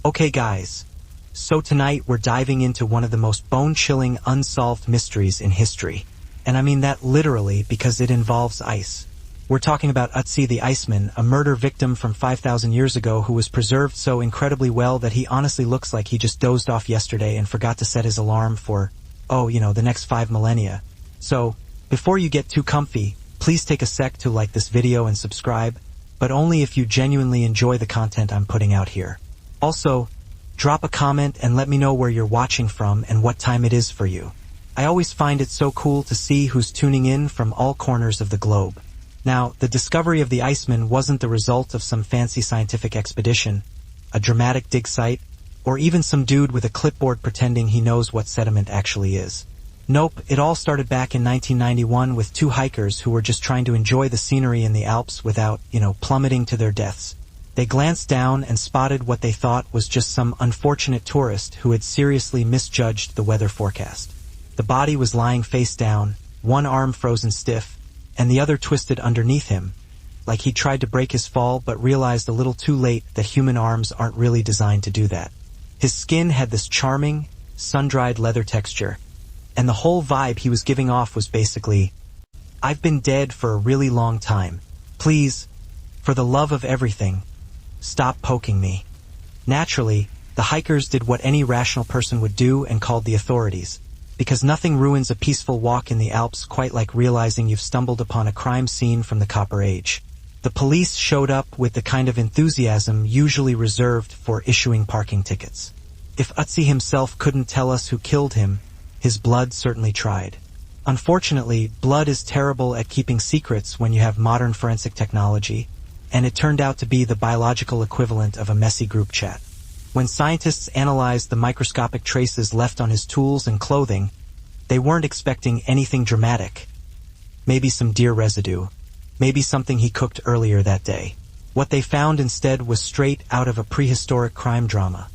Okay guys, so tonight we're diving into one of the most bone-chilling unsolved mysteries in history. And I mean that literally because it involves ice. We're talking about Ötzi the Iceman, a murder victim from 5,000 years ago who was preserved so incredibly well that he honestly looks like he just dozed off yesterday and forgot to set his alarm for, the next 5 millennia. So, before you get too comfy, please take a sec to like this video and subscribe, but only if you genuinely enjoy the content I'm putting out here. Also, drop a comment and let me know where you're watching from and what time it is for you. I always find it so cool to see who's tuning in from all corners of the globe. Now, the discovery of the Iceman wasn't the result of some fancy scientific expedition, a dramatic dig site, or even some dude with a clipboard pretending he knows what sediment actually is. Nope, it all started back in 1991 with 2 hikers who were just trying to enjoy the scenery in the Alps without, plummeting to their deaths. They glanced down and spotted what they thought was just some unfortunate tourist who had seriously misjudged the weather forecast. The body was lying face down, one arm frozen stiff, and the other twisted underneath him, like he tried to break his fall but realized a little too late that human arms aren't really designed to do that. His skin had this charming, sun-dried leather texture, and the whole vibe he was giving off was basically, "I've been dead for a really long time. Please, for the love of everything, stop poking me." Naturally, the hikers did what any rational person would do and called the authorities, because nothing ruins a peaceful walk in the Alps quite like realizing you've stumbled upon a crime scene from the Copper Age. The police showed up with the kind of enthusiasm usually reserved for issuing parking tickets. If Ötzi himself couldn't tell us who killed him, his blood certainly tried. Unfortunately, blood is terrible at keeping secrets when you have modern forensic technology, and it turned out to be the biological equivalent of a messy group chat. When scientists analyzed the microscopic traces left on his tools and clothing, they weren't expecting anything dramatic. Maybe some deer residue, maybe something he cooked earlier that day. What they found instead was straight out of a prehistoric crime drama.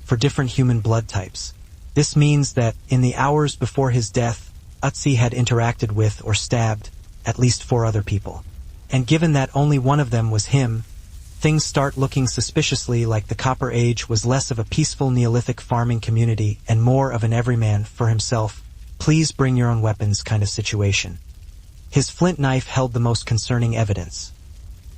For different human blood types. This means that, in the hours before his death, Ötzi had interacted with or stabbed at least 4 other people. And given that only one of them was him, things start looking suspiciously like the Copper Age was less of a peaceful Neolithic farming community and more of an everyman for himself, please bring your own weapons kind of situation. His flint knife held the most concerning evidence.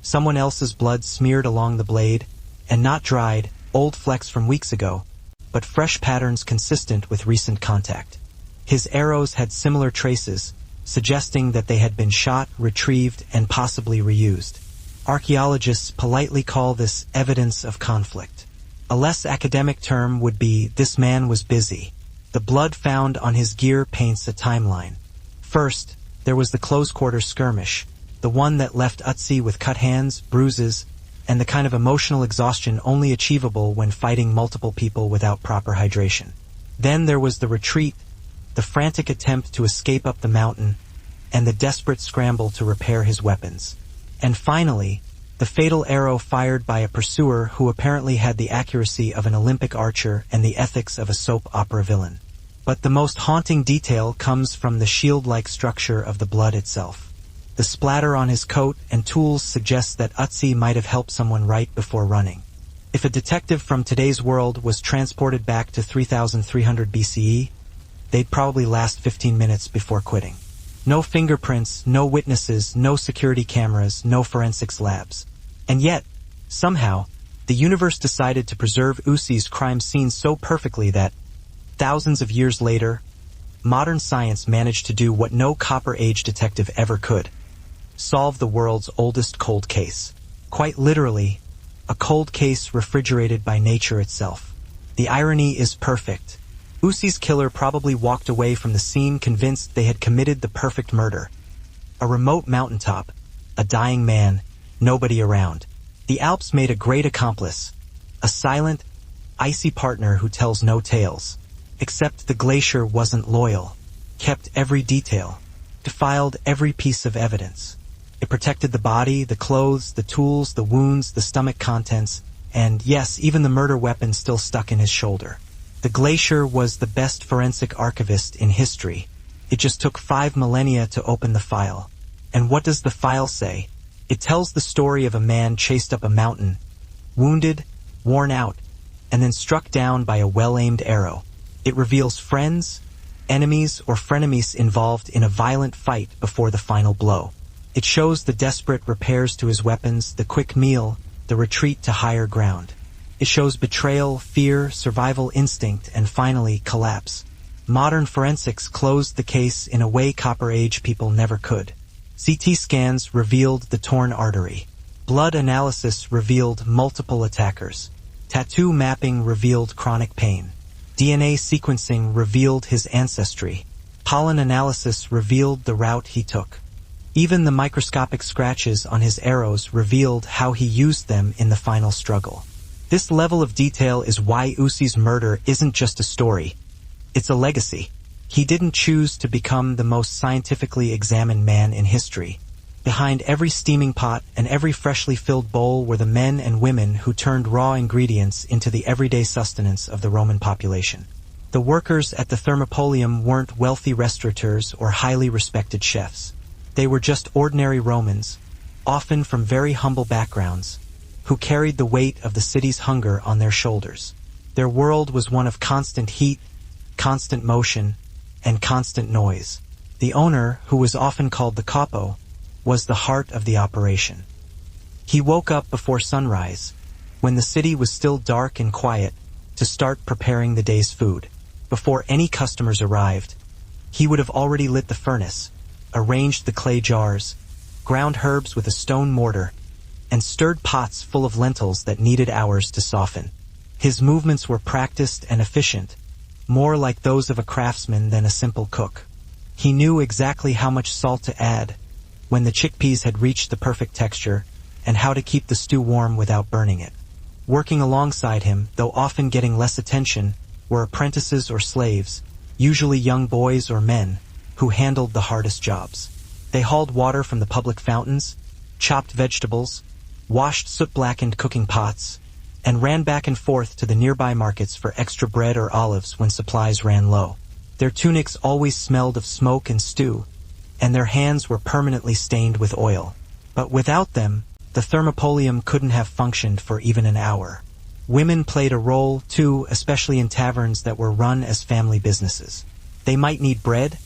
Someone else's blood smeared along the blade, and not dried, old flecks from weeks ago, but fresh patterns consistent with recent contact. His arrows had similar traces, suggesting that they had been shot, retrieved, and possibly reused. Archaeologists politely call this evidence of conflict. A less academic term would be, this man was busy. The blood found on his gear paints a timeline. First, there was the close-quarters skirmish, the one that left Ötzi with cut hands, bruises, and the kind of emotional exhaustion only achievable when fighting multiple people without proper hydration. Then there was the retreat, the frantic attempt to escape up the mountain, and the desperate scramble to repair his weapons. And finally, the fatal arrow fired by a pursuer who apparently had the accuracy of an Olympic archer and the ethics of a soap opera villain. But the most haunting detail comes from the shield-like structure of the blood itself. The splatter on his coat and tools suggests that Ötzi might have helped someone right before running. If a detective from today's world was transported back to 3300 BCE, they'd probably last 15 minutes before quitting. No fingerprints, no witnesses, no security cameras, no forensics labs. And yet, somehow, the universe decided to preserve Ötzi's crime scene so perfectly that, thousands of years later, modern science managed to do what no Copper Age detective ever could: solve the world's oldest cold case. Quite literally, a cold case refrigerated by nature itself. The irony is perfect. Ötzi's killer probably walked away from the scene convinced they had committed the perfect murder. A remote mountaintop, a dying man, nobody around. The Alps made a great accomplice, a silent, icy partner who tells no tales. Except the glacier wasn't loyal, kept every detail, defiled every piece of evidence. It protected the body, the clothes, the tools, the wounds, the stomach contents, and yes, even the murder weapon still stuck in his shoulder. The glacier was the best forensic archivist in history. It just took 5 millennia to open the file. And what does the file say? It tells the story of a man chased up a mountain, wounded, worn out, and then struck down by a well-aimed arrow. It reveals friends, enemies, or frenemies involved in a violent fight before the final blow. It shows the desperate repairs to his weapons, the quick meal, the retreat to higher ground. It shows betrayal, fear, survival instinct, and finally, collapse. Modern forensics closed the case in a way Copper Age people never could. CT scans revealed the torn artery. Blood analysis revealed multiple attackers. Tattoo mapping revealed chronic pain. DNA sequencing revealed his ancestry. Pollen analysis revealed the route he took. Even the microscopic scratches on his arrows revealed how he used them in the final struggle. This level of detail is why Ötzi's murder isn't just a story. It's a legacy. He didn't choose to become the most scientifically examined man in history. Behind every steaming pot and every freshly filled bowl were the men and women who turned raw ingredients into the everyday sustenance of the Roman population. The workers at the Thermopolium weren't wealthy restaurateurs or highly respected chefs. They were just ordinary Romans, often from very humble backgrounds, who carried the weight of the city's hunger on their shoulders. Their world was one of constant heat, constant motion, and constant noise. The owner, who was often called the capo, was the heart of the operation. He woke up before sunrise, when the city was still dark and quiet, to start preparing the day's food. Before any customers arrived, he would have already lit the furnace, arranged the clay jars, ground herbs with a stone mortar, and stirred pots full of lentils that needed hours to soften. His movements were practiced and efficient, more like those of a craftsman than a simple cook. He knew exactly how much salt to add, when the chickpeas had reached the perfect texture, and how to keep the stew warm without burning it. Working alongside him, though often getting less attention, were apprentices or slaves, usually young boys or men, who handled the hardest jobs. They hauled water from the public fountains, chopped vegetables, washed soot-blackened cooking pots, and ran back and forth to the nearby markets for extra bread or olives when supplies ran low. Their tunics always smelled of smoke and stew, and their hands were permanently stained with oil. But without them, the Thermopolium couldn't have functioned for even an hour. Women played a role, too, especially in taverns that were run as family businesses. They might knead bread,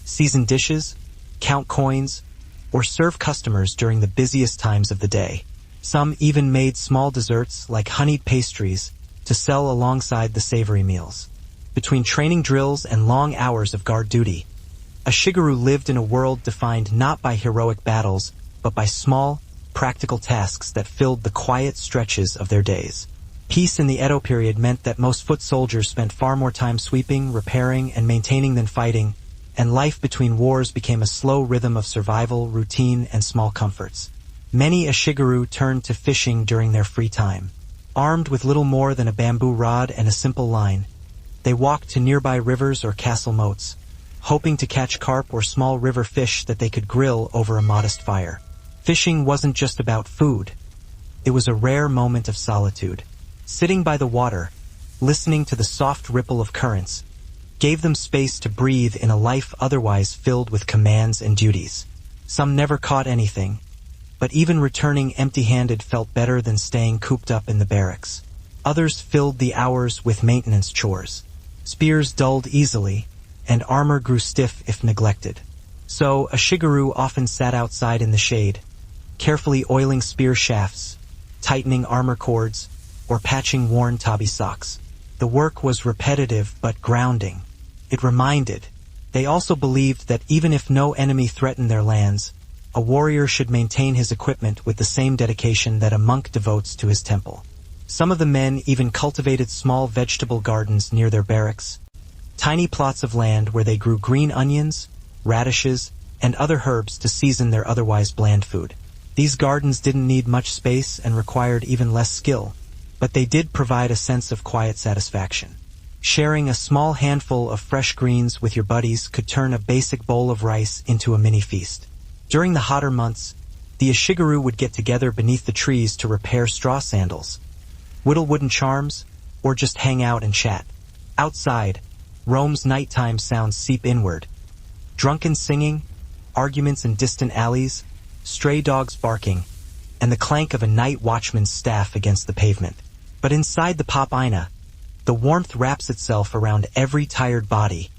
season dishes, count coins, or serve customers during the busiest times of the day. Some even made small desserts, like honeyed pastries, to sell alongside the savory meals. Between training drills and long hours of guard duty, a shigeru lived in a world defined not by heroic battles, but by small, practical tasks that filled the quiet stretches of their days. Peace in the Edo period meant that most foot soldiers spent far more time sweeping, repairing, and maintaining than fighting, and life between wars became a slow rhythm of survival, routine, and small comforts. Many a shigeru turned to fishing during their free time. Armed with little more than a bamboo rod and a simple line, they walked to nearby rivers or castle moats, hoping to catch carp or small river fish that they could grill over a modest fire. Fishing wasn't just about food. It was a rare moment of solitude. Sitting by the water, listening to the soft ripple of currents, gave them space to breathe in a life otherwise filled with commands and duties. Some never caught anything, but even returning empty-handed felt better than staying cooped up in the barracks. Others filled the hours with maintenance chores. Spears dulled easily, and armor grew stiff if neglected. So a shigeru often sat outside in the shade, carefully oiling spear shafts, tightening armor cords, or patching worn tabi socks. The work was repetitive but grounding. It reminded. They also believed that even if no enemy threatened their lands, a warrior should maintain his equipment with the same dedication that a monk devotes to his temple. Some of the men even cultivated small vegetable gardens near their barracks, tiny plots of land where they grew green onions, radishes, and other herbs to season their otherwise bland food. These gardens didn't need much space and required even less skill, but they did provide a sense of quiet satisfaction. Sharing a small handful of fresh greens with your buddies could turn a basic bowl of rice into a mini feast. During the hotter months, the Ishigaru would get together beneath the trees to repair straw sandals, whittle wooden charms, or just hang out and chat. Outside, Rome's nighttime sounds seep inward. Drunken singing, arguments in distant alleys, stray dogs barking, and the clank of a night watchman's staff against the pavement. But inside the Pop Ina, The warmth wraps itself around every tired body,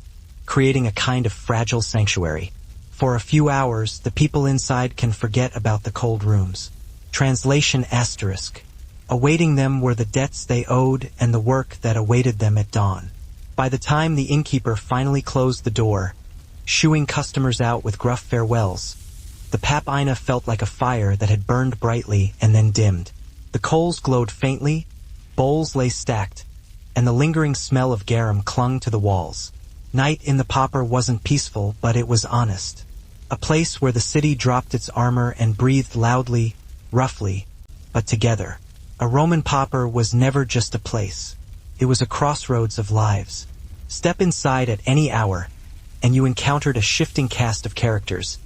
creating a kind of fragile sanctuary. For a few hours, the people inside can forget about the cold rooms. Translation asterisk. Awaiting them were the debts they owed and the work that awaited them at dawn. By the time the innkeeper finally closed the door, shooing customers out with gruff farewells, the Papaina felt like a fire that had burned brightly and then dimmed. The coals glowed faintly, bowls lay stacked, and the lingering smell of garum clung to the walls. Night in the Pauper wasn't peaceful, but it was honest. A place where the city dropped its armor and breathed loudly, roughly, but together. A Roman Pauper was never just a place. It was a crossroads of lives. Step inside at any hour, and you encountered a shifting cast of characters,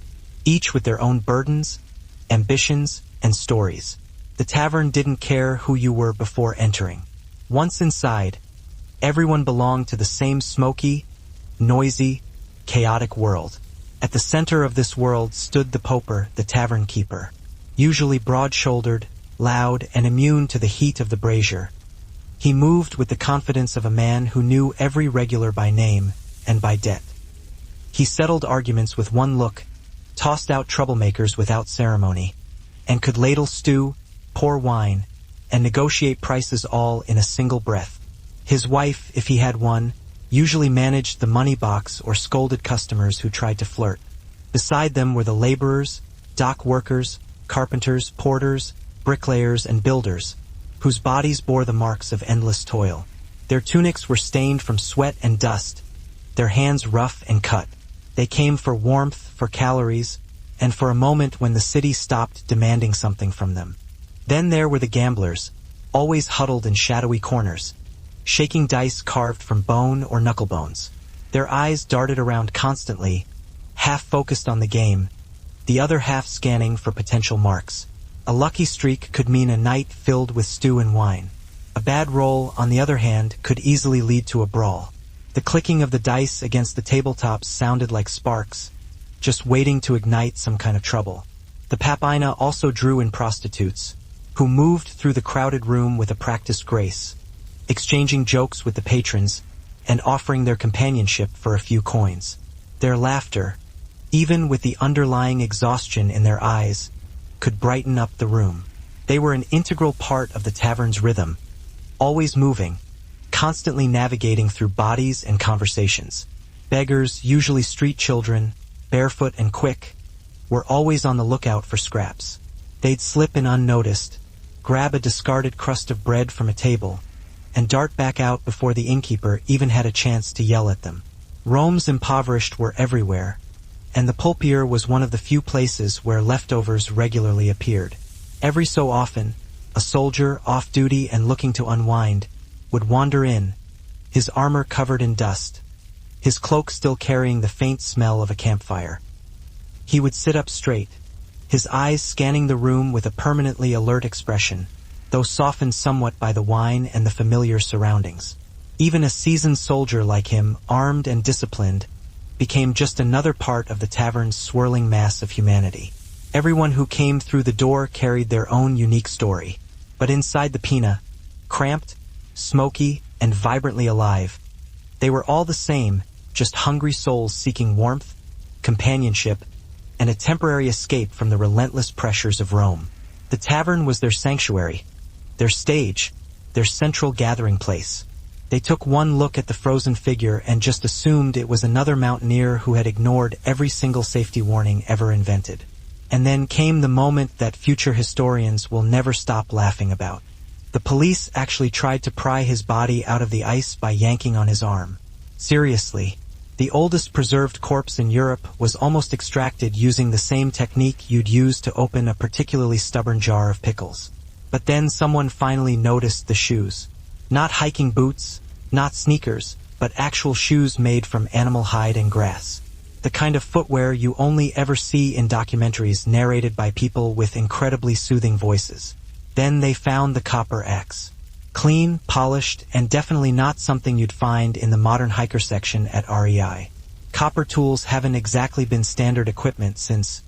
each with their own burdens, ambitions, and stories. The tavern didn't care who you were before entering. Once inside, everyone belonged to the same smoky, noisy, chaotic world. At the center of this world stood the Pauper, the tavern keeper. Usually broad-shouldered, loud, and immune to the heat of the brazier. He moved with the confidence of a man who knew every regular by name and by debt. He settled arguments with one look, tossed out troublemakers without ceremony, and could ladle stew, pour wine, and negotiate prices all in a single breath. His wife, if he had one, usually managed the money box or scolded customers who tried to flirt. Beside them were the laborers, dock workers, carpenters, porters, bricklayers, and builders, whose bodies bore the marks of endless toil. Their tunics were stained from sweat and dust, their hands rough and cut. They came for warmth, for calories, and for a moment when the city stopped demanding something from them. Then there were the gamblers, always huddled in shadowy corners, shaking dice carved from bone or knuckle bones. Their eyes darted around constantly, half focused on the game, the other half scanning for potential marks. A lucky streak could mean a night filled with stew and wine. A bad roll, on the other hand, could easily lead to a brawl. The clicking of the dice against the tabletops sounded like sparks, just waiting to ignite some kind of trouble. The Papaina also drew in prostitutes, who moved through the crowded room with a practiced grace, exchanging jokes with the patrons and offering their companionship for a few coins. Their laughter, even with the underlying exhaustion in their eyes, could brighten up the room. They were an integral part of the tavern's rhythm, always moving, constantly navigating through bodies and conversations. Beggars, usually street children, barefoot and quick, were always on the lookout for scraps. They'd slip in unnoticed, grab a discarded crust of bread from a table, and dart back out before the innkeeper even had a chance to yell at them. Rome's impoverished were everywhere, and the pulpier was one of the few places where leftovers regularly appeared. Every so often, a soldier off duty and looking to unwind would wander in, his armor covered in dust, his cloak still carrying the faint smell of a campfire. He would sit up straight, his eyes scanning the room with a permanently alert expression, though softened somewhat by the wine and the familiar surroundings. Even a seasoned soldier like him, armed and disciplined, became just another part of the tavern's swirling mass of humanity. Everyone who came through the door carried their own unique story. But inside the Pina, cramped, smoky, and vibrantly alive, they were all the same, just hungry souls seeking warmth, companionship, and a temporary escape from the relentless pressures of Rome. The tavern was their sanctuary, their stage, their central gathering place. They took one look at the frozen figure and just assumed it was another mountaineer who had ignored every single safety warning ever invented. And then came the moment that future historians will never stop laughing about. The police actually tried to pry his body out of the ice by yanking on his arm. Seriously, the oldest preserved corpse in Europe was almost extracted using the same technique you'd use to open a particularly stubborn jar of pickles. But then someone finally noticed the shoes. Not hiking boots, not sneakers, but actual shoes made from animal hide and grass. The kind of footwear you only ever see in documentaries narrated by people with incredibly soothing voices. Then they found the copper axe. Clean, polished, and definitely not something you'd find in the modern hiker section at REI. Copper tools haven't exactly been standard equipment since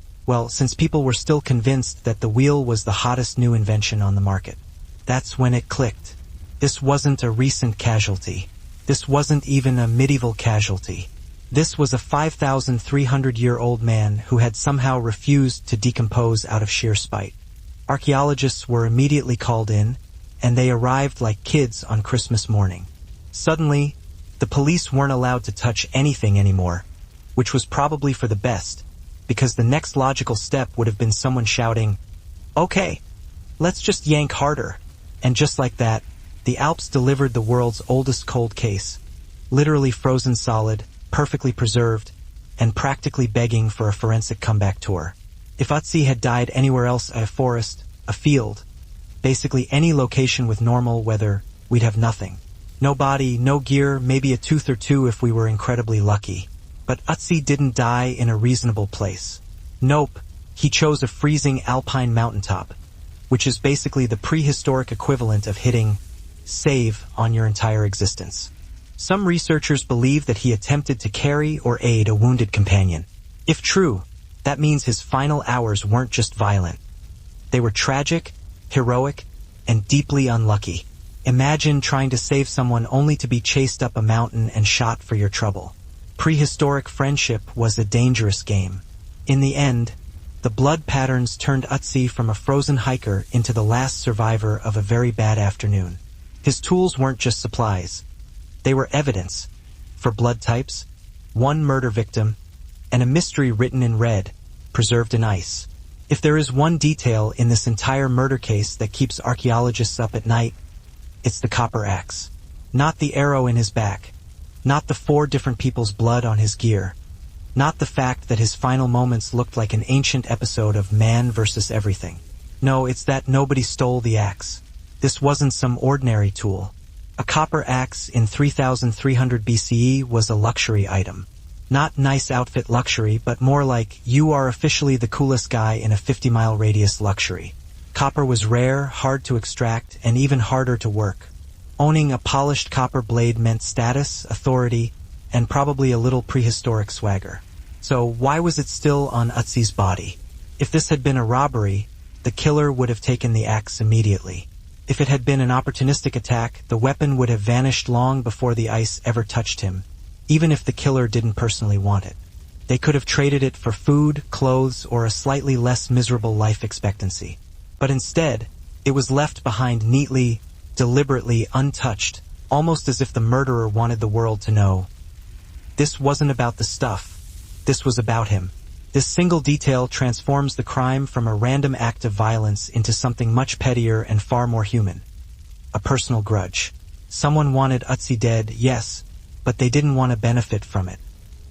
people were still convinced that the wheel was the hottest new invention on the market. That's when it clicked. This wasn't a recent casualty. This wasn't even a medieval casualty. This was a 5,300-year-old man who had somehow refused to decompose out of sheer spite. Archaeologists were immediately called in, and they arrived like kids on Christmas morning. Suddenly, the police weren't allowed to touch anything anymore, which was probably for the best, because the next logical step would have been someone shouting, "Okay, let's just yank harder." And just like that, the Alps delivered the world's oldest cold case, literally frozen solid, perfectly preserved, and practically begging for a forensic comeback tour. If Ötzi had died anywhere else, a forest, a field, basically any location with normal weather, we'd have nothing. No body, no gear, maybe a tooth or two if we were incredibly lucky. But Ötzi didn't die in a reasonable place. Nope, he chose a freezing alpine mountaintop, which is basically the prehistoric equivalent of hitting save on your entire existence. Some researchers believe that he attempted to carry or aid a wounded companion. If true, that means his final hours weren't just violent. They were tragic, heroic, and deeply unlucky. Imagine trying to save someone only to be chased up a mountain and shot for your trouble. Prehistoric friendship was a dangerous game. In the end, the blood patterns turned Ötzi from a frozen hiker into the last survivor of a very bad afternoon. His tools weren't just supplies. They were evidence for blood types, one murder victim, and a mystery written in red, preserved in ice. If there is one detail in this entire murder case that keeps archaeologists up at night, it's the copper axe. Not the arrow in his back. Not the 4 different people's blood on his gear. Not the fact that his final moments looked like an ancient episode of Man versus Everything. No, it's that nobody stole the axe. This wasn't some ordinary tool. A copper axe in 3300 BCE was a luxury item. Not nice outfit luxury, but more like you are officially the coolest guy in a 50-mile radius luxury. Copper was rare, hard to extract, and even harder to work. Owning a polished copper blade meant status, authority, and probably a little prehistoric swagger. So why was it still on Ötzi's body? If this had been a robbery, the killer would have taken the axe immediately. If it had been an opportunistic attack, the weapon would have vanished long before the ice ever touched him, even if the killer didn't personally want it. They could have traded it for food, clothes, or a slightly less miserable life expectancy. But instead, it was left behind neatly, deliberately untouched, almost as if the murderer wanted the world to know. This wasn't about the stuff. This was about him. This single detail transforms the crime from a random act of violence into something much pettier and far more human. A personal grudge. Someone wanted Ötzi dead, yes, but they didn't want to benefit from it.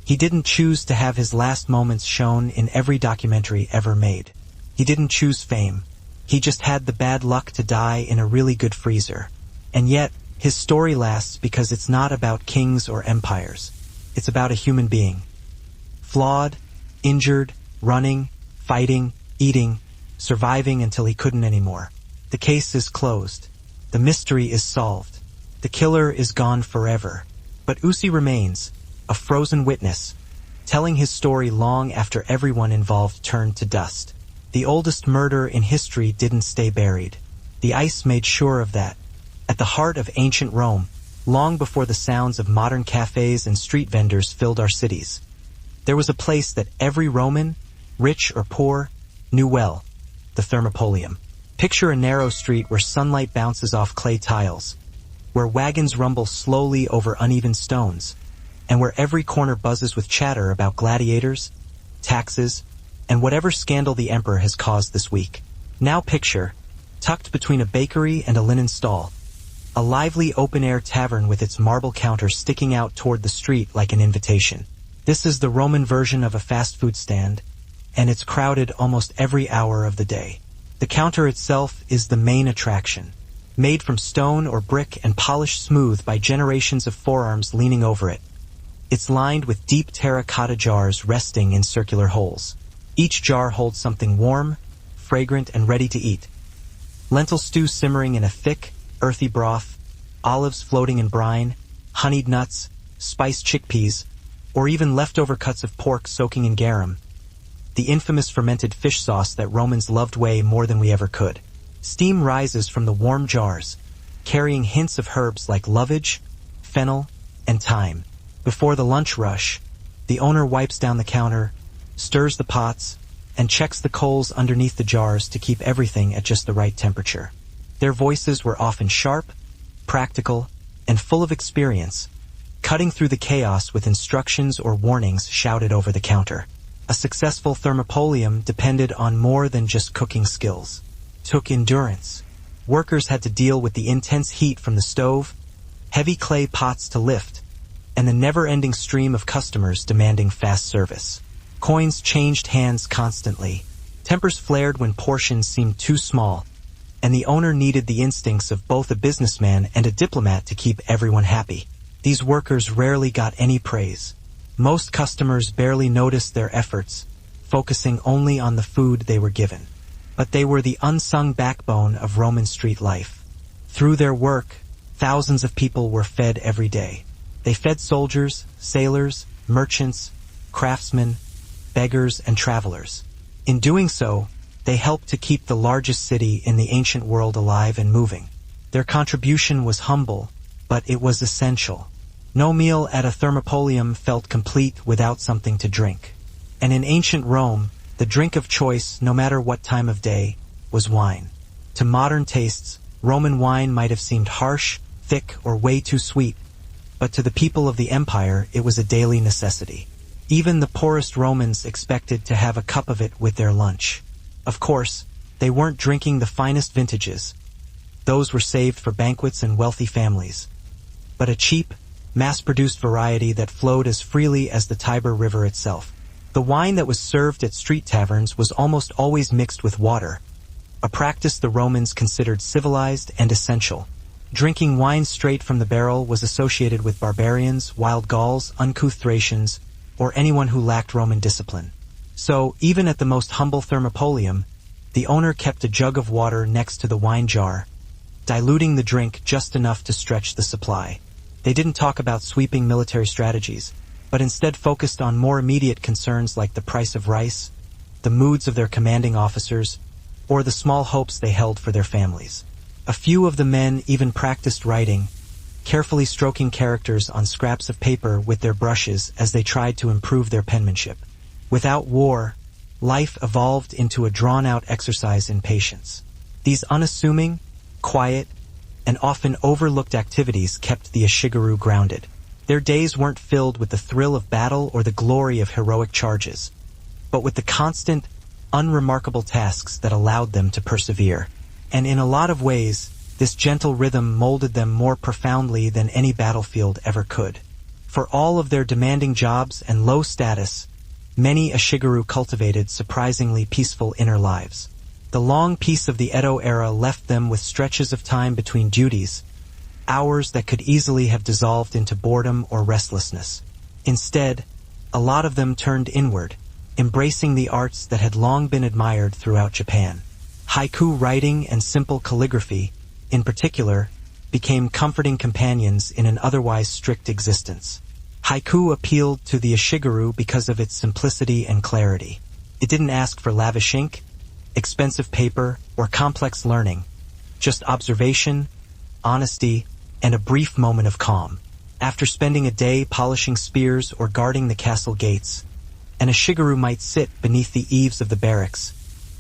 He didn't choose to have his last moments shown in every documentary ever made. He didn't choose fame. He just had the bad luck to die in a really good freezer. And yet, his story lasts because it's not about kings or empires. It's about a human being. Flawed, injured, running, fighting, eating, surviving until he couldn't anymore. The case is closed. The mystery is solved. The killer is gone forever. But Ötzi remains, a frozen witness, telling his story long after everyone involved turned to dust. The oldest murder in history didn't stay buried. The ice made sure of that. At the heart of ancient Rome, long before the sounds of modern cafes and street vendors filled our cities, there was a place that every Roman, rich or poor, knew well, the Thermopolium. Picture a narrow street where sunlight bounces off clay tiles, where wagons rumble slowly over uneven stones, and where every corner buzzes with chatter about gladiators, taxes, and whatever scandal the emperor has caused this week. Now picture, tucked between a bakery and a linen stall, a lively open-air tavern with its marble counter sticking out toward the street like an invitation. This is the Roman version of a fast food stand, and it's crowded almost every hour of the day. The counter itself is the main attraction, made from stone or brick and polished smooth by generations of forearms leaning over it. It's lined with deep terracotta jars resting in circular holes. Each jar holds something warm, fragrant, and ready to eat. Lentil stew simmering in a thick, earthy broth, olives floating in brine, honeyed nuts, spiced chickpeas, or even leftover cuts of pork soaking in garum, the infamous fermented fish sauce that Romans loved way more than we ever could. Steam rises from the warm jars, carrying hints of herbs like lovage, fennel, and thyme. Before the lunch rush, the owner wipes down the counter, stirs the pots, and checks the coals underneath the jars to keep everything at just the right temperature. Their voices were often sharp, practical, and full of experience, cutting through the chaos with instructions or warnings shouted over the counter. A successful thermopolium depended on more than just cooking skills. It took endurance. Workers had to deal with the intense heat from the stove, heavy clay pots to lift, and the never-ending stream of customers demanding fast service. Coins changed hands constantly. Tempers flared when portions seemed too small, and the owner needed the instincts of both a businessman and a diplomat to keep everyone happy. These workers rarely got any praise. Most customers barely noticed their efforts, focusing only on the food they were given. But they were the unsung backbone of Roman street life. Through their work, thousands of people were fed every day. They fed soldiers, sailors, merchants, craftsmen, beggars, and travelers. In doing so, they helped to keep the largest city in the ancient world alive and moving. Their contribution was humble, but it was essential. No meal at a thermopolium felt complete without something to drink. And in ancient Rome, the drink of choice, no matter what time of day, was wine. To modern tastes, Roman wine might have seemed harsh, thick, or way too sweet, but to the people of the empire, it was a daily necessity. Even the poorest Romans expected to have a cup of it with their lunch. Of course, they weren't drinking the finest vintages. Those were saved for banquets and wealthy families. But a cheap, mass-produced variety that flowed as freely as the Tiber River itself. The wine that was served at street taverns was almost always mixed with water, a practice the Romans considered civilized and essential. Drinking wine straight from the barrel was associated with barbarians, wild Gauls, uncouth Thracians, or anyone who lacked Roman discipline. So, even at the most humble thermopolium, the owner kept a jug of water next to the wine jar, diluting the drink just enough to stretch the supply. They didn't talk about sweeping military strategies, but instead focused on more immediate concerns like the price of rice, the moods of their commanding officers, or the small hopes they held for their families. A few of the men even practiced writing, carefully stroking characters on scraps of paper with their brushes as they tried to improve their penmanship. Without war, life evolved into a drawn-out exercise in patience. These unassuming, quiet, and often overlooked activities kept the Ashigaru grounded. Their days weren't filled with the thrill of battle or the glory of heroic charges, but with the constant, unremarkable tasks that allowed them to persevere. And in a lot of ways, this gentle rhythm molded them more profoundly than any battlefield ever could. For all of their demanding jobs and low status, many Ashigaru cultivated surprisingly peaceful inner lives. The long peace of the Edo era left them with stretches of time between duties, hours that could easily have dissolved into boredom or restlessness. Instead, a lot of them turned inward, embracing the arts that had long been admired throughout Japan. Haiku writing and simple calligraphy, in particular, became comforting companions in an otherwise strict existence. Haiku appealed to the Ashigaru because of its simplicity and clarity. It didn't ask for lavish ink, expensive paper, or complex learning, just observation, honesty, and a brief moment of calm. After spending a day polishing spears or guarding the castle gates, an Ashigaru might sit beneath the eaves of the barracks,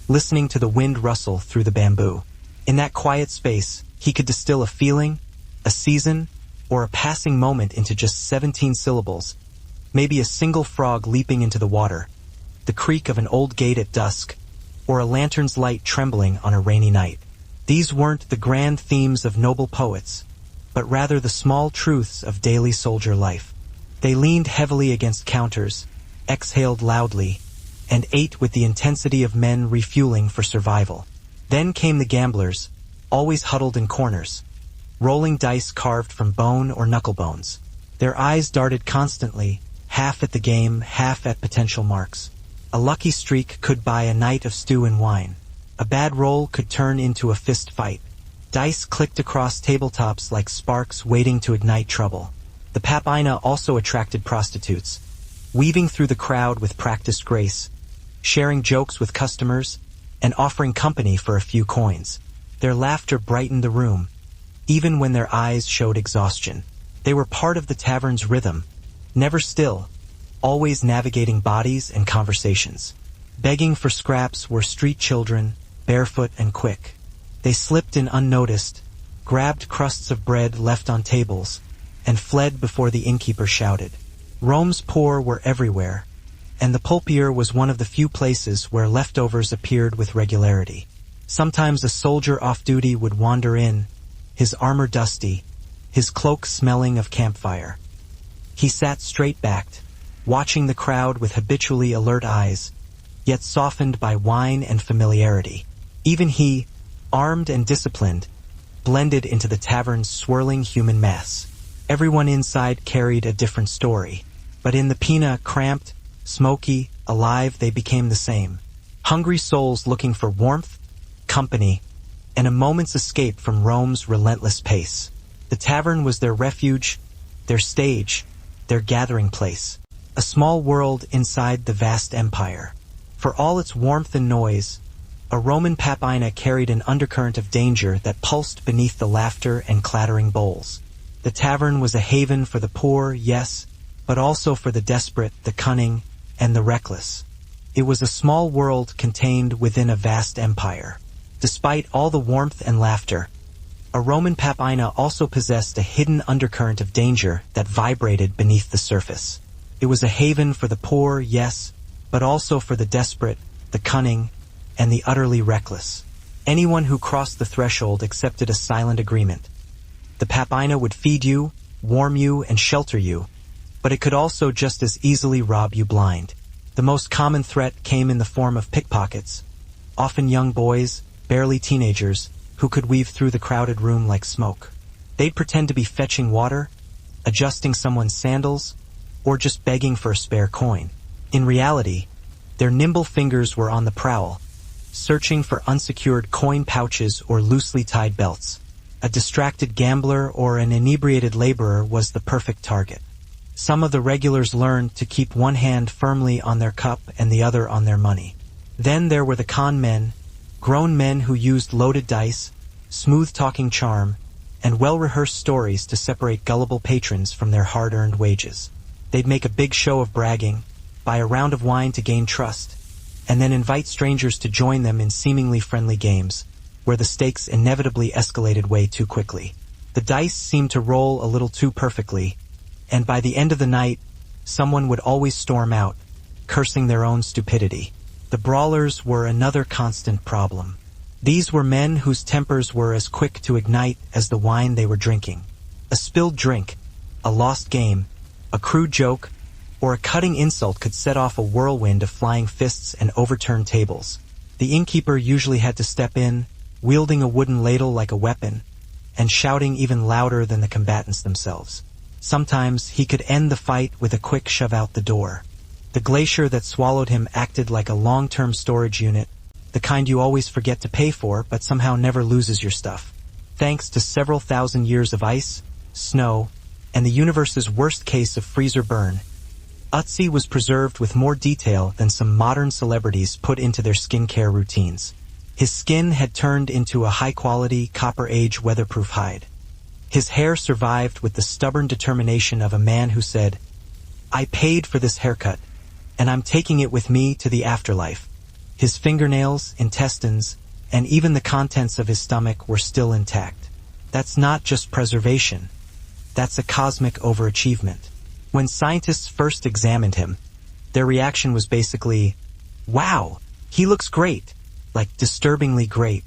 listening to the wind rustle through the bamboo. In that quiet space, he could distill a feeling, a season, or a passing moment into just 17 syllables, maybe a single frog leaping into the water, the creak of an old gate at dusk, or a lantern's light trembling on a rainy night. These weren't the grand themes of noble poets, but rather the small truths of daily soldier life. They leaned heavily against counters, exhaled loudly, and ate with the intensity of men refueling for survival. Then came the gamblers, always huddled in corners, rolling dice carved from bone or knuckle bones. Their eyes darted constantly, half at the game, half at potential marks. A lucky streak could buy a night of stew and wine. A bad roll could turn into a fist fight. Dice clicked across tabletops like sparks waiting to ignite trouble. The papina also attracted prostitutes, weaving through the crowd with practiced grace, sharing jokes with customers, and offering company for a few coins. Their laughter brightened the room, even when their eyes showed exhaustion. They were part of the tavern's rhythm, never still, always navigating bodies and conversations. Begging for scraps were street children, barefoot and quick. They slipped in unnoticed, grabbed crusts of bread left on tables, and fled before the innkeeper shouted. Rome's poor were everywhere, and the pulpier was one of the few places where leftovers appeared with regularity. Sometimes a soldier off duty would wander in, his armor dusty, his cloak smelling of campfire. He sat straight-backed, watching the crowd with habitually alert eyes, yet softened by wine and familiarity. Even he, armed and disciplined, blended into the tavern's swirling human mass. Everyone inside carried a different story, but in the Pina, cramped, smoky, alive, they became the same. Hungry souls looking for warmth, company, and a moment's escape from Rome's relentless pace. The tavern was their refuge, their stage, their gathering place. A small world inside the vast empire. For all its warmth and noise, a Roman papina carried an undercurrent of danger that pulsed beneath the laughter and clattering bowls. The tavern was a haven for the poor, yes, but also for the desperate, the cunning, and the reckless. It was a small world contained within a vast empire. Despite all the warmth and laughter, a Roman papina also possessed a hidden undercurrent of danger that vibrated beneath the surface. It was a haven for the poor, yes, but also for the desperate, the cunning, and the utterly reckless. Anyone who crossed the threshold accepted a silent agreement. The papina would feed you, warm you, and shelter you, but it could also just as easily rob you blind. The most common threat came in the form of pickpockets, often young boys, barely teenagers, who could weave through the crowded room like smoke. They'd pretend to be fetching water, adjusting someone's sandals, or just begging for a spare coin. In reality, their nimble fingers were on the prowl, searching for unsecured coin pouches or loosely tied belts. A distracted gambler or an inebriated laborer was the perfect target. Some of the regulars learned to keep one hand firmly on their cup and the other on their money. Then there were the con men, grown men who used loaded dice, smooth-talking charm, and well-rehearsed stories to separate gullible patrons from their hard-earned wages. They'd make a big show of bragging, buy a round of wine to gain trust, and then invite strangers to join them in seemingly friendly games, where the stakes inevitably escalated way too quickly. The dice seemed to roll a little too perfectly, and by the end of the night, someone would always storm out, cursing their own stupidity. The brawlers were another constant problem. These were men whose tempers were as quick to ignite as the wine they were drinking. A spilled drink, a lost game, a crude joke, or a cutting insult could set off a whirlwind of flying fists and overturned tables. The innkeeper usually had to step in, wielding a wooden ladle like a weapon, and shouting even louder than the combatants themselves. Sometimes he could end the fight with a quick shove out the door. The glacier that swallowed him acted like a long-term storage unit, the kind you always forget to pay for but somehow never loses your stuff. Thanks to several thousand years of ice, snow, and the universe's worst case of freezer burn, Ötzi was preserved with more detail than some modern celebrities put into their skincare routines. His skin had turned into a high-quality, copper-age weatherproof hide. His hair survived with the stubborn determination of a man who said, "I paid for this haircut, and I'm taking it with me to the afterlife." His fingernails, intestines, and even the contents of his stomach were still intact. That's not just preservation. That's a cosmic overachievement. When scientists first examined him, their reaction was basically, "Wow, he looks great," like disturbingly great.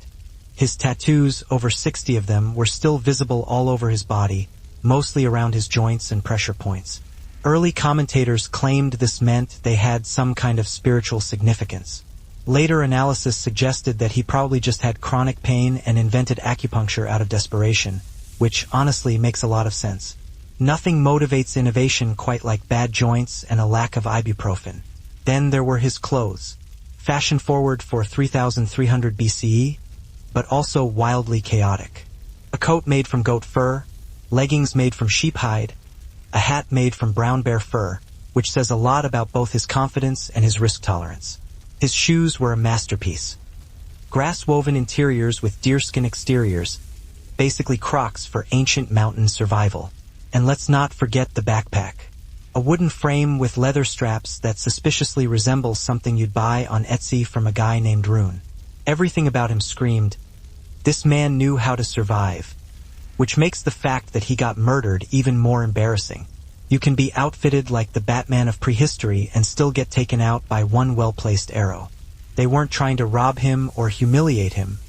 His tattoos, over 60 of them, were still visible all over his body, mostly around his joints and pressure points. Early commentators claimed this meant they had some kind of spiritual significance. Later analysis suggested that he probably just had chronic pain and invented acupuncture out of desperation, which honestly makes a lot of sense. Nothing motivates innovation quite like bad joints and a lack of ibuprofen. Then there were his clothes, fashion-forward for 3300 BCE, but also wildly chaotic. A coat made from goat fur, leggings made from sheep hide, a hat made from brown bear fur, which says a lot about both his confidence and his risk tolerance. His shoes were a masterpiece. Grass-woven interiors with deerskin exteriors, basically Crocs for ancient mountain survival. And let's not forget the backpack. A wooden frame with leather straps that suspiciously resembles something you'd buy on Etsy from a guy named Rune. Everything about him screamed, this man knew how to survive, which makes the fact that he got murdered even more embarrassing. You can be outfitted like the Batman of prehistory and still get taken out by one well-placed arrow. They weren't trying to rob him or humiliate him.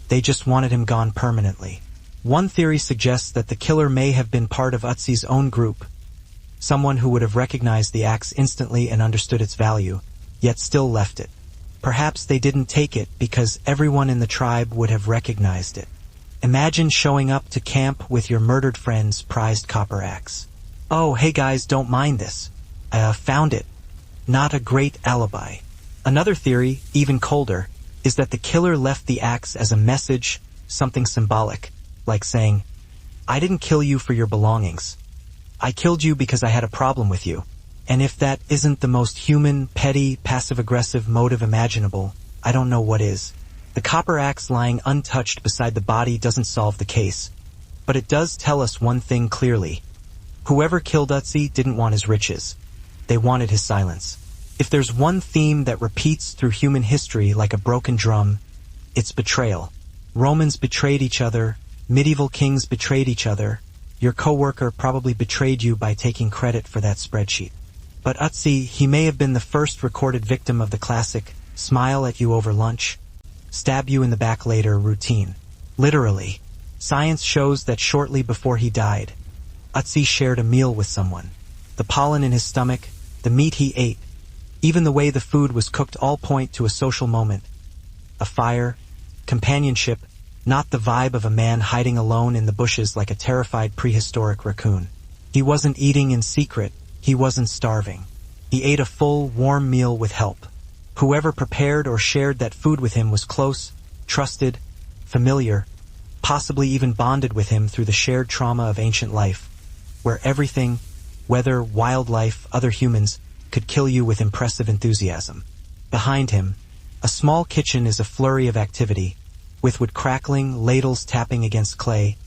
They just wanted him gone permanently. One theory suggests that the killer may have been part of Ötzi's own group, someone who would have recognized the axe instantly and understood its value, yet still left it. Perhaps they didn't take it because everyone in the tribe would have recognized it. Imagine showing up to camp with your murdered friend's prized copper axe. Oh, hey guys, don't mind this. I found it. Not a great alibi. Another theory, even colder, is that the killer left the axe as a message, something symbolic, like saying, I didn't kill you for your belongings. I killed you because I had a problem with you. And if that isn't the most human, petty, passive-aggressive motive imaginable, I don't know what is. The copper axe lying untouched beside the body doesn't solve the case. But it does tell us one thing clearly. Whoever killed Ötzi didn't want his riches. They wanted his silence. If there's one theme that repeats through human history like a broken drum, it's betrayal. Romans betrayed each other, medieval kings betrayed each other, your coworker probably betrayed you by taking credit for that spreadsheet. But Ötzi, he may have been the first recorded victim of the classic, smile at you over lunch, stab you in the back later routine. Literally. Science shows that shortly before he died, Ötzi shared a meal with someone. The pollen in his stomach, the meat he ate, even the way the food was cooked all point to a social moment. A fire, companionship, not the vibe of a man hiding alone in the bushes like a terrified prehistoric raccoon. He wasn't eating in secret. He wasn't starving. He ate a full, warm meal with help. Whoever prepared or shared that food with him was close, trusted, familiar, possibly even bonded with him through the shared trauma of ancient life, where everything, weather, wildlife, other humans, could kill you with impressive enthusiasm. Behind him, a small kitchen is a flurry of activity, with wood crackling, ladles tapping against clay,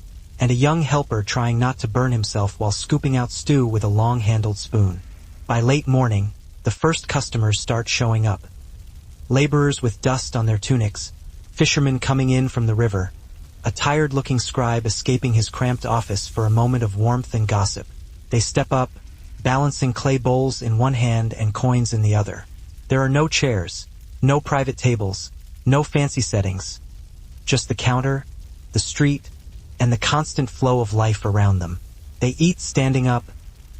and a young helper trying not to burn himself while scooping out stew with a long-handled spoon. By late morning, the first customers start showing up. Laborers with dust on their tunics, fishermen coming in from the river, a tired-looking scribe escaping his cramped office for a moment of warmth and gossip. They step up, balancing clay bowls in one hand and coins in the other. There are no chairs, no private tables, no fancy settings, just the counter, the street, and the constant flow of life around them. They eat standing up,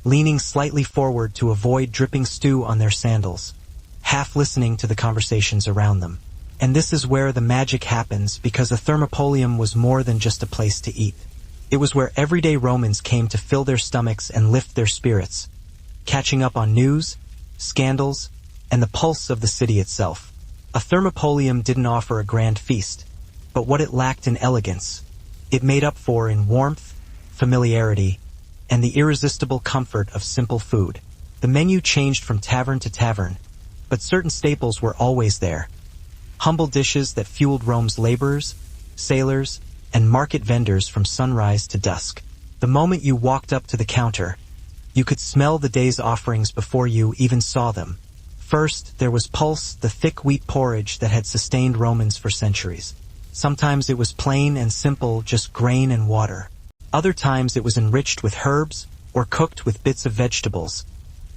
leaning slightly forward to avoid dripping stew on their sandals, half listening to the conversations around them. And this is where the magic happens, because a thermopolium was more than just a place to eat. It was where everyday Romans came to fill their stomachs and lift their spirits, catching up on news, scandals, and the pulse of the city itself. A thermopolium didn't offer a grand feast, but what it lacked in elegance, it made up for in warmth, familiarity, and the irresistible comfort of simple food. The menu changed from tavern to tavern, but certain staples were always there. Humble dishes that fueled Rome's laborers, sailors, and market vendors from sunrise to dusk. The moment you walked up to the counter, you could smell the day's offerings before you even saw them. First, there was pulse, the thick wheat porridge that had sustained Romans for centuries. Sometimes it was plain and simple, just grain and water. Other times it was enriched with herbs or cooked with bits of vegetables,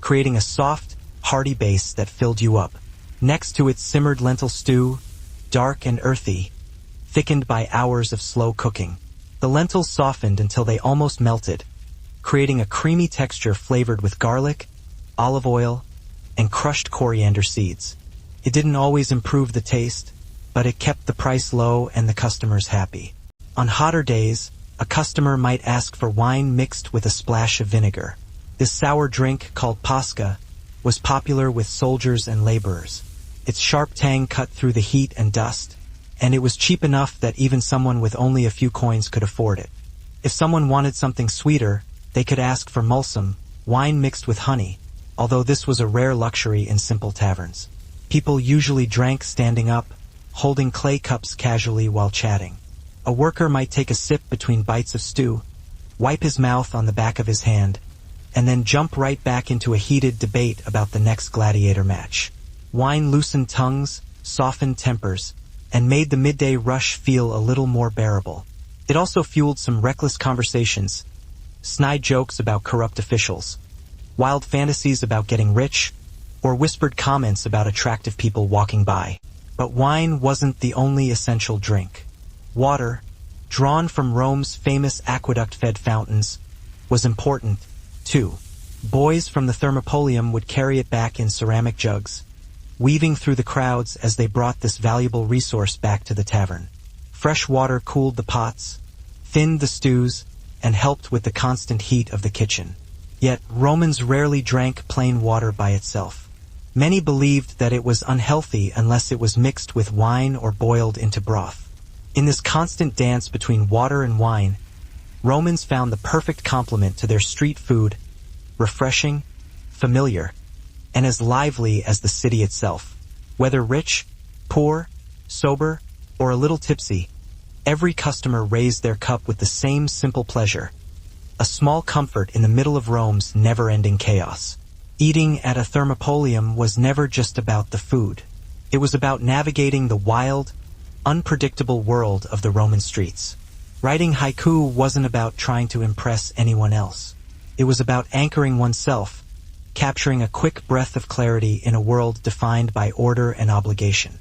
creating a soft, hearty base that filled you up. Next to it simmered lentil stew, dark and earthy, thickened by hours of slow cooking. The lentils softened until they almost melted, creating a creamy texture flavored with garlic, olive oil, and crushed coriander seeds. It didn't always improve the taste, but it kept the price low and the customers happy. On hotter days, a customer might ask for wine mixed with a splash of vinegar. This sour drink, called pasca, was popular with soldiers and laborers. Its sharp tang cut through the heat and dust, and it was cheap enough that even someone with only a few coins could afford it. If someone wanted something sweeter, they could ask for mulsum, wine mixed with honey, although this was a rare luxury in simple taverns. People usually drank standing up, holding clay cups casually while chatting. A worker might take a sip between bites of stew, wipe his mouth on the back of his hand, and then jump right back into a heated debate about the next gladiator match. Wine loosened tongues, softened tempers, and made the midday rush feel a little more bearable. It also fueled some reckless conversations, snide jokes about corrupt officials, wild fantasies about getting rich, or whispered comments about attractive people walking by. But wine wasn't the only essential drink. Water, drawn from Rome's famous aqueduct-fed fountains, was important, too. Boys from the Thermopolium would carry it back in ceramic jugs, weaving through the crowds as they brought this valuable resource back to the tavern. Fresh water cooled the pots, thinned the stews, and helped with the constant heat of the kitchen. Yet Romans rarely drank plain water by itself. Many believed that it was unhealthy unless it was mixed with wine or boiled into broth. In this constant dance between water and wine, Romans found the perfect complement to their street food, refreshing, familiar, and as lively as the city itself. Whether rich, poor, sober, or a little tipsy, every customer raised their cup with the same simple pleasure, a small comfort in the middle of Rome's never-ending chaos. Eating at a Thermopolium was never just about the food. It was about navigating the wild, unpredictable world of the Roman streets. Writing haiku wasn't about trying to impress anyone else. It was about anchoring oneself, capturing a quick breath of clarity in a world defined by order and obligation.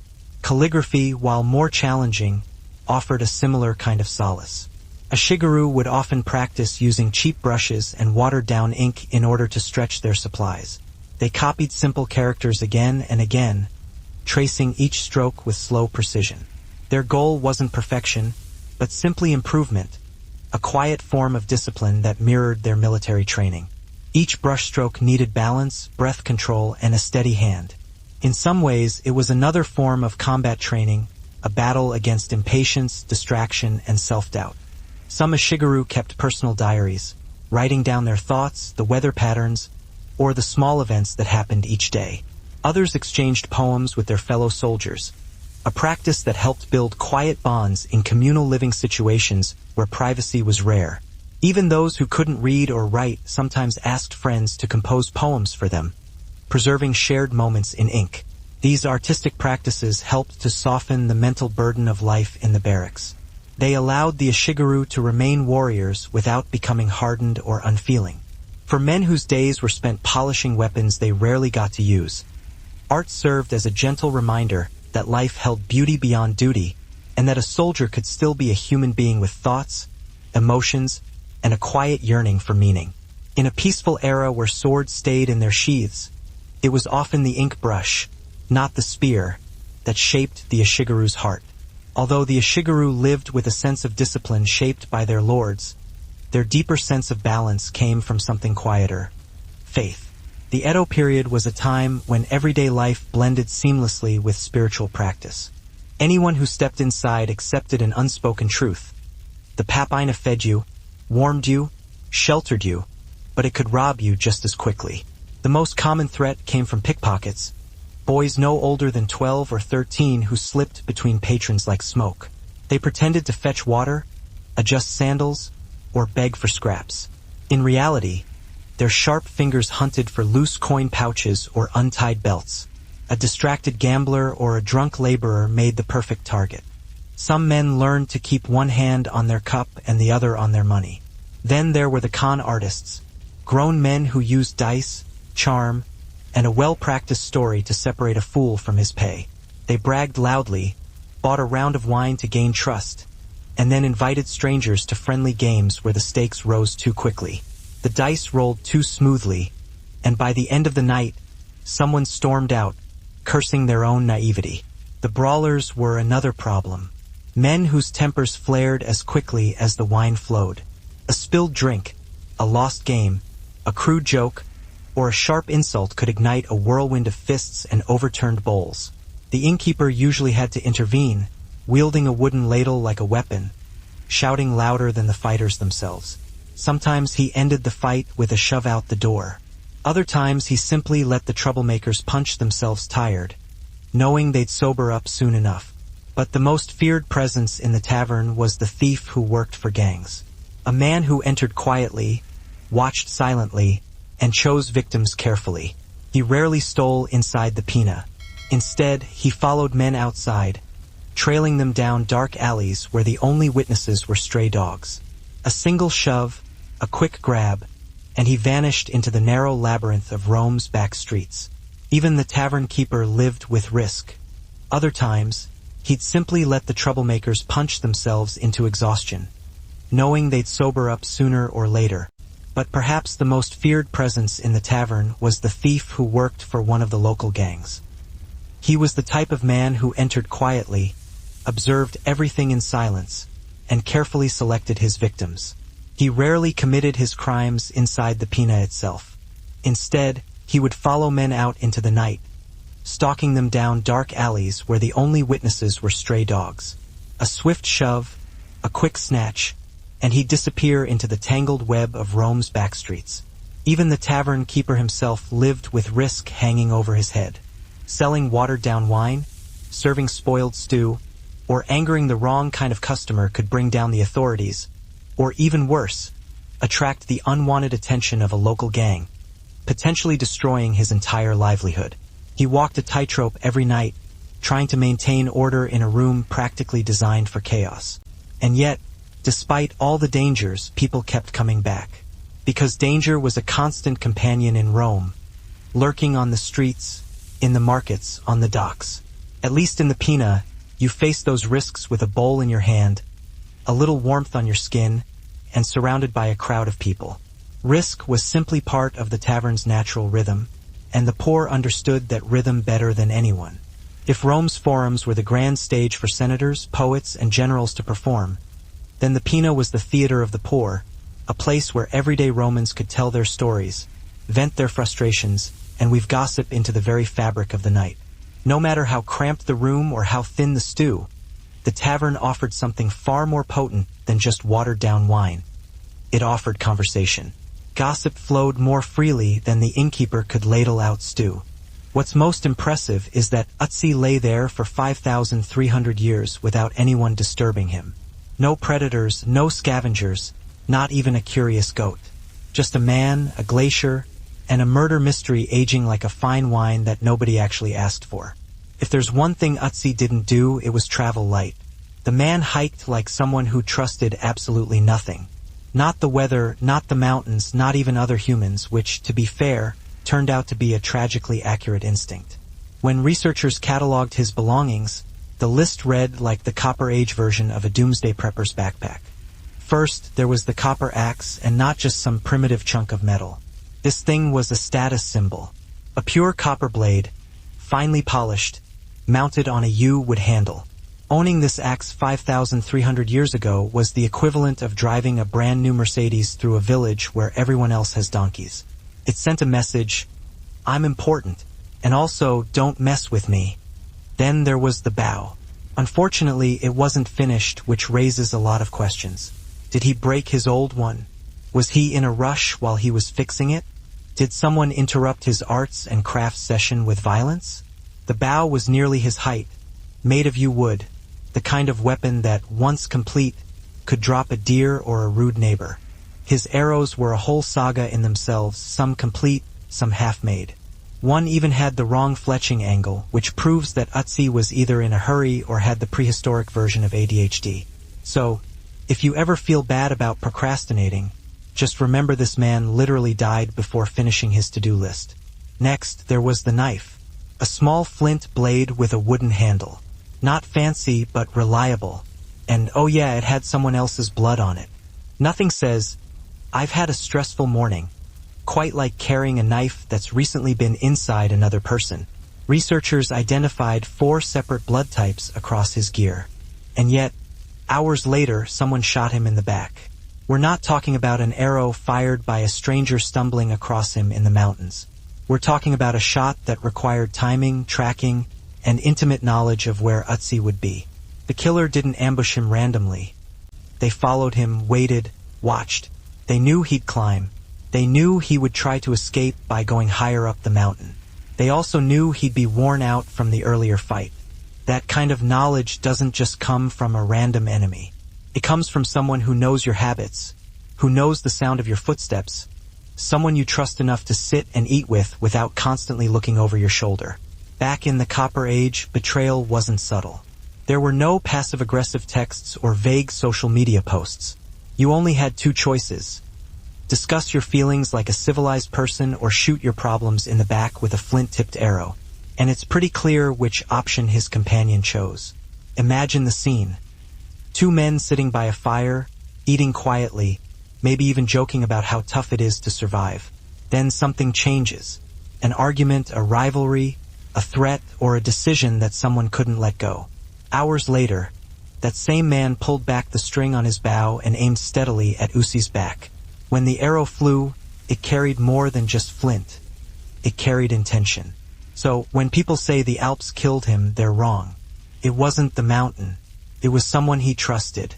Calligraphy, while more challenging, offered a similar kind of solace. A shigaru would often practice using cheap brushes and watered-down ink in order to stretch their supplies. They copied simple characters again and again, tracing each stroke with slow precision. Their goal wasn't perfection, but simply improvement, a quiet form of discipline that mirrored their military training. Each brushstroke needed balance, breath control, and a steady hand. In some ways, it was another form of combat training, a battle against impatience, distraction, and self-doubt. Some Ashigaru kept personal diaries, writing down their thoughts, the weather patterns, or the small events that happened each day. Others exchanged poems with their fellow soldiers, a practice that helped build quiet bonds in communal living situations where privacy was rare. Even those who couldn't read or write sometimes asked friends to compose poems for them, preserving shared moments in ink. These artistic practices helped to soften the mental burden of life in the barracks. They allowed the Ashigaru to remain warriors without becoming hardened or unfeeling. For men whose days were spent polishing weapons they rarely got to use, art served as a gentle reminder that life held beauty beyond duty, and that a soldier could still be a human being with thoughts, emotions, and a quiet yearning for meaning. In a peaceful era where swords stayed in their sheaths, it was often the ink brush, not the spear, that shaped the Ashigaru's heart. Although the Ashigaru lived with a sense of discipline shaped by their lords, their deeper sense of balance came from something quieter: faith. The Edo period was a time when everyday life blended seamlessly with spiritual practice. Anyone who stepped inside accepted an unspoken truth. The Papina fed you, warmed you, sheltered you, but it could rob you just as quickly. The most common threat came from pickpockets, boys no older than 12 or 13 who slipped between patrons like smoke. They pretended to fetch water, adjust sandals, or beg for scraps. In reality, their sharp fingers hunted for loose coin pouches or untied belts. A distracted gambler or a drunk laborer made the perfect target. Some men learned to keep one hand on their cup and the other on their money. Then there were the con artists, grown men who used dice, charm, and a well-practiced story to separate a fool from his pay. They bragged loudly, bought a round of wine to gain trust, and then invited strangers to friendly games where the stakes rose too quickly. The dice rolled too smoothly, and by the end of the night, someone stormed out, cursing their own naivety. The brawlers were another problem. Men whose tempers flared as quickly as the wine flowed. A spilled drink, a lost game, a crude joke, or a sharp insult could ignite a whirlwind of fists and overturned bowls. The innkeeper usually had to intervene, wielding a wooden ladle like a weapon, shouting louder than the fighters themselves. Sometimes he ended the fight with a shove out the door. Other times he simply let the troublemakers punch themselves tired, knowing they'd sober up soon enough. But the most feared presence in the tavern was the thief who worked for gangs. A man who entered quietly, watched silently, and chose victims carefully. He rarely stole inside the pina. Instead, he followed men outside, trailing them down dark alleys where the only witnesses were stray dogs. A single shove, a quick grab, and he vanished into the narrow labyrinth of Rome's back streets. Even the tavern keeper lived with risk. Other times, he'd simply let the troublemakers punch themselves into exhaustion, knowing they'd sober up sooner or later. But perhaps the most feared presence in the tavern was the thief who worked for one of the local gangs. He was the type of man who entered quietly, observed everything in silence, and carefully selected his victims. He rarely committed his crimes inside the pina itself. Instead, he would follow men out into the night, stalking them down dark alleys where the only witnesses were stray dogs. A swift shove, a quick snatch, and he'd disappear into the tangled web of Rome's back streets. Even the tavern keeper himself lived with risk hanging over his head. Selling watered-down wine, serving spoiled stew, or angering the wrong kind of customer could bring down the authorities, or even worse, attract the unwanted attention of a local gang, potentially destroying his entire livelihood. He walked a tightrope every night, trying to maintain order in a room practically designed for chaos. And yet, despite all the dangers, people kept coming back. Because danger was a constant companion in Rome, lurking on the streets, in the markets, on the docks. At least in the pina, you face those risks with a bowl in your hand, a little warmth on your skin, and surrounded by a crowd of people. Risk was simply part of the tavern's natural rhythm, and the poor understood that rhythm better than anyone. If Rome's forums were the grand stage for senators, poets, and generals to perform, then the pina was the theater of the poor, a place where everyday Romans could tell their stories, vent their frustrations, and weave gossip into the very fabric of the night. No matter how cramped the room or how thin the stew, the tavern offered something far more potent than just watered-down wine. It offered conversation. Gossip flowed more freely than the innkeeper could ladle out stew. What's most impressive is that Ötzi lay there for 5,300 years without anyone disturbing him. No predators, no scavengers, not even a curious goat. Just a man, a glacier, and a murder mystery aging like a fine wine that nobody actually asked for. If there's one thing Ötzi didn't do, it was travel light. The man hiked like someone who trusted absolutely nothing. Not the weather, not the mountains, not even other humans, which, to be fair, turned out to be a tragically accurate instinct. When researchers cataloged his belongings, the list read like the Copper Age version of a doomsday prepper's backpack. First, there was the copper axe, and not just some primitive chunk of metal. This thing was a status symbol. A pure copper blade, finely polished, mounted on a U-wood handle. Owning this axe 5,300 years ago was the equivalent of driving a brand new Mercedes through a village where everyone else has donkeys. It sent a message, I'm important, and also don't mess with me. Then there was the bow. Unfortunately, it wasn't finished, which raises a lot of questions. Did he break his old one? Was he in a rush while he was fixing it? Did someone interrupt his arts and crafts session with violence? The bow was nearly his height, made of yew wood, the kind of weapon that, once complete, could drop a deer or a rude neighbor. His arrows were a whole saga in themselves, some complete, some half-made. One even had the wrong fletching angle, which proves that Ötzi was either in a hurry or had the prehistoric version of ADHD. So, if you ever feel bad about procrastinating, just remember this man literally died before finishing his to-do list. Next, there was the knife. A small flint blade with a wooden handle. Not fancy, but reliable. And oh yeah, it had someone else's blood on it. Nothing says, I've had a stressful morning, quite like carrying a knife that's recently been inside another person. Researchers identified 4 separate blood types across his gear. And yet, hours later, someone shot him in the back. We're not talking about an arrow fired by a stranger stumbling across him in the mountains. We're talking about a shot that required timing, tracking, and intimate knowledge of where Ötzi would be. The killer didn't ambush him randomly. They followed him, waited, watched. They knew he'd climb. They knew he would try to escape by going higher up the mountain. They also knew he'd be worn out from the earlier fight. That kind of knowledge doesn't just come from a random enemy. It comes from someone who knows your habits, who knows the sound of your footsteps, someone you trust enough to sit and eat with without constantly looking over your shoulder. Back in the Copper Age, betrayal wasn't subtle. There were no passive-aggressive texts or vague social media posts. You only had two choices. Discuss your feelings like a civilized person or shoot your problems in the back with a flint-tipped arrow. And it's pretty clear which option his companion chose. Imagine the scene. Two men sitting by a fire, eating quietly, maybe even joking about how tough it is to survive. Then something changes. An argument, a rivalry, a threat, or a decision that someone couldn't let go. Hours later, that same man pulled back the string on his bow and aimed steadily at Ötzi's back. When the arrow flew, it carried more than just flint. It carried intention. So, when people say the Alps killed him, they're wrong. It wasn't the mountain. It was someone he trusted.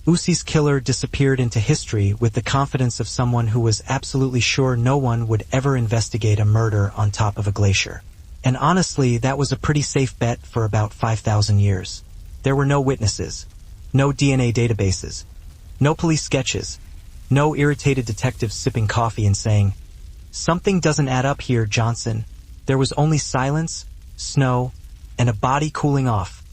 Ötzi's killer disappeared into history with the confidence of someone who was absolutely sure no one would ever investigate a murder on top of a glacier. And honestly, that was a pretty safe bet for about 5,000 years. There were no witnesses, no DNA databases, no police sketches, no irritated detectives sipping coffee and saying, "Something doesn't add up here, Johnson." There was only silence, snow, and a body cooling off,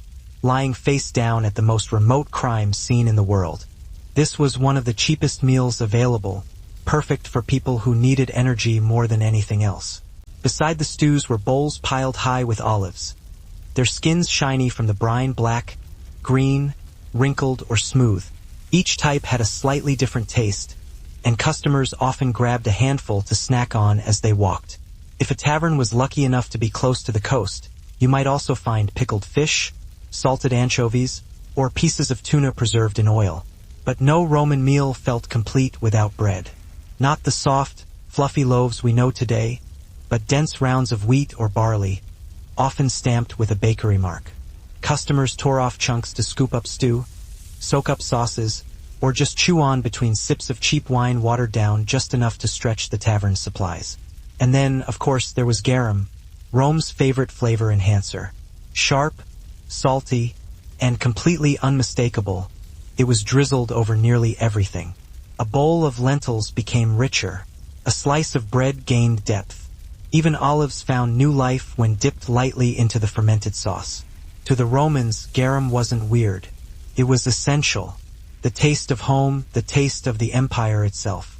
lying face down at the most remote crime scene in the world. This was one of the cheapest meals available, perfect for people who needed energy more than anything else. Beside the stews were bowls piled high with olives, their skins shiny from the brine, black, green, wrinkled, or smooth. Each type had a slightly different taste, and customers often grabbed a handful to snack on as they walked. If a tavern was lucky enough to be close to the coast, you might also find pickled fish, salted anchovies, or pieces of tuna preserved in oil. But no Roman meal felt complete without bread. Not the soft, fluffy loaves we know today, but dense rounds of wheat or barley, often stamped with a bakery mark. Customers tore off chunks to scoop up stew, soak up sauces, or just chew on between sips of cheap wine watered down just enough to stretch the tavern's supplies. And then, of course, there was garum, Rome's favorite flavor enhancer. Sharp, salty, and completely unmistakable, it was drizzled over nearly everything. A bowl of lentils became richer. A slice of bread gained depth. Even olives found new life when dipped lightly into the fermented sauce. To the Romans, garum wasn't weird. It was essential. The taste of home, the taste of the empire itself.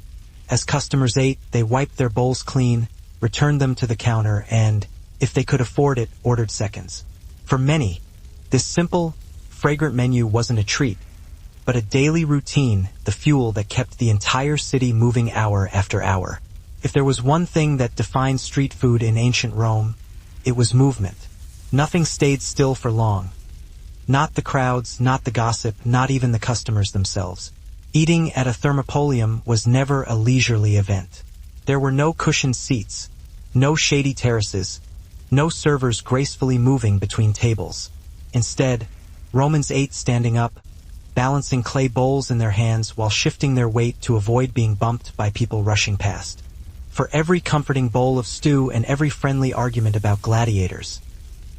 As customers ate, they wiped their bowls clean, returned them to the counter, and, if they could afford it, ordered seconds. For many, this simple, fragrant menu wasn't a treat, but a daily routine, the fuel that kept the entire city moving hour after hour. If there was one thing that defined street food in ancient Rome, it was movement. Nothing stayed still for long. Not the crowds, not the gossip, not even the customers themselves. Eating at a thermopolium was never a leisurely event. There were no cushioned seats, no shady terraces, no servers gracefully moving between tables. Instead, Romans ate standing up, balancing clay bowls in their hands while shifting their weight to avoid being bumped by people rushing past. For every comforting bowl of stew and every friendly argument about gladiators,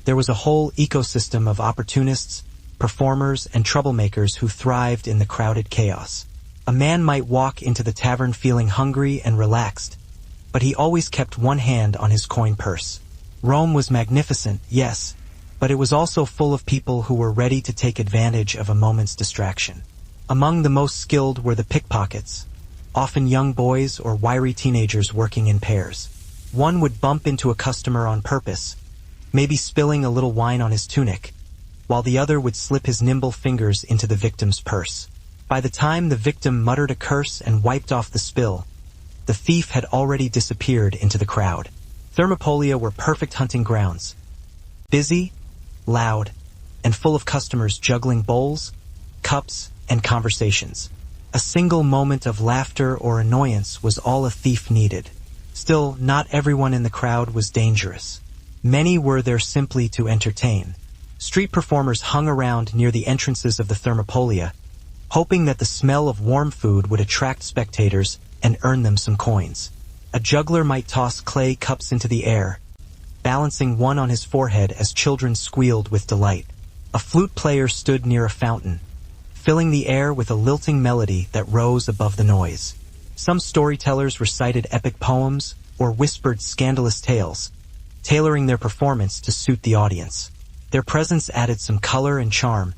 there was a whole ecosystem of opportunists, performers, and troublemakers who thrived in the crowded chaos. A man might walk into the tavern feeling hungry and relaxed, but he always kept one hand on his coin purse. Rome was magnificent, yes, but it was also full of people who were ready to take advantage of a moment's distraction. Among the most skilled were the pickpockets, often young boys or wiry teenagers working in pairs. One would bump into a customer on purpose, maybe spilling a little wine on his tunic, while the other would slip his nimble fingers into the victim's purse. By the time the victim muttered a curse and wiped off the spill, the thief had already disappeared into the crowd. Thermopolia were perfect hunting grounds. Busy, loud, and full of customers juggling bowls, cups, and conversations. A single moment of laughter or annoyance was all a thief needed. Still, not everyone in the crowd was dangerous. Many were there simply to entertain. Street performers hung around near the entrances of the Thermopolia, hoping that the smell of warm food would attract spectators and earn them some coins. A juggler might toss clay cups into the air, balancing one on his forehead as children squealed with delight. A flute player stood near a fountain, filling the air with a lilting melody that rose above the noise. Some storytellers recited epic poems or whispered scandalous tales, tailoring their performance to suit the audience. Their presence added some color and charm,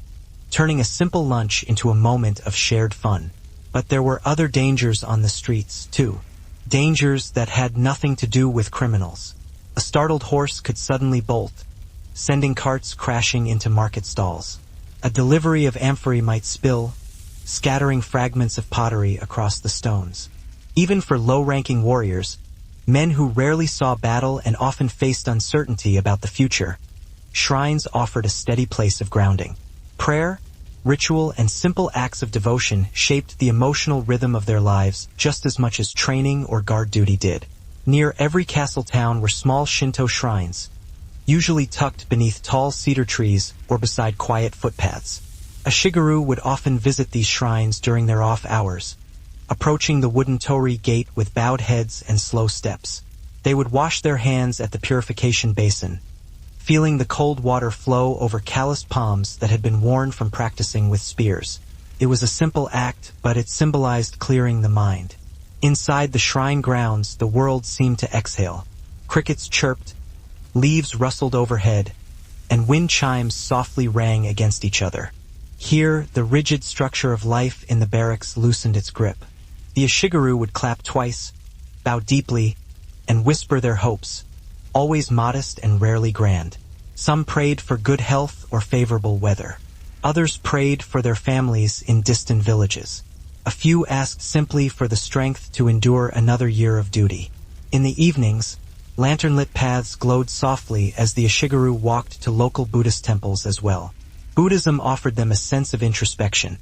turning a simple lunch into a moment of shared fun. But there were other dangers on the streets, too. Dangers that had nothing to do with criminals. A startled horse could suddenly bolt, sending carts crashing into market stalls. A delivery of amphorae might spill, scattering fragments of pottery across the stones. Even for low-ranking warriors, men who rarely saw battle and often faced uncertainty about the future, shrines offered a steady place of grounding. Prayer, ritual, and simple acts of devotion shaped the emotional rhythm of their lives just as much as training or guard duty did. Near every castle town were small Shinto shrines, usually tucked beneath tall cedar trees or beside quiet footpaths. A shigaru would often visit these shrines during their off hours, approaching the wooden torii gate with bowed heads and slow steps. They would wash their hands at the purification basin, feeling the cold water flow over calloused palms that had been worn from practicing with spears. It was a simple act, but it symbolized clearing the mind. Inside the shrine grounds, the world seemed to exhale. Crickets chirped, leaves rustled overhead, and wind chimes softly rang against each other. Here, the rigid structure of life in the barracks loosened its grip. The Ishigaru would clap twice, bow deeply, and whisper their hopes, always modest and rarely grand. Some prayed for good health or favorable weather. Others prayed for their families in distant villages. A few asked simply for the strength to endure another year of duty. In the evenings, lantern-lit paths glowed softly as the Ishigaru walked to local Buddhist temples as well. Buddhism offered them a sense of introspection,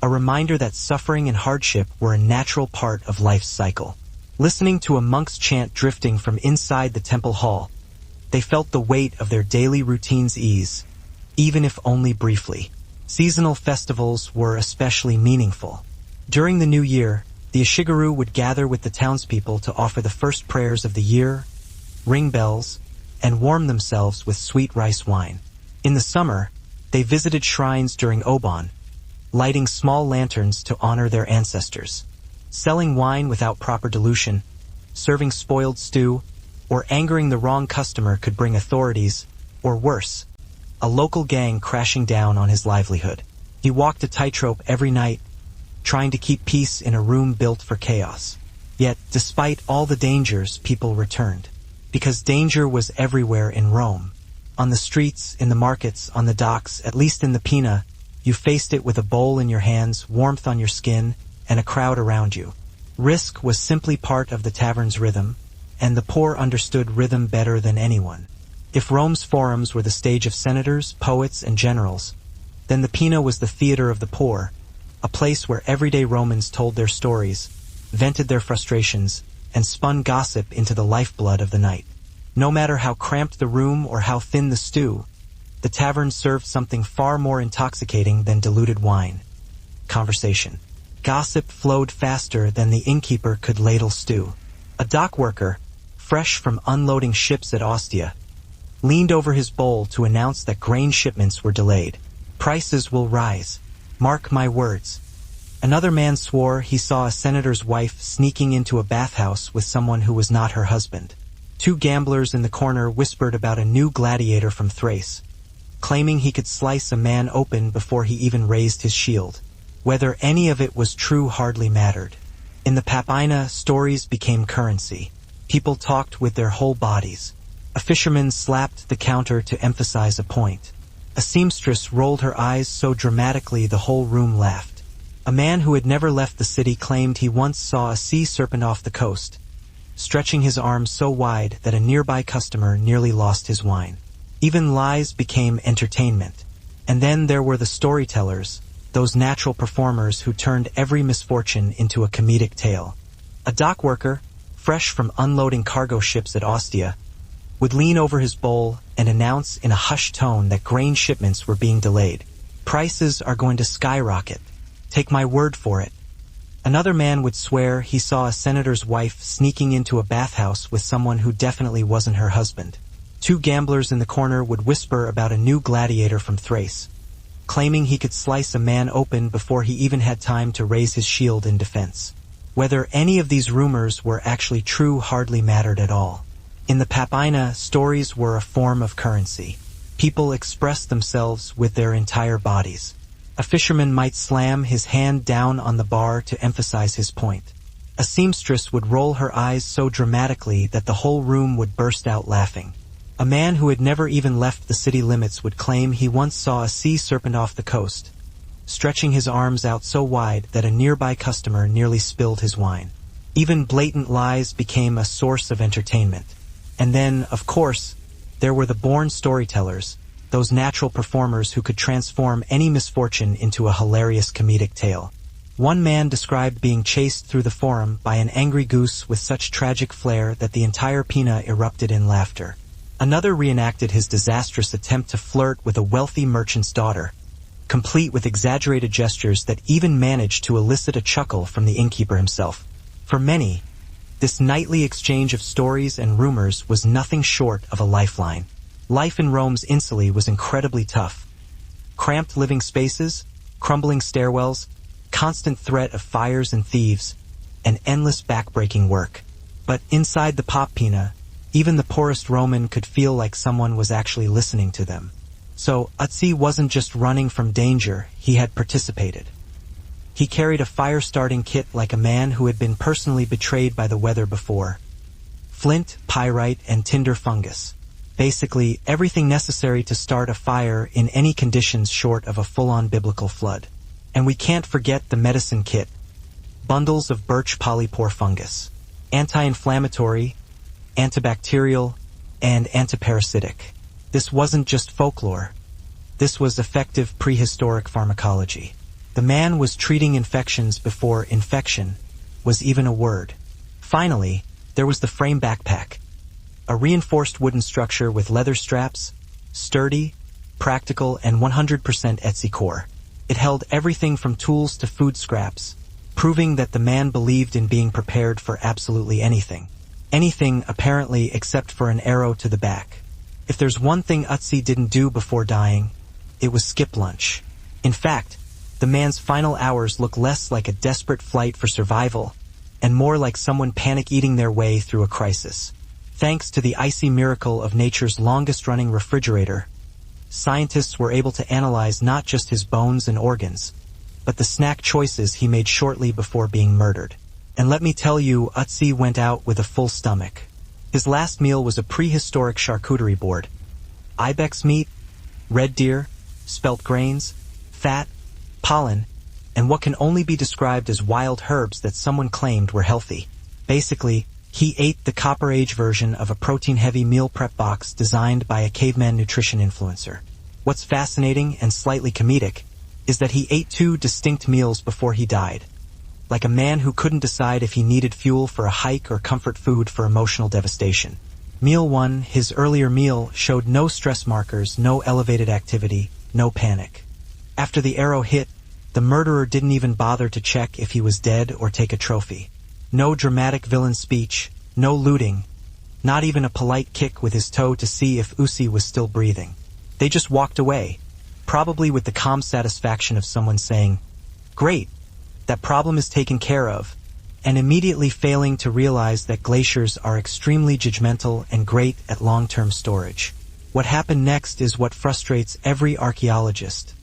a reminder that suffering and hardship were a natural part of life's cycle. Listening to a monk's chant drifting from inside the temple hall, they felt the weight of their daily routines ease, even if only briefly. Seasonal festivals were especially meaningful. During the new year, the Ishigaru would gather with the townspeople to offer the first prayers of the year, ring bells, and warm themselves with sweet rice wine. In the summer, they visited shrines during Obon, lighting small lanterns to honor their ancestors. Selling wine without proper dilution, serving spoiled stew, or angering the wrong customer could bring authorities, or worse, a local gang crashing down on his livelihood. He walked a tightrope every night, trying to keep peace in a room built for chaos. Yet, despite all the dangers, people returned. Because danger was everywhere in Rome. On the streets, in the markets, on the docks, at least in the Pina, you faced it with a bowl in your hands, warmth on your skin, and a crowd around you. Risk was simply part of the tavern's rhythm, and the poor understood rhythm better than anyone. If Rome's forums were the stage of senators, poets, and generals, then the Pina was the theater of the poor, a place where everyday Romans told their stories, vented their frustrations, and spun gossip into the lifeblood of the night. No matter how cramped the room or how thin the stew, the tavern served something far more intoxicating than diluted wine: conversation. Gossip flowed faster than the innkeeper could ladle stew. A dock worker, fresh from unloading ships at Ostia, leaned over his bowl to announce that grain shipments were delayed. Prices will rise. Mark my words. Another man swore he saw a senator's wife sneaking into a bathhouse with someone who was not her husband. Two gamblers in the corner whispered about a new gladiator from Thrace, claiming he could slice a man open before he even raised his shield. Whether any of it was true hardly mattered. In the Papina, stories became currency. People talked with their whole bodies. A fisherman slapped the counter to emphasize a point. A seamstress rolled her eyes so dramatically the whole room laughed. A man who had never left the city claimed he once saw a sea serpent off the coast, stretching his arms so wide that a nearby customer nearly lost his wine. Even lies became entertainment. And then there were the storytellers, those natural performers who turned every misfortune into a comedic tale. A dock worker, fresh from unloading cargo ships at Ostia, would lean over his bowl and announce in a hushed tone that grain shipments were being delayed. Prices are going to skyrocket. Take my word for it. Another man would swear he saw a senator's wife sneaking into a bathhouse with someone who definitely wasn't her husband. Two gamblers in the corner would whisper about a new gladiator from Thrace, claiming he could slice a man open before he even had time to raise his shield in defense. Whether any of these rumors were actually true hardly mattered at all. In the Papina, stories were a form of currency. People expressed themselves with their entire bodies. A fisherman might slam his hand down on the bar to emphasize his point. A seamstress would roll her eyes so dramatically that the whole room would burst out laughing. A man who had never even left the city limits would claim he once saw a sea serpent off the coast, stretching his arms out so wide that a nearby customer nearly spilled his wine. Even blatant lies became a source of entertainment. And then, of course, there were the born storytellers, those natural performers who could transform any misfortune into a hilarious comedic tale. One man described being chased through the forum by an angry goose with such tragic flair that the entire Pina erupted in laughter. Another reenacted his disastrous attempt to flirt with a wealthy merchant's daughter, complete with exaggerated gestures that even managed to elicit a chuckle from the innkeeper himself. For many, this nightly exchange of stories and rumors was nothing short of a lifeline. Life in Rome's Insulae was incredibly tough. Cramped living spaces, crumbling stairwells, constant threat of fires and thieves, and endless backbreaking work. But inside the Pop-Pina, even the poorest Roman could feel like someone was actually listening to them. So Ötzi wasn't just running from danger, he had participated. He carried a fire-starting kit like a man who had been personally betrayed by the weather before. Flint, pyrite, and tinder fungus. Basically, everything necessary to start a fire in any conditions short of a full-on biblical flood. And we can't forget the medicine kit. Bundles of birch polypore fungus. Anti-inflammatory, antibacterial, and antiparasitic. This wasn't just folklore. This was effective prehistoric pharmacology. The man was treating infections before infection was even a word. Finally, there was the frame backpack. A reinforced wooden structure with leather straps, sturdy, practical, and 100% Ötzi core. It held everything from tools to food scraps, proving that the man believed in being prepared for absolutely anything. Anything, apparently, except for an arrow to the back. If there's one thing Ötzi didn't do before dying, it was skip lunch. In fact, the man's final hours look less like a desperate flight for survival, and more like someone panic-eating their way through a crisis. Thanks to the icy miracle of nature's longest-running refrigerator, scientists were able to analyze not just his bones and organs, but the snack choices he made shortly before being murdered. And let me tell you, Ötzi went out with a full stomach. His last meal was a prehistoric charcuterie board. Ibex meat, red deer, spelt grains, fat, pollen, and what can only be described as wild herbs that someone claimed were healthy. Basically, he ate the Copper Age version of a protein-heavy meal prep box designed by a caveman nutrition influencer. What's fascinating and slightly comedic is that he ate two distinct meals before he died. Like a man who couldn't decide if he needed fuel for a hike or comfort food for emotional devastation. Meal 1, his earlier meal, showed no stress markers, no elevated activity, no panic. After the arrow hit, the murderer didn't even bother to check if he was dead or take a trophy. No dramatic villain speech, no looting, not even a polite kick with his toe to see if Ötzi was still breathing. They just walked away, probably with the calm satisfaction of someone saying, "Great, that problem is taken care of," and immediately failing to realize that glaciers are extremely judgmental and great at long-term storage. What happened next is what frustrates every archaeologist.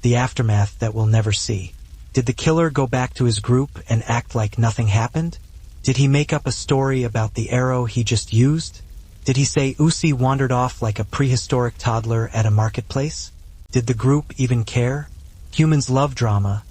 The aftermath that we'll never see. Did the killer go back to his group and act like nothing happened? Did he make up a story about the arrow he just used? Did he say Ötzi wandered off like a prehistoric toddler at a marketplace? Did the group even care? Humans love drama,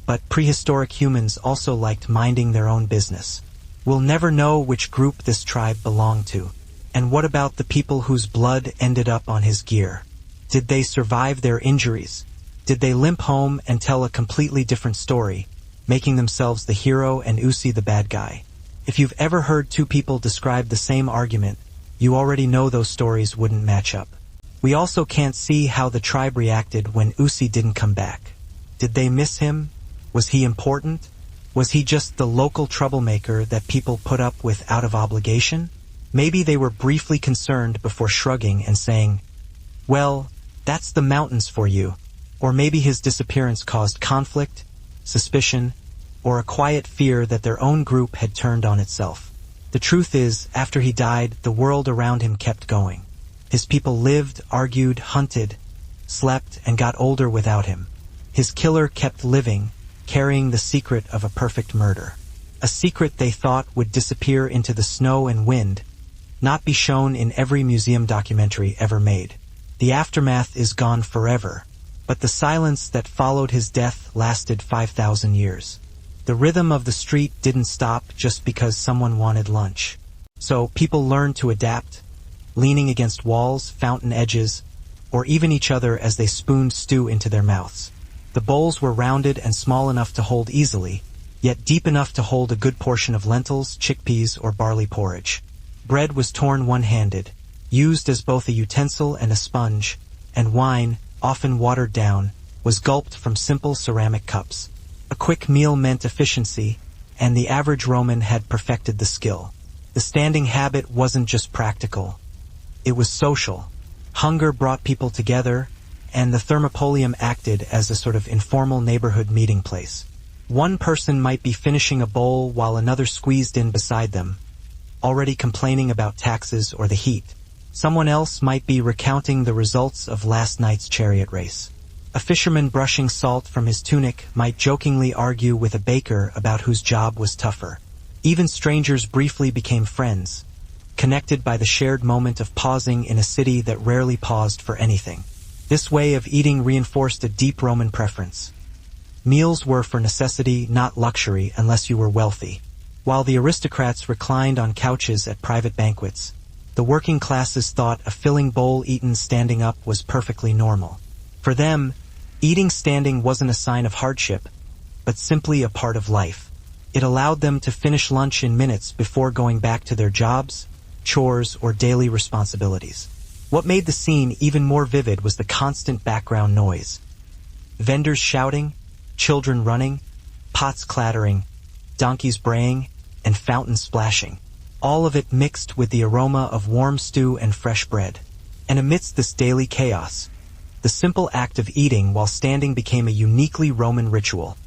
but prehistoric humans also liked minding their own business. We'll never know which group this tribe belonged to. And what about the people whose blood ended up on his gear? Did they survive their injuries? Did they limp home and tell a completely different story, making themselves the hero and Ötzi the bad guy? If you've ever heard two people describe the same argument, you already know those stories wouldn't match up. We also can't see how the tribe reacted when Ötzi didn't come back. Did they miss him? Was he important? Was he just the local troublemaker that people put up with out of obligation? Maybe they were briefly concerned before shrugging and saying, "Well, that's the mountains for you." Or maybe his disappearance caused conflict, suspicion, or a quiet fear that their own group had turned on itself. The truth is, after he died, the world around him kept going. His people lived, argued, hunted, slept, and got older without him. His killer kept living, carrying the secret of a perfect murder. A secret they thought would disappear into the snow and wind, not be shown in every museum documentary ever made. The aftermath is gone forever, but the silence that followed his death lasted 5,000 years. The rhythm of the street didn't stop just because someone wanted lunch. So people learned to adapt, leaning against walls, fountain edges, or even each other as they spooned stew into their mouths. The bowls were rounded and small enough to hold easily, yet deep enough to hold a good portion of lentils, chickpeas, or barley porridge. Bread was torn one-handed, used as both a utensil and a sponge, and wine, often watered down, was gulped from simple ceramic cups. A quick meal meant efficiency, and the average Roman had perfected the skill. The standing habit wasn't just practical. It was social. Hunger brought people together, and the thermopolium acted as a sort of informal neighborhood meeting place. One person might be finishing a bowl while another squeezed in beside them, already complaining about taxes or the heat. Someone else might be recounting the results of last night's chariot race. A fisherman brushing salt from his tunic might jokingly argue with a baker about whose job was tougher. Even strangers briefly became friends, connected by the shared moment of pausing in a city that rarely paused for anything. This way of eating reinforced a deep Roman preference. Meals were for necessity, not luxury, unless you were wealthy. While the aristocrats reclined on couches at private banquets, the working classes thought a filling bowl eaten standing up was perfectly normal. For them, eating standing wasn't a sign of hardship, but simply a part of life. It allowed them to finish lunch in minutes before going back to their jobs, chores, or daily responsibilities. What made the scene even more vivid was the constant background noise. Vendors shouting, children running, pots clattering, donkeys braying, and fountains splashing. All of it mixed with the aroma of warm stew and fresh bread. And amidst this daily chaos, the simple act of eating while standing became a uniquely Roman ritual.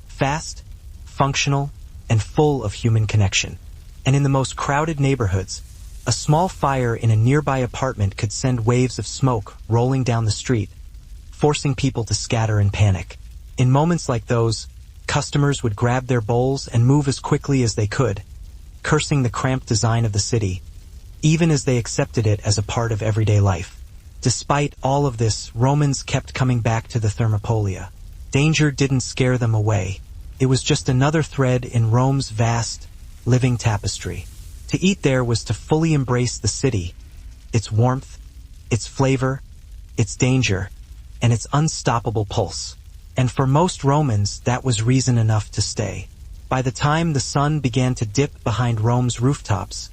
Fast, functional, and full of human connection. And in the most crowded neighborhoods, a small fire in a nearby apartment could send waves of smoke rolling down the street, forcing people to scatter in panic. In moments like those, customers would grab their bowls and move as quickly as they could, cursing the cramped design of the city, even as they accepted it as a part of everyday life. Despite all of this, Romans kept coming back to the Thermopolia. Danger didn't scare them away. It was just another thread in Rome's vast, living tapestry. To eat there was to fully embrace the city, its warmth, its flavor, its danger, and its unstoppable pulse. And for most Romans, that was reason enough to stay. By the time the sun began to dip behind Rome's rooftops,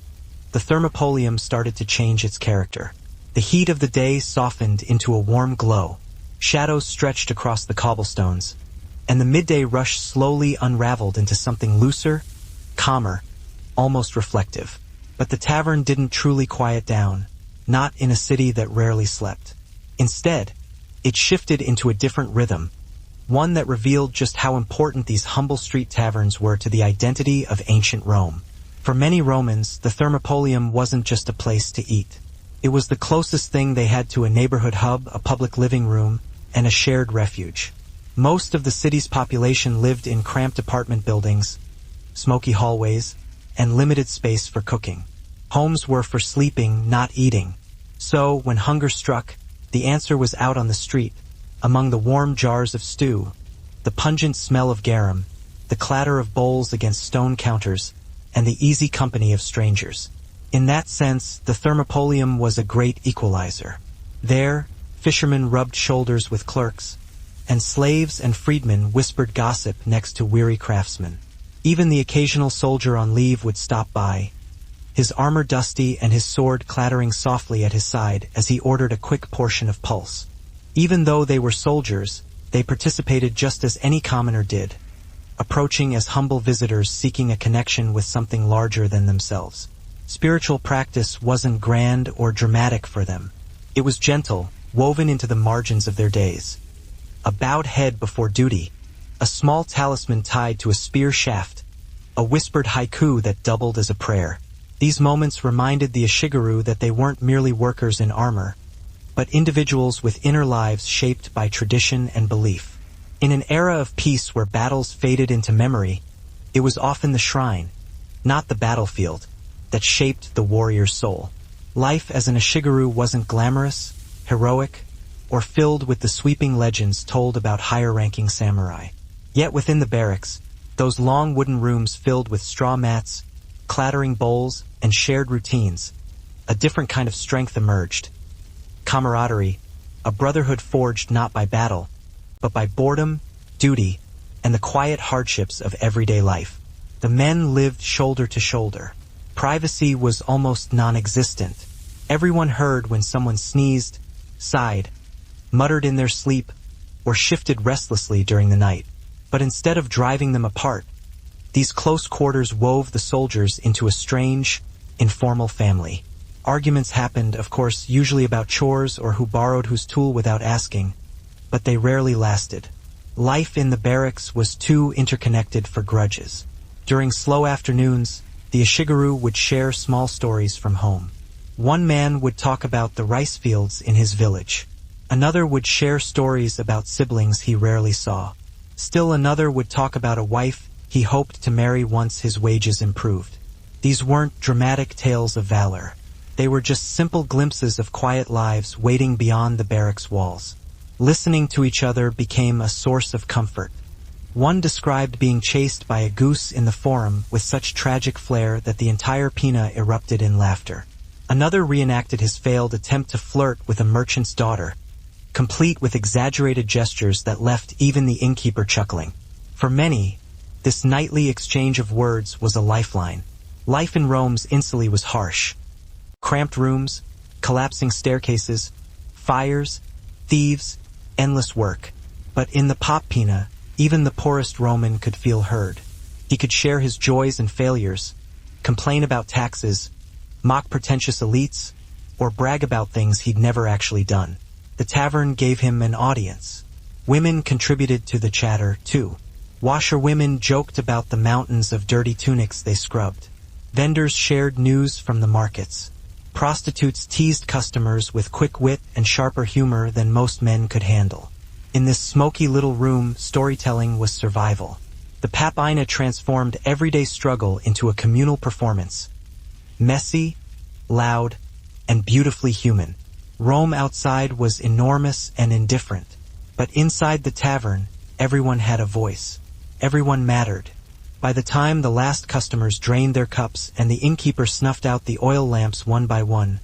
the Thermopolium started to change its character. The heat of the day softened into a warm glow. Shadows stretched across the cobblestones, and the midday rush slowly unraveled into something looser, calmer, almost reflective. But the tavern didn't truly quiet down, not in a city that rarely slept. Instead, it shifted into a different rhythm, one that revealed just how important these humble street taverns were to the identity of ancient Rome. For many Romans, the Thermopolium wasn't just a place to eat. It was the closest thing they had to a neighborhood hub, a public living room, and a shared refuge. Most of the city's population lived in cramped apartment buildings, smoky hallways, and limited space for cooking. Homes were for sleeping, not eating. So, when hunger struck, the answer was out on the street, among the warm jars of stew, the pungent smell of garum, the clatter of bowls against stone counters, and the easy company of strangers. In that sense, the Thermopolium was a great equalizer. There, fishermen rubbed shoulders with clerks, and slaves and freedmen whispered gossip next to weary craftsmen. Even the occasional soldier on leave would stop by, his armor dusty and his sword clattering softly at his side as he ordered a quick portion of pulse. Even though they were soldiers, they participated just as any commoner did, approaching as humble visitors seeking a connection with something larger than themselves. Spiritual practice wasn't grand or dramatic for them. It was gentle, woven into the margins of their days. A bowed head before duty, a small talisman tied to a spear shaft, a whispered haiku that doubled as a prayer. These moments reminded the Ishigaru that they weren't merely workers in armor, but individuals with inner lives shaped by tradition and belief. In an era of peace where battles faded into memory, it was often the shrine, not the battlefield, that shaped the warrior's soul. Life as an Ishigaru wasn't glamorous, heroic, or filled with the sweeping legends told about higher-ranking samurai. Yet within the barracks, those long wooden rooms filled with straw mats, clattering bowls, and shared routines, a different kind of strength emerged. Camaraderie, a brotherhood forged not by battle, but by boredom, duty, and the quiet hardships of everyday life. The men lived shoulder to shoulder. Privacy was almost non-existent. Everyone heard when someone sneezed, sighed, muttered in their sleep, or shifted restlessly during the night. But instead of driving them apart, these close quarters wove the soldiers into a strange, informal family. Arguments happened, of course, usually about chores or who borrowed whose tool without asking, but they rarely lasted. Life in the barracks was too interconnected for grudges. During slow afternoons, the Ishigaru would share small stories from home. One man would talk about the rice fields in his village. Another would share stories about siblings he rarely saw. Still another would talk about a wife he hoped to marry once his wages improved. These weren't dramatic tales of valor. They were just simple glimpses of quiet lives waiting beyond the barracks walls. Listening to each other became a source of comfort. One described being chased by a goose in the forum with such tragic flair that the entire Pina erupted in laughter. Another reenacted his failed attempt to flirt with a merchant's daughter, complete with exaggerated gestures that left even the innkeeper chuckling. For many, this nightly exchange of words was a lifeline. Life in Rome's Insuli was harsh. Cramped rooms, collapsing staircases, fires, thieves, endless work. But in the Pop Pina, even the poorest Roman could feel heard. He could share his joys and failures, complain about taxes, mock pretentious elites, or brag about things he'd never actually done. The tavern gave him an audience. Women contributed to the chatter, too. Washerwomen joked about the mountains of dirty tunics they scrubbed. Vendors shared news from the markets. Prostitutes teased customers with quick wit and sharper humor than most men could handle. In this smoky little room, storytelling was survival. The Papina transformed everyday struggle into a communal performance. Messy, loud, and beautifully human. Rome outside was enormous and indifferent. But inside the tavern, everyone had a voice. Everyone mattered. By the time the last customers drained their cups and the innkeeper snuffed out the oil lamps one by one,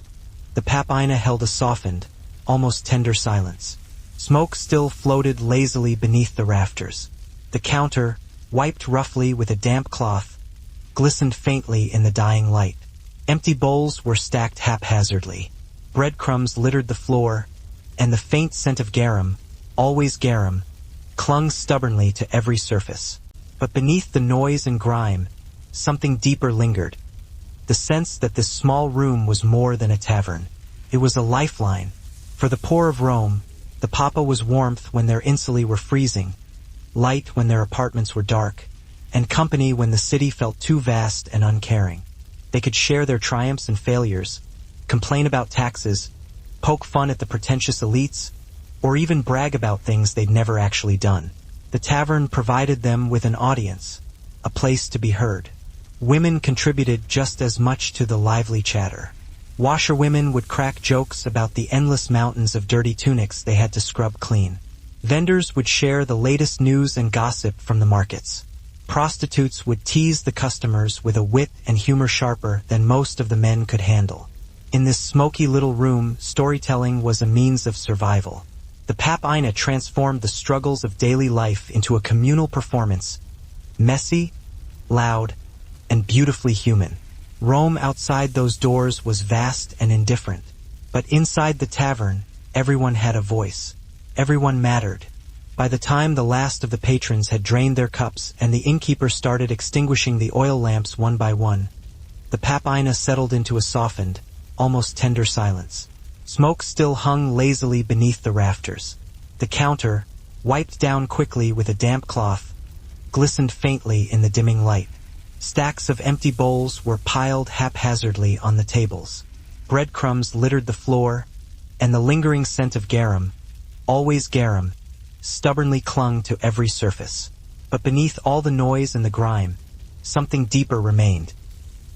the Papina held a softened, almost tender silence. Smoke still floated lazily beneath the rafters. The counter, wiped roughly with a damp cloth, glistened faintly in the dying light. Empty bowls were stacked haphazardly. Breadcrumbs littered the floor, and the faint scent of garum, always garum, clung stubbornly to every surface. But beneath the noise and grime, something deeper lingered. The sense that this small room was more than a tavern. It was a lifeline. For the poor of Rome, the Papa was warmth when their insuli were freezing, light when their apartments were dark, and company when the city felt too vast and uncaring. They could share their triumphs and failures, complain about taxes, poke fun at the pretentious elites, or even brag about things they'd never actually done. The tavern provided them with an audience, a place to be heard. Women contributed just as much to the lively chatter. Washerwomen would crack jokes about the endless mountains of dirty tunics they had to scrub clean. Vendors would share the latest news and gossip from the markets. Prostitutes would tease the customers with a wit and humor sharper than most of the men could handle. In this smoky little room, storytelling was a means of survival. The Papina transformed the struggles of daily life into a communal performance, messy, loud, and beautifully human. Rome outside those doors was vast and indifferent, but inside the tavern, everyone had a voice. Everyone mattered. By the time the last of the patrons had drained their cups and the innkeeper started extinguishing the oil lamps one by one, The papina settled into a softened, almost tender silence. Smoke still hung lazily beneath the rafters. The counter, wiped down quickly with a damp cloth, glistened faintly in the dimming light. Stacks of empty bowls were piled haphazardly on the tables. Breadcrumbs littered the floor, and the lingering scent of garum, always garum, stubbornly clung to every surface. But beneath all the noise and the grime, something deeper remained.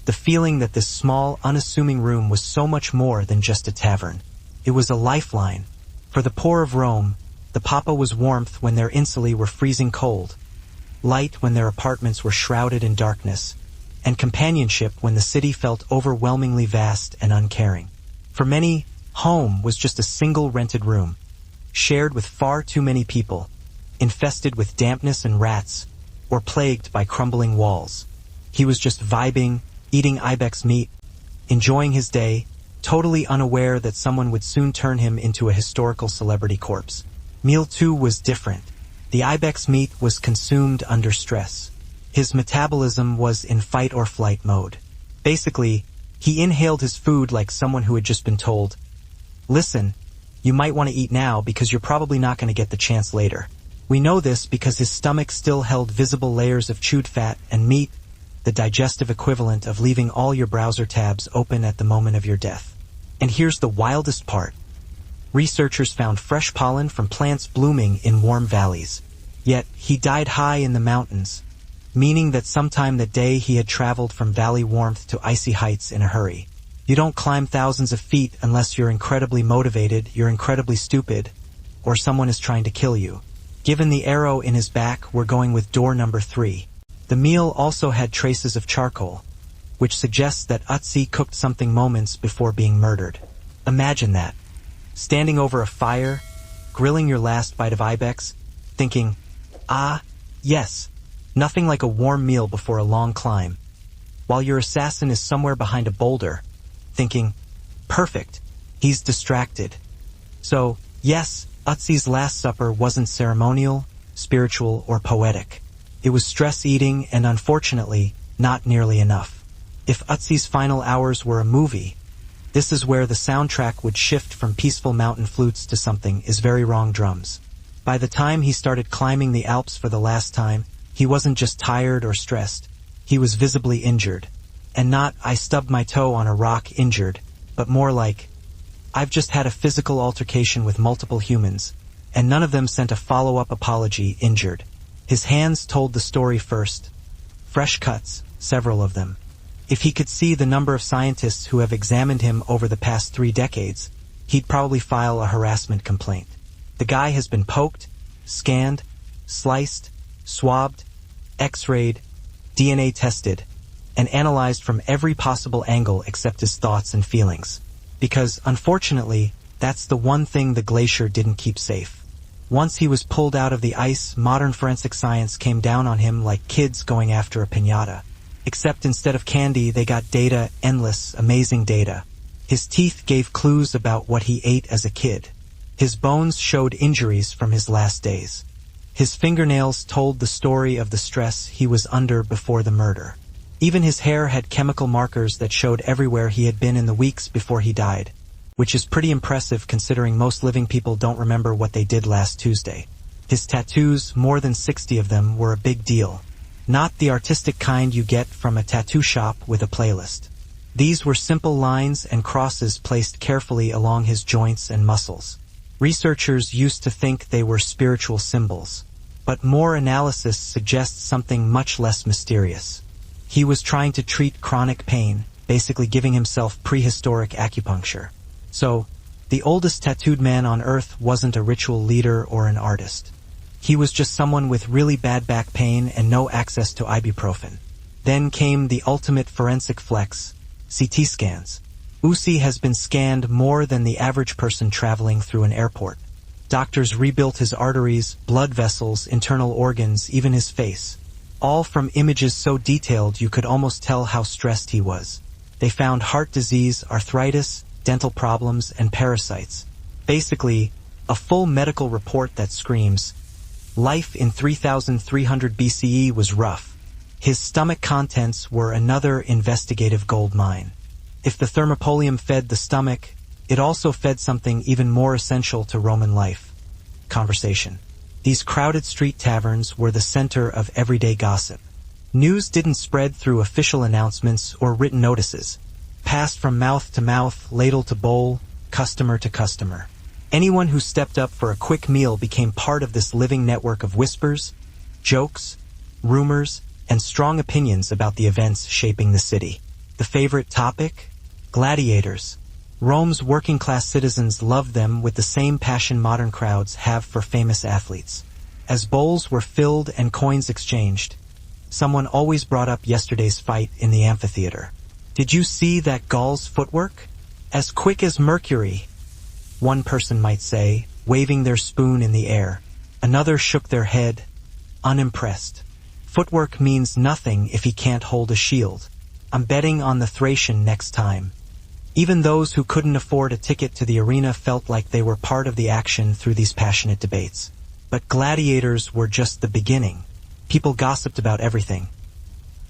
The feeling that this small, unassuming room was so much more than just a tavern. It was a lifeline. For the poor of Rome, the Papa was warmth when their insulae were freezing cold, light when their apartments were shrouded in darkness, and companionship when the city felt overwhelmingly vast and uncaring. For many, home was just a single rented room, shared with far too many people, infested with dampness and rats, or plagued by crumbling walls. He was just vibing, eating ibex meat, enjoying his day, totally unaware that someone would soon turn him into a historical celebrity corpse. Meal 2 was different. The ibex meat was consumed under stress. His metabolism was in fight or flight mode. Basically, he inhaled his food like someone who had just been told, "Listen, you might want to eat now because you're probably not going to get the chance later." We know this because his stomach still held visible layers of chewed fat and meat, the digestive equivalent of leaving all your browser tabs open at the moment of your death. And here's the wildest part. Researchers found fresh pollen from plants blooming in warm valleys. Yet, he died high in the mountains, meaning that sometime that day he had traveled from valley warmth to icy heights in a hurry. You don't climb thousands of feet unless you're incredibly motivated, you're incredibly stupid, or someone is trying to kill you. Given the arrow in his back, we're going with door number 3. The meal also had traces of charcoal, which suggests that Ötzi cooked something moments before being murdered. Imagine that. Standing over a fire, grilling your last bite of ibex, thinking, yes, nothing like a warm meal before a long climb, while your assassin is somewhere behind a boulder, thinking, perfect, he's distracted. So, yes, Ötzi's Last Supper wasn't ceremonial, spiritual, or poetic. It was stress-eating and, unfortunately, not nearly enough. If Ötzi's final hours were a movie, this is where the soundtrack would shift from peaceful mountain flutes to something is very wrong drums. By the time he started climbing the Alps for the last time, he wasn't just tired or stressed. He was visibly injured. And not, I stubbed my toe on a rock injured, but more like, I've just had a physical altercation with multiple humans, and none of them sent a follow-up apology injured. His hands told the story first. Fresh cuts, several of them. If he could see the number of scientists who have examined him over the past 3 decades, he'd probably file a harassment complaint. The guy has been poked, scanned, sliced, swabbed, x-rayed, DNA tested, and analyzed from every possible angle except his thoughts and feelings. Because, unfortunately, that's the one thing the glacier didn't keep safe. Once he was pulled out of the ice, modern forensic science came down on him like kids going after a piñata. Except instead of candy, they got data, endless, amazing data. His teeth gave clues about what he ate as a kid. His bones showed injuries from his last days. His fingernails told the story of the stress he was under before the murder. Even his hair had chemical markers that showed everywhere he had been in the weeks before he died, which is pretty impressive considering most living people don't remember what they did last Tuesday. His tattoos, more than 60 of them, were a big deal. Not the artistic kind you get from a tattoo shop with a playlist. These were simple lines and crosses placed carefully along his joints and muscles. Researchers used to think they were spiritual symbols, but more analysis suggests something much less mysterious. He was trying to treat chronic pain, basically giving himself prehistoric acupuncture. So, the oldest tattooed man on Earth wasn't a ritual leader or an artist. He was just someone with really bad back pain and no access to ibuprofen. Then came the ultimate forensic flex, CT scans. Ötzi has been scanned more than the average person traveling through an airport. Doctors rebuilt his arteries, blood vessels, internal organs, even his face. All from images so detailed you could almost tell how stressed he was. They found heart disease, arthritis, dental problems, and parasites. Basically, a full medical report that screams, life in 3300 BCE was rough. His stomach contents were another investigative gold mine. If the thermopolium fed the stomach, it also fed something even more essential to Roman life: conversation. These crowded street taverns were the center of everyday gossip. News didn't spread through official announcements or written notices. Passed from mouth to mouth, ladle to bowl, customer to customer. Anyone who stepped up for a quick meal became part of this living network of whispers, jokes, rumors, and strong opinions about the events shaping the city. The favorite topic? Gladiators. Rome's working-class citizens loved them with the same passion modern crowds have for famous athletes. As bowls were filled and coins exchanged, someone always brought up yesterday's fight in the amphitheater. Did you see that Gaul's footwork? As quick as Mercury, one person might say, waving their spoon in the air. Another shook their head, unimpressed. Footwork means nothing if he can't hold a shield. I'm betting on the Thracian next time. Even those who couldn't afford a ticket to the arena felt like they were part of the action through these passionate debates. But gladiators were just the beginning. People gossiped about everything.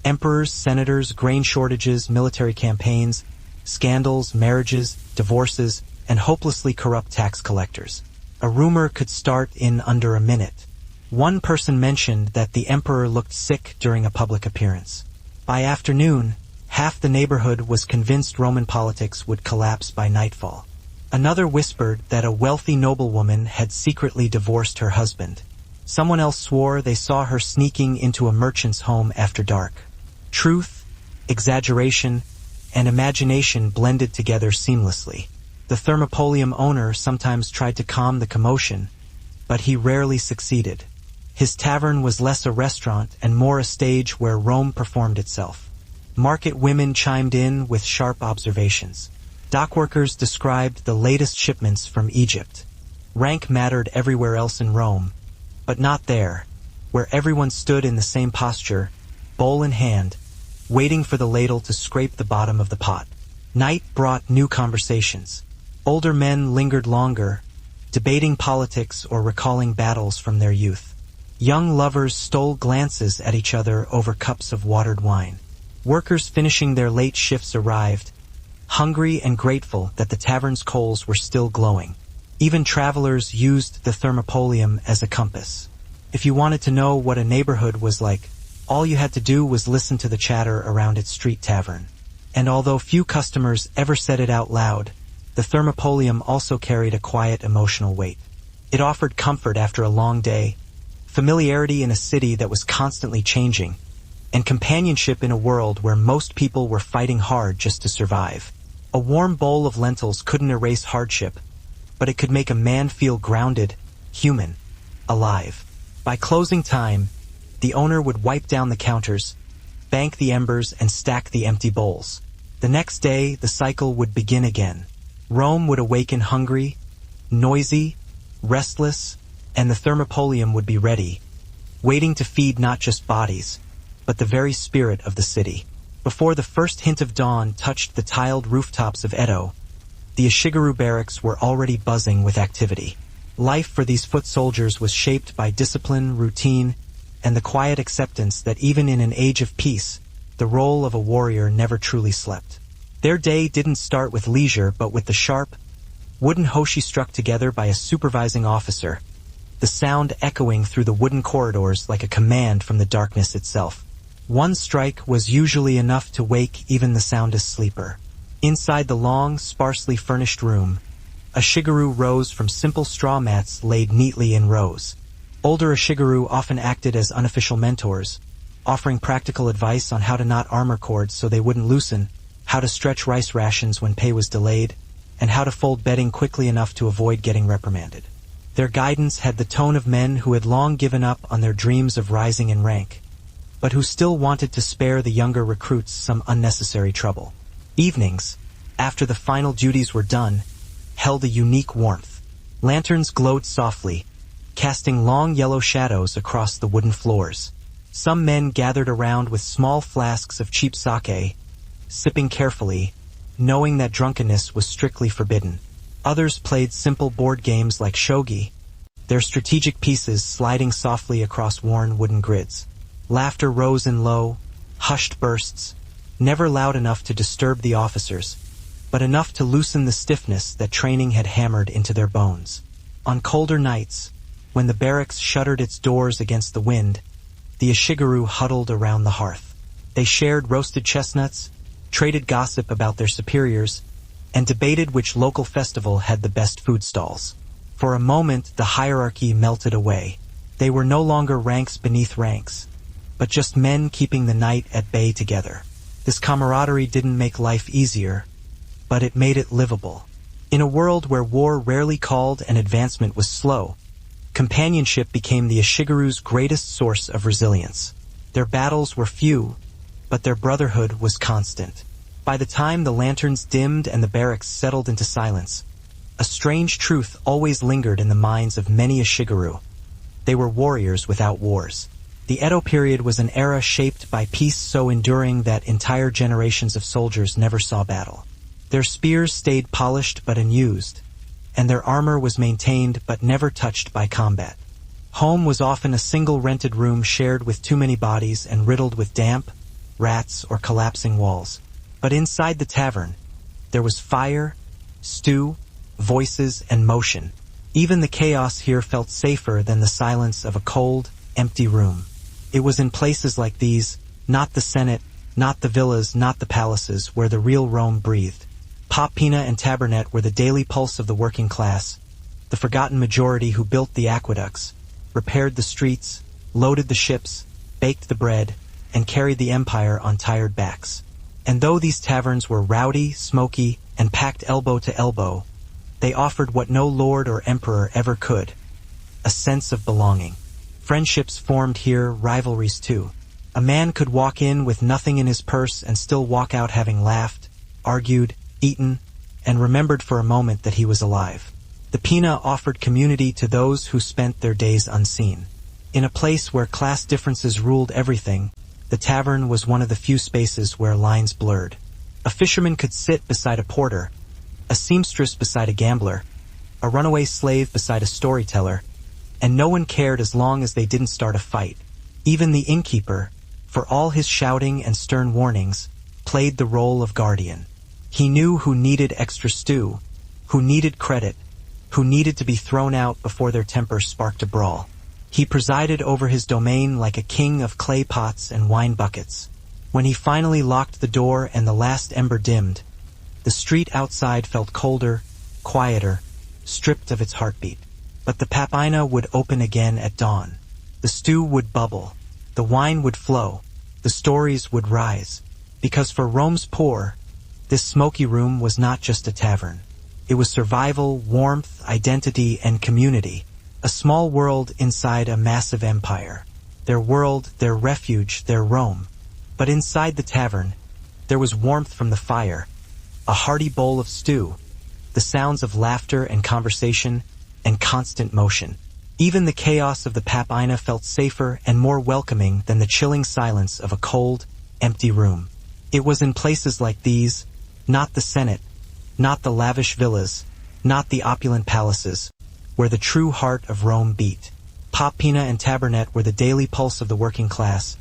Emperors, senators, grain shortages, military campaigns, scandals, marriages, divorces, and hopelessly corrupt tax collectors. A rumor could start in under a minute. One person mentioned that the emperor looked sick during a public appearance. By afternoon, half the neighborhood was convinced Roman politics would collapse by nightfall. Another whispered that a wealthy noblewoman had secretly divorced her husband. Someone else swore they saw her sneaking into a merchant's home after dark. Truth, exaggeration, and imagination blended together seamlessly. The thermopolium owner sometimes tried to calm the commotion, but he rarely succeeded. His tavern was less a restaurant and more a stage where Rome performed itself. Market women chimed in with sharp observations. Dockworkers described the latest shipments from Egypt. Rank mattered everywhere else in Rome, but not there, where everyone stood in the same posture, bowl in hand, waiting for the ladle to scrape the bottom of the pot. Night brought new conversations. Older men lingered longer, debating politics or recalling battles from their youth. Young lovers stole glances at each other over cups of watered wine. Workers finishing their late shifts arrived, hungry and grateful that the tavern's coals were still glowing. Even travelers used the thermopolium as a compass. If you wanted to know what a neighborhood was like, all you had to do was listen to the chatter around its street tavern. And although few customers ever said it out loud, the thermopolium also carried a quiet emotional weight. It offered comfort after a long day, familiarity in a city that was constantly changing, and companionship in a world where most people were fighting hard just to survive. A warm bowl of lentils couldn't erase hardship, but it could make a man feel grounded, human, alive. By closing time, the owner would wipe down the counters, bank the embers, and stack the empty bowls. The next day, the cycle would begin again. Rome would awaken hungry, noisy, restless, and the thermopolium would be ready, waiting to feed not just bodies, but the very spirit of the city. Before the first hint of dawn touched the tiled rooftops of Edo, the Ishigaru barracks were already buzzing with activity. Life for these foot soldiers was shaped by discipline, routine, and the quiet acceptance that even in an age of peace, the role of a warrior never truly slept. Their day didn't start with leisure, but with the sharp, wooden hoshi struck together by a supervising officer, the sound echoing through the wooden corridors like a command from the darkness itself. One strike was usually enough to wake even the soundest sleeper. Inside the long, sparsely furnished room, a shigaru rose from simple straw mats laid neatly in rows. Older Ishigaru often acted as unofficial mentors, offering practical advice on how to knot armor cords so they wouldn't loosen, how to stretch rice rations when pay was delayed, and how to fold bedding quickly enough to avoid getting reprimanded. Their guidance had the tone of men who had long given up on their dreams of rising in rank, but who still wanted to spare the younger recruits some unnecessary trouble. Evenings, after the final duties were done, held a unique warmth. Lanterns glowed softly, casting long yellow shadows across the wooden floors. Some men gathered around with small flasks of cheap sake, sipping carefully, knowing that drunkenness was strictly forbidden. Others played simple board games like shogi, their strategic pieces sliding softly across worn wooden grids. Laughter rose in low, hushed bursts, never loud enough to disturb the officers, but enough to loosen the stiffness that training had hammered into their bones. On colder nights, when the barracks shuttered its doors against the wind, the Ishigaru huddled around the hearth. They shared roasted chestnuts, traded gossip about their superiors, and debated which local festival had the best food stalls. For a moment, the hierarchy melted away. They were no longer ranks beneath ranks, but just men keeping the night at bay together. This camaraderie didn't make life easier, but it made it livable. In a world where war rarely called and advancement was slow, companionship became the Ishigaru's greatest source of resilience. Their battles were few, but their brotherhood was constant. By the time the lanterns dimmed and the barracks settled into silence, a strange truth always lingered in the minds of many Ishigaru. They were warriors without wars. The Edo period was an era shaped by peace so enduring that entire generations of soldiers never saw battle. Their spears stayed polished but unused, and their armor was maintained but never touched by combat. Home was often a single rented room shared with too many bodies and riddled with damp, rats, or collapsing walls. But inside the tavern, there was fire, stew, voices, and motion. Even the chaos here felt safer than the silence of a cold, empty room. It was in places like these, not the Senate, not the villas, not the palaces, where the real Rome breathed. Pop-Pina and Tabernet were the daily pulse of the working class, the forgotten majority who built the aqueducts, repaired the streets, loaded the ships, baked the bread, and carried the empire on tired backs. And though these taverns were rowdy, smoky, and packed elbow to elbow, they offered what no lord or emperor ever could: a sense of belonging. Friendships formed here, rivalries too. A man could walk in with nothing in his purse and still walk out having laughed, argued, eaten, and remembered for a moment that he was alive. The Pina offered community to those who spent their days unseen. In a place where class differences ruled everything, the tavern was one of the few spaces where lines blurred. A fisherman could sit beside a porter, a seamstress beside a gambler, a runaway slave beside a storyteller, and no one cared as long as they didn't start a fight. Even the innkeeper, for all his shouting and stern warnings, played the role of guardian. He knew who needed extra stew, who needed credit, who needed to be thrown out before their temper sparked a brawl. He presided over his domain like a king of clay pots and wine buckets. When he finally locked the door and the last ember dimmed, the street outside felt colder, quieter, stripped of its heartbeat. But the Papina would open again at dawn. The stew would bubble, the wine would flow, the stories would rise. Because for Rome's poor, this smoky room was not just a tavern. It was survival, warmth, identity, and community. A small world inside a massive empire. Their world, their refuge, their Rome. But inside the tavern, there was warmth from the fire, a hearty bowl of stew, the sounds of laughter and conversation, and constant motion. Even the chaos of the Papina felt safer and more welcoming than the chilling silence of a cold, empty room. It was in places like these, not the Senate, not the lavish villas, not the opulent palaces, where the true heart of Rome beat. Pop-Pina and Tabernet were the daily pulse of the working class,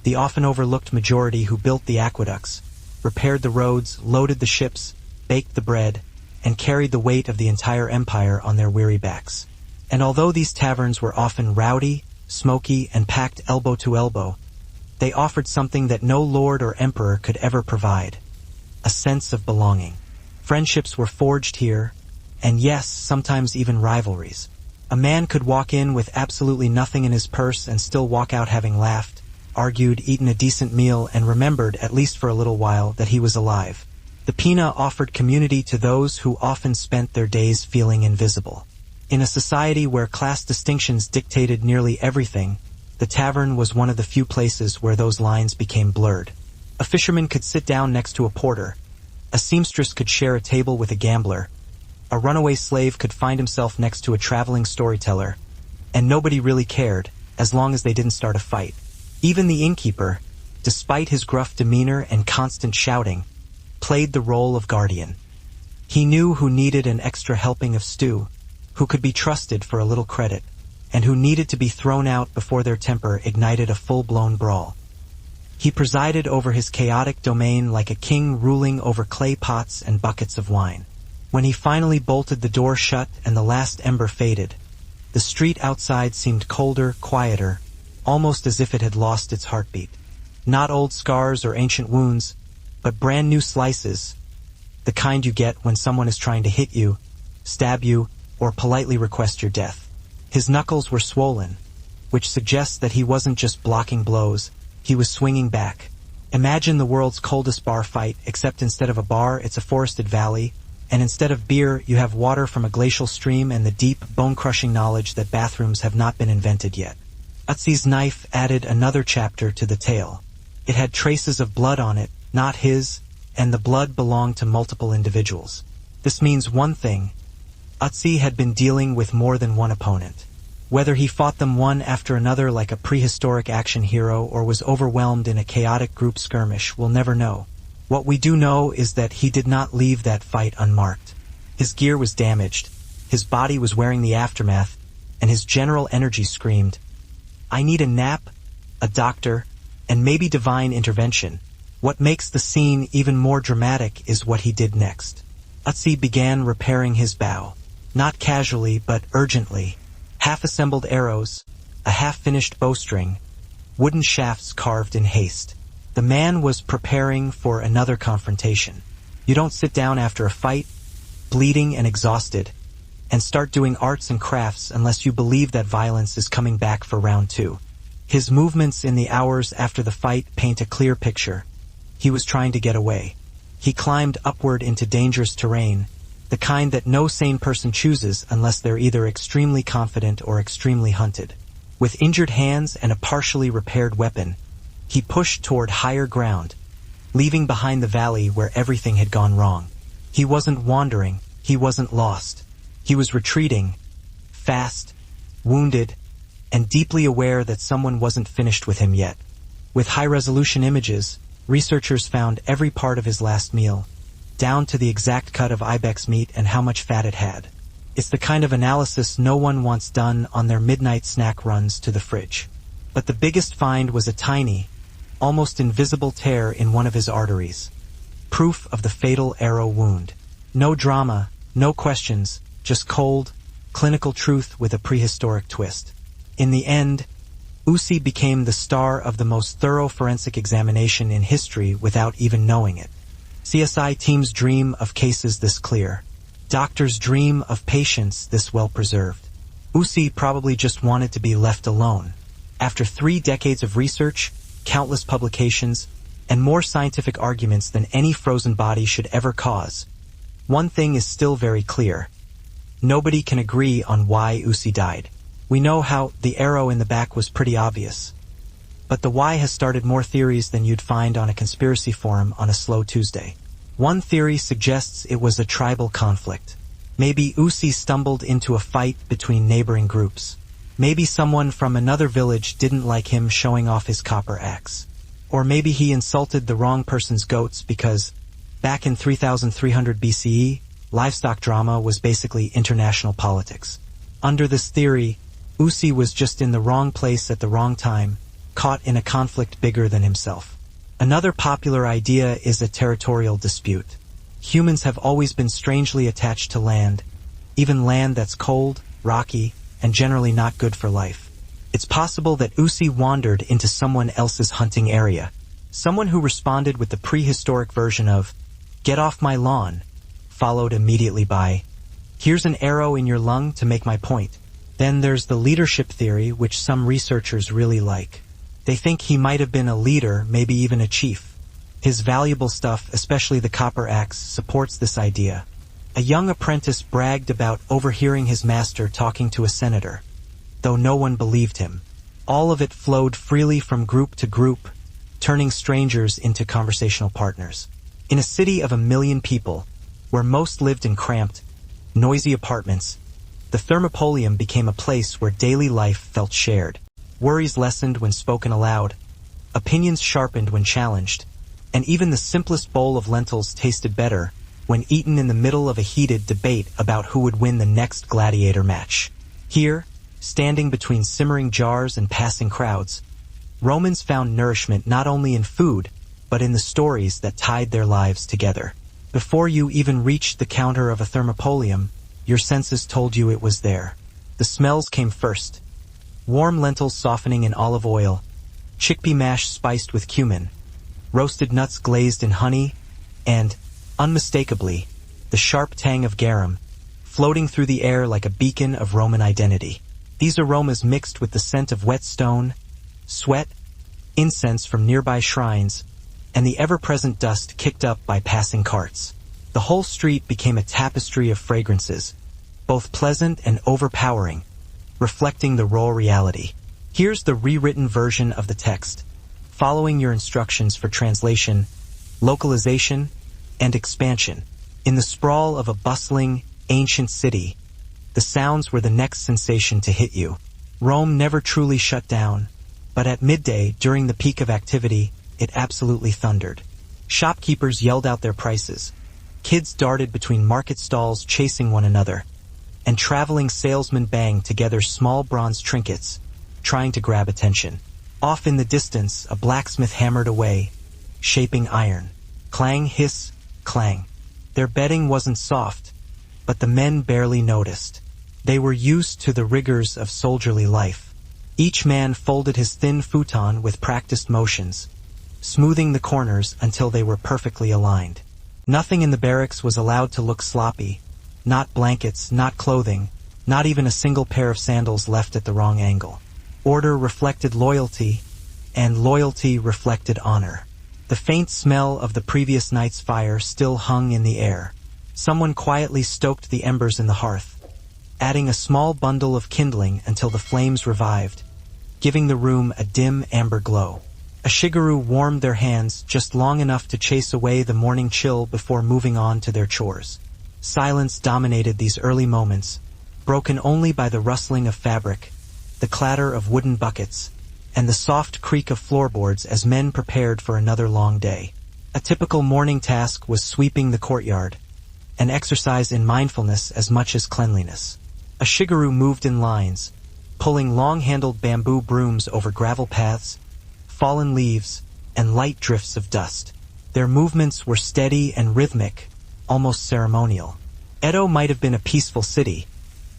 the often overlooked majority who built the aqueducts, repaired the roads, loaded the ships, baked the bread, and carried the weight of the entire empire on their weary backs. And although these taverns were often rowdy, smoky, and packed elbow to elbow, they offered something that no lord or emperor could ever provide: a sense of belonging. Friendships were forged here, and yes, sometimes even rivalries. A man could walk in with absolutely nothing in his purse and still walk out having laughed, argued, eaten a decent meal, and remembered, at least for a little while, that he was alive. The Pina offered community to those who often spent their days feeling invisible. In a society where class distinctions dictated nearly everything, the tavern was one of the few places where those lines became blurred. A fisherman could sit down next to a porter, a seamstress could share a table with a gambler, a runaway slave could find himself next to a traveling storyteller, and nobody really cared, as long as they didn't start a fight. Even the innkeeper, despite his gruff demeanor and constant shouting, played the role of guardian. He knew who needed an extra helping of stew, who could be trusted for a little credit, and who needed to be thrown out before their temper ignited a full-blown brawl. He presided over his chaotic domain like a king ruling over clay pots and buckets of wine. When he finally bolted the door shut and the last ember faded, the street outside seemed colder, quieter, almost as if it had lost its heartbeat. Not old scars or ancient wounds, but brand new slices, the kind you get when someone is trying to hit you, stab you, or politely request your death. His knuckles were swollen, which suggests that he wasn't just blocking blows, he was swinging back. Imagine the world's coldest bar fight, except instead of a bar, it's a forested valley, and instead of beer, you have water from a glacial stream and the deep, bone-crushing knowledge that bathrooms have not been invented yet. Ötzi's knife added another chapter to the tale. It had traces of blood on it, not his, and the blood belonged to multiple individuals. This means one thing: Ötzi had been dealing with more than one opponent. Whether he fought them one after another like a prehistoric action hero or was overwhelmed in a chaotic group skirmish, we'll never know. What we do know is that he did not leave that fight unmarked. His gear was damaged, his body was wearing the aftermath, and his general energy screamed, "I need a nap, a doctor, and maybe divine intervention." What makes the scene even more dramatic is what he did next. Ötzi began repairing his bow, not casually but urgently. Half-assembled arrows, a half-finished bowstring, wooden shafts carved in haste. The man was preparing for another confrontation. You don't sit down after a fight, bleeding and exhausted, and start doing arts and crafts unless you believe that violence is coming back for round two. His movements in the hours after the fight paint a clear picture. He was trying to get away. He climbed upward into dangerous terrain, the kind that no sane person chooses unless they're either extremely confident or extremely hunted. With injured hands and a partially repaired weapon, he pushed toward higher ground, leaving behind the valley where everything had gone wrong. He wasn't wandering, he wasn't lost. He was retreating, fast, wounded, and deeply aware that someone wasn't finished with him yet. With high-resolution images, researchers found every part of his last meal, down to the exact cut of ibex meat and how much fat it had. It's the kind of analysis no one wants done on their midnight snack runs to the fridge. But the biggest find was a tiny, almost invisible tear in one of his arteries. Proof of the fatal arrow wound. No drama, no questions, just cold, clinical truth with a prehistoric twist. In the end, Ötzi became the star of the most thorough forensic examination in history without even knowing it. CSI teams dream of cases this clear. Doctors dream of patients this well-preserved. Ötzi probably just wanted to be left alone. After 3 decades of research, countless publications, and more scientific arguments than any frozen body should ever cause, one thing is still very clear. Nobody can agree on why Ötzi died. We know how the arrow in the back was pretty obvious. But the why has started more theories than you'd find on a conspiracy forum on a slow Tuesday. One theory suggests it was a tribal conflict. Maybe Ötzi stumbled into a fight between neighboring groups. Maybe someone from another village didn't like him showing off his copper axe. Or maybe he insulted the wrong person's goats because, back in 3300 BCE, livestock drama was basically international politics. Under this theory, Ötzi was just in the wrong place at the wrong time, caught in a conflict bigger than himself. Another popular idea is a territorial dispute. Humans have always been strangely attached to land, even land that's cold, rocky, and generally not good for life. It's possible that Ötzi wandered into someone else's hunting area, someone who responded with the prehistoric version of, "Get off my lawn," followed immediately by, "Here's an arrow in your lung to make my point." Then there's the leadership theory, which some researchers really like. They think he might have been a leader, maybe even a chief. His valuable stuff, especially the copper axe, supports this idea. A young apprentice bragged about overhearing his master talking to a senator, though no one believed him. All of it flowed freely from group to group, turning strangers into conversational partners. In a city of 1 million people, where most lived in cramped, noisy apartments, the Thermopolium became a place where daily life felt shared. Worries lessened when spoken aloud, opinions sharpened when challenged, and even the simplest bowl of lentils tasted better when eaten in the middle of a heated debate about who would win the next gladiator match. Here, Standing between simmering jars and passing crowds, Romans found nourishment not only in food, but in the stories that tied their lives together. Before you even reached the counter of a thermopolium, your senses told you it was there. The smells came first. Warm lentils softening in olive oil, chickpea mash spiced with cumin, roasted nuts glazed in honey, and, unmistakably, the sharp tang of garum, floating through the air like a beacon of Roman identity. These aromas mixed with the scent of wet stone, sweat, incense from nearby shrines, and the ever-present dust kicked up by passing carts. The whole street became a tapestry of fragrances, both pleasant and overpowering, reflecting the raw reality. Here's the rewritten version of the text, following your instructions for translation, localization, and expansion. In the sprawl of a bustling, ancient city, the sounds were the next sensation to hit you. Rome never truly shut down, but at midday, during the peak of activity, it absolutely thundered. Shopkeepers yelled out their prices. Kids darted between market stalls chasing one another, and traveling salesmen banged together small bronze trinkets, trying to grab attention. Off in the distance, a blacksmith hammered away, shaping iron. Clang, hiss, clang. Their bedding wasn't soft, but the men barely noticed. They were used to the rigors of soldierly life. Each man folded his thin futon with practiced motions, smoothing the corners until they were perfectly aligned. Nothing in the barracks was allowed to look sloppy. Not blankets, not clothing, not even a single pair of sandals left at the wrong angle. Order reflected loyalty, and loyalty reflected honor. The faint smell of the previous night's fire still hung in the air. Someone quietly stoked the embers in the hearth, adding a small bundle of kindling until the flames revived, giving the room a dim amber glow. A shigaroo warmed their hands just long enough to chase away the morning chill before moving on to their chores. Silence dominated these early moments, broken only by the rustling of fabric, the clatter of wooden buckets, and the soft creak of floorboards as men prepared for another long day. A typical morning task was sweeping the courtyard, an exercise in mindfulness as much as cleanliness. A shigaroo moved in lines, pulling long-handled bamboo brooms over gravel paths, fallen leaves, and light drifts of dust. Their movements were steady and rhythmic, almost ceremonial. Edo might have been a peaceful city,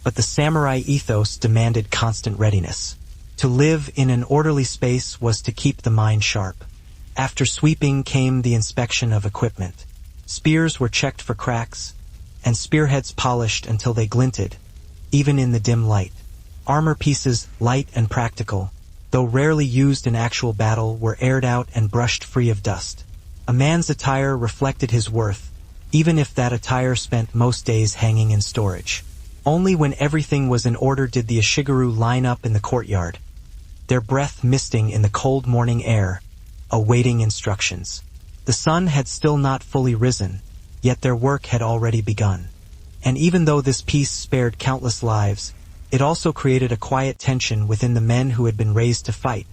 but the samurai ethos demanded constant readiness. To live in an orderly space was to keep the mind sharp. After sweeping came the inspection of equipment. Spears were checked for cracks, and spearheads polished until they glinted, even in the dim light. Armor pieces, light and practical, though rarely used in actual battle, were aired out and brushed free of dust. A man's attire reflected his worth, even if that attire spent most days hanging in storage. Only when everything was in order did the Ashigaru line up in the courtyard, their breath misting in the cold morning air, awaiting instructions. The sun had still not fully risen, yet their work had already begun. And even though this peace spared countless lives, it also created a quiet tension within the men who had been raised to fight,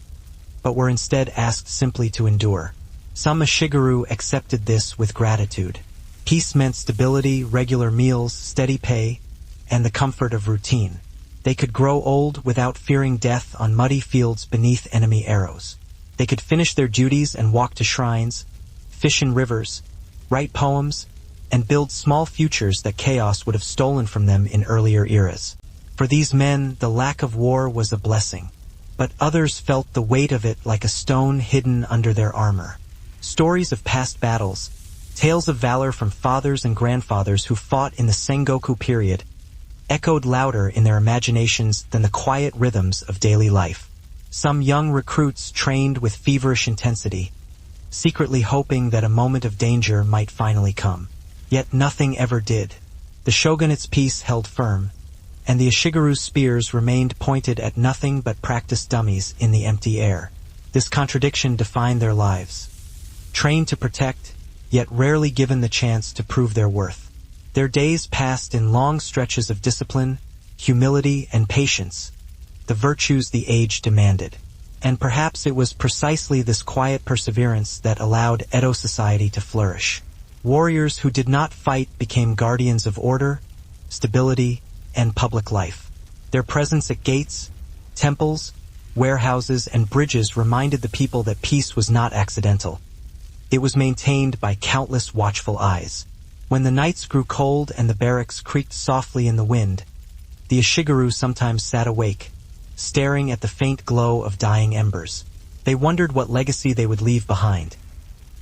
but were instead asked simply to endure. Some Ashigaru accepted this with gratitude. Peace meant stability, regular meals, steady pay, and the comfort of routine. They could grow old without fearing death on muddy fields beneath enemy arrows. They could finish their duties and walk to shrines, fish in rivers, write poems, and build small futures that chaos would have stolen from them in earlier eras. For these men, the lack of war was a blessing, but others felt the weight of it like a stone hidden under their armor. Stories of past battles, tales of valor from fathers and grandfathers who fought in the Sengoku period, echoed louder in their imaginations than the quiet rhythms of daily life. Some young recruits trained with feverish intensity, secretly hoping that a moment of danger might finally come. Yet nothing ever did. The shogunate's peace held firm, and the Ashigaru's spears remained pointed at nothing but practiced dummies in the empty air. This contradiction defined their lives. Trained to protect, yet rarely given the chance to prove their worth. Their days passed in long stretches of discipline, humility, and patience, the virtues the age demanded. And perhaps it was precisely this quiet perseverance that allowed Edo society to flourish. Warriors who did not fight became guardians of order, stability, and public life. Their presence at gates, temples, warehouses, and bridges reminded the people that peace was not accidental. It was maintained by countless watchful eyes. When the nights grew cold and the barracks creaked softly in the wind, the Ishigaru sometimes sat awake, staring at the faint glow of dying embers. They wondered what legacy they would leave behind.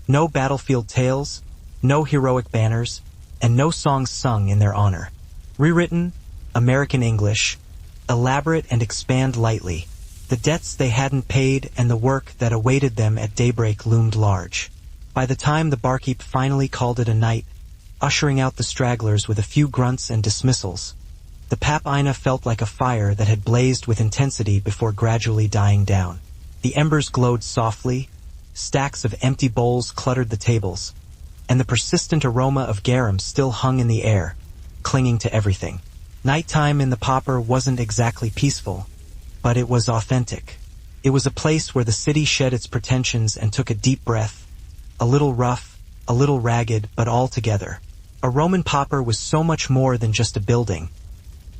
No battlefield tales, no heroic banners, and no songs sung in their honor. Rewritten, American English, elaborate and expand lightly. The debts they hadn't paid and the work that awaited them at daybreak loomed large. By the time the barkeep finally called it a night, ushering out the stragglers with a few grunts and dismissals, the Pap Aina felt like a fire that had blazed with intensity before gradually dying down. The embers glowed softly, stacks of empty bowls cluttered the tables, and the persistent aroma of garum still hung in the air, clinging to everything. Nighttime in the Popper wasn't exactly peaceful, but it was authentic. It was a place where the city shed its pretensions and took a deep breath, a little rough, a little ragged, but all together. A Roman Popper was so much more than just a building.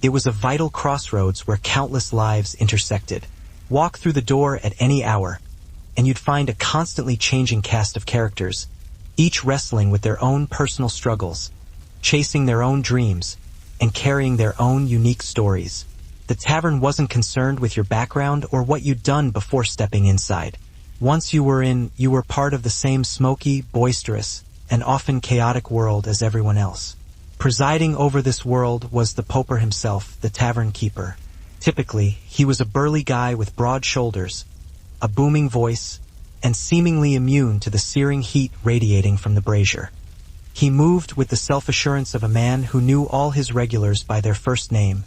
It was a vital crossroads where countless lives intersected. Walk through the door at any hour, and you'd find a constantly changing cast of characters, each wrestling with their own personal struggles, chasing their own dreams, and carrying their own unique stories. The tavern wasn't concerned with your background or what you'd done before stepping inside. Once you were in, you were part of the same smoky, boisterous, and often chaotic world as everyone else. Presiding over this world was the Poper himself, the tavern keeper. Typically, he was a burly guy with broad shoulders, a booming voice, and seemingly immune to the searing heat radiating from the brazier. He moved with the self-assurance of a man who knew all his regulars by their first name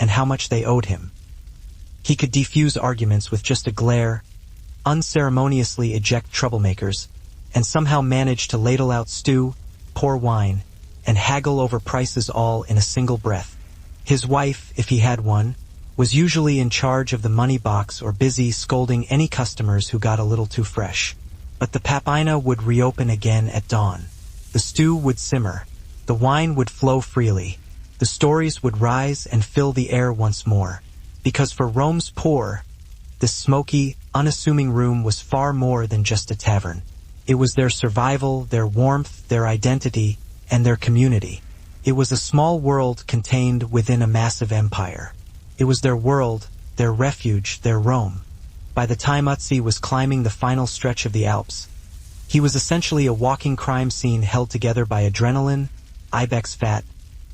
and how much they owed him. He could defuse arguments with just a glare, unceremoniously eject troublemakers, and somehow manage to ladle out stew, pour wine, and haggle over prices all in a single breath. His wife, if he had one, was usually in charge of the money box or busy scolding any customers who got a little too fresh. But the Pap Aina would reopen again at dawn. The stew would simmer, the wine would flow freely, the stories would rise and fill the air once more. Because for Rome's poor, this smoky, unassuming room was far more than just a tavern. It was their survival, their warmth, their identity, and their community. It was a small world contained within a massive empire. It was their world, their refuge, their Rome. By the time Ötzi was climbing the final stretch of the Alps, he was essentially a walking crime scene held together by adrenaline, ibex fat,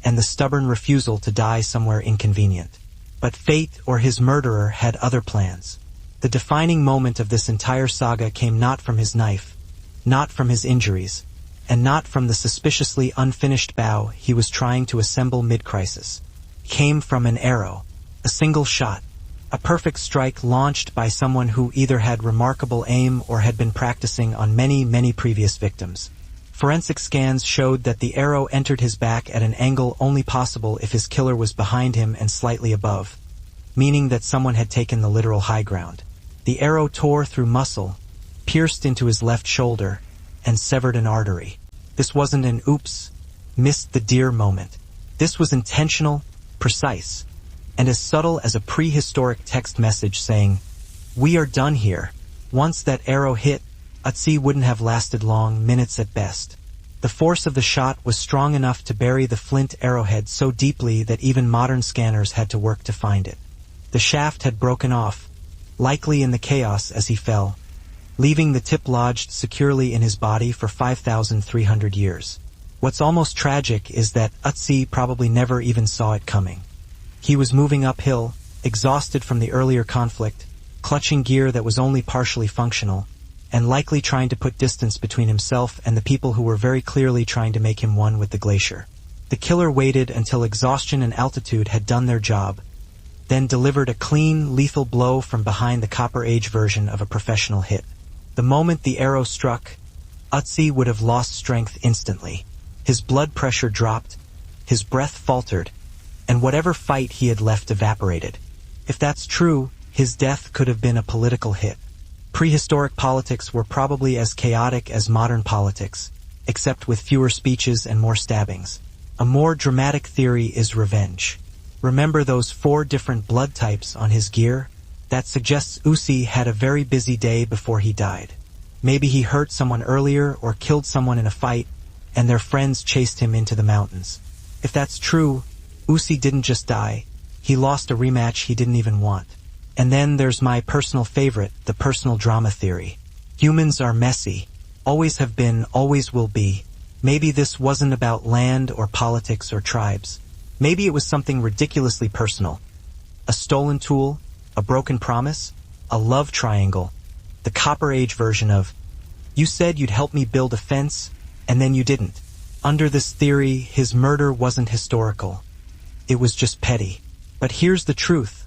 and the stubborn refusal to die somewhere inconvenient. But fate or his murderer had other plans. The defining moment of this entire saga came not from his knife, not from his injuries, and not from the suspiciously unfinished bow he was trying to assemble mid-crisis. It came from an arrow, a single shot, a perfect strike launched by someone who either had remarkable aim or had been practicing on many, many previous victims. Forensic scans showed that the arrow entered his back at an angle only possible if his killer was behind him and slightly above, meaning that someone had taken the literal high ground. The arrow tore through muscle, pierced into his left shoulder, and severed an artery. This wasn't an oops, missed the deer moment. This was intentional, precise, and as subtle as a prehistoric text message saying, "We are done here." Once that arrow hit, Ötzi wouldn't have lasted long, minutes at best. The force of the shot was strong enough to bury the flint arrowhead so deeply that even modern scanners had to work to find it. The shaft had broken off, likely in the chaos as he fell, leaving the tip lodged securely in his body for 5,300 years. What's almost tragic is that Ötzi probably never even saw it coming. He was moving uphill, exhausted from the earlier conflict, clutching gear that was only partially functional, and likely trying to put distance between himself and the people who were very clearly trying to make him one with the glacier. The killer waited until exhaustion and altitude had done their job, then delivered a clean, lethal blow from behind the Copper Age version of a professional hit. The moment the arrow struck, Ötzi would have lost strength instantly. His blood pressure dropped, his breath faltered, and whatever fight he had left evaporated. If that's true, his death could have been a political hit. Prehistoric politics were probably as chaotic as modern politics, except with fewer speeches and more stabbings. A more dramatic theory is revenge. Remember those 4 different blood types on his gear? That suggests Ötzi had a very busy day before he died. Maybe he hurt someone earlier or killed someone in a fight, and their friends chased him into the mountains. If that's true, Ötzi didn't just die, he lost a rematch he didn't even want. And then there's my personal favorite, the personal drama theory. Humans are messy, always have been, always will be. Maybe this wasn't about land or politics or tribes. Maybe it was something ridiculously personal. A stolen tool, a broken promise, a love triangle, the Copper Age version of, "You said you'd help me build a fence, and then you didn't." Under this theory, his murder wasn't historical. It was just petty. But here's the truth.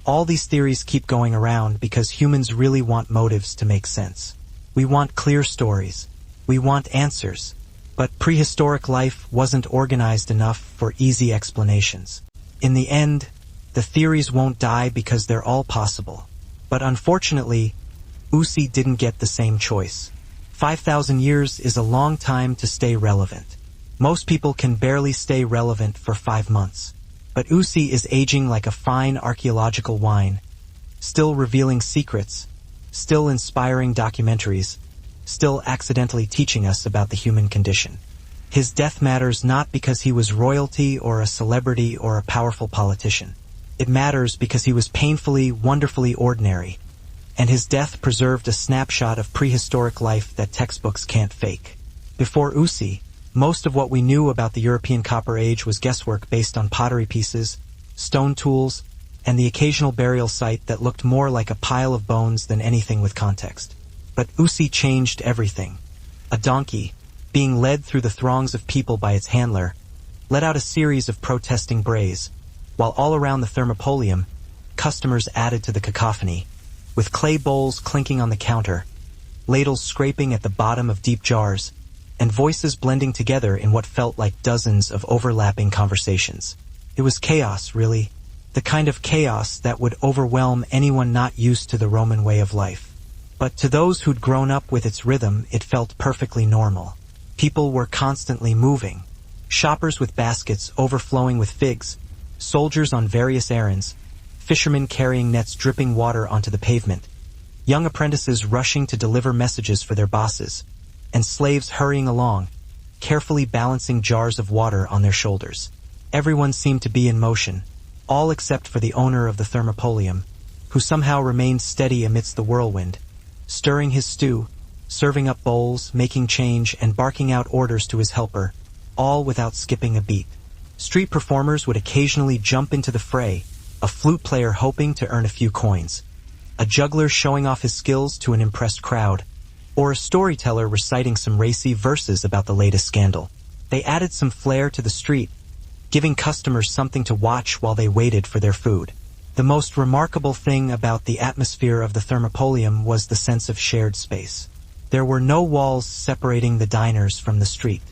All these theories keep going around because humans really want motives to make sense. We want clear stories. We want answers. But prehistoric life wasn't organized enough for easy explanations. In the end, the theories won't die because they're all possible. But unfortunately, Ötzi didn't get the same choice. 5,000 years is a long time to stay relevant. Most people can barely stay relevant for 5 months. But Ötzi is aging like a fine archaeological wine, still revealing secrets, still inspiring documentaries, still accidentally teaching us about the human condition. His death matters not because he was royalty or a celebrity or a powerful politician. It matters because he was painfully, wonderfully ordinary, and his death preserved a snapshot of prehistoric life that textbooks can't fake. Before Ötzi, most of what we knew about the European Copper Age was guesswork based on pottery pieces, stone tools, and the occasional burial site that looked more like a pile of bones than anything with context. But Ötzi changed everything. A donkey, being led through the throngs of people by its handler, let out a series of protesting brays, while all around the Thermopolium, customers added to the cacophony, with clay bowls clinking on the counter, ladles scraping at the bottom of deep jars, and voices blending together in what felt like dozens of overlapping conversations. It was chaos, really, the kind of chaos that would overwhelm anyone not used to the Roman way of life. But to those who'd grown up with its rhythm, it felt perfectly normal. People were constantly moving. Shoppers with baskets overflowing with figs, soldiers on various errands, fishermen carrying nets dripping water onto the pavement, young apprentices rushing to deliver messages for their bosses, and slaves hurrying along, carefully balancing jars of water on their shoulders. Everyone seemed to be in motion, all except for the owner of the Thermopolium, who somehow remained steady amidst the whirlwind, stirring his stew, serving up bowls, making change, and barking out orders to his helper, all without skipping a beat. Street performers would occasionally jump into the fray, a flute player hoping to earn a few coins, a juggler showing off his skills to an impressed crowd, or a storyteller reciting some racy verses about the latest scandal. They added some flair to the street, giving customers something to watch while they waited for their food. The most remarkable thing about the atmosphere of the Thermopolium was the sense of shared space. There were no walls separating the diners from the street,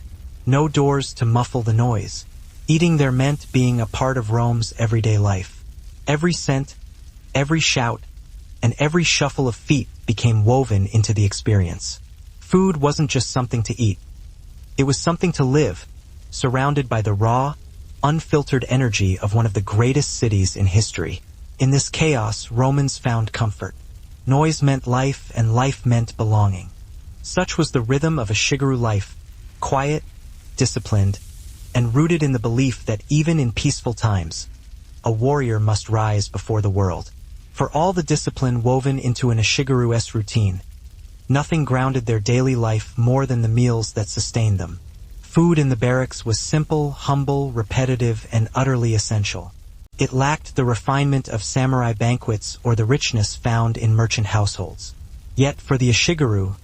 no doors to muffle the noise. Eating there meant being a part of Rome's everyday life. Every scent, every shout, and every shuffle of feet became woven into the experience. Food wasn't just something to eat. It was something to live, surrounded by the raw, unfiltered energy of one of the greatest cities in history. In this chaos, Romans found comfort. Noise meant life, and life meant belonging. Such was the rhythm of a Shigeru life, quiet, disciplined, and rooted in the belief that even in peaceful times, a warrior must rise before the world. For all the discipline woven into an Ishigaru-esque routine, nothing grounded their daily life more than the meals that sustained them. Food in the barracks was simple, humble, repetitive, and utterly essential. It lacked the refinement of samurai banquets or the richness found in merchant households. Yet for the Ishigaru,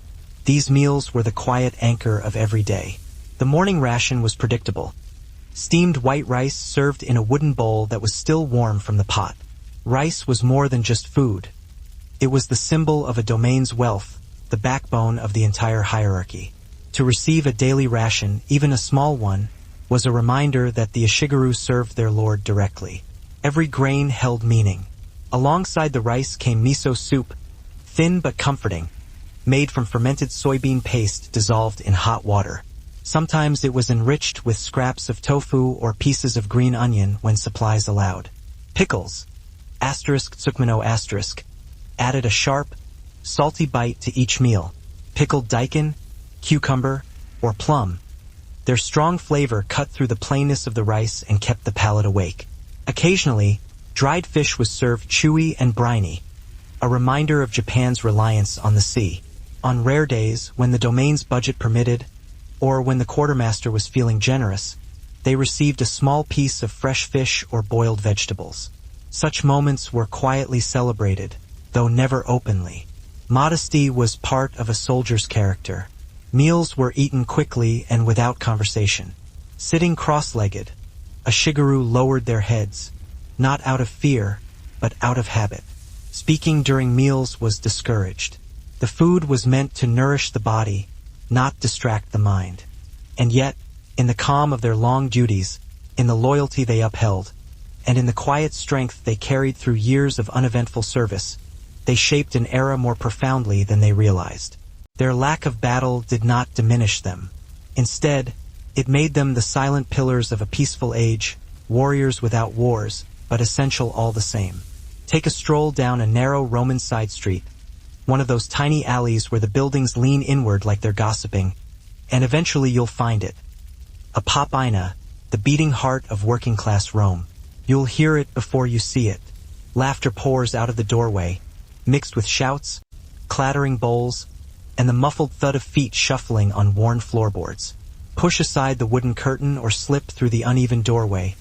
these meals were the quiet anchor of every day. The morning ration was predictable. Steamed white rice served in a wooden bowl that was still warm from the pot. Rice was more than just food. It was the symbol of a domain's wealth, the backbone of the entire hierarchy. To receive a daily ration, even a small one, was a reminder that the Ishigaru served their lord directly. Every grain held meaning. Alongside the rice came miso soup, thin but comforting, made from fermented soybean paste dissolved in hot water. Sometimes it was enriched with scraps of tofu or pieces of green onion when supplies allowed. Pickles, ****, added a sharp, salty bite to each meal. Pickled daikon, cucumber, or plum. Their strong flavor cut through the plainness of the rice and kept the palate awake. Occasionally, dried fish was served chewy and briny, a reminder of Japan's reliance on the sea. On rare days, when the domain's budget permitted, or when the quartermaster was feeling generous, they received a small piece of fresh fish or boiled vegetables. Such moments were quietly celebrated, though never openly. Modesty was part of a soldier's character. Meals were eaten quickly and without conversation. Sitting cross-legged, a shigeru lowered their heads, not out of fear, but out of habit. Speaking during meals was discouraged. The food was meant to nourish the body, not distract the mind. And yet, in the calm of their long duties, in the loyalty they upheld, and in the quiet strength they carried through years of uneventful service, they shaped an era more profoundly than they realized. Their lack of battle did not diminish them. Instead, it made them the silent pillars of a peaceful age, warriors without wars, but essential all the same. Take a stroll down a narrow Roman side street, one of those tiny alleys where the buildings lean inward like they're gossiping, and eventually you'll find it. A popina, the beating heart of working-class Rome. You'll hear it before you see it. Laughter pours out of the doorway, mixed with shouts, clattering bowls, and the muffled thud of feet shuffling on worn floorboards. Push aside the wooden curtain or slip through the uneven doorway,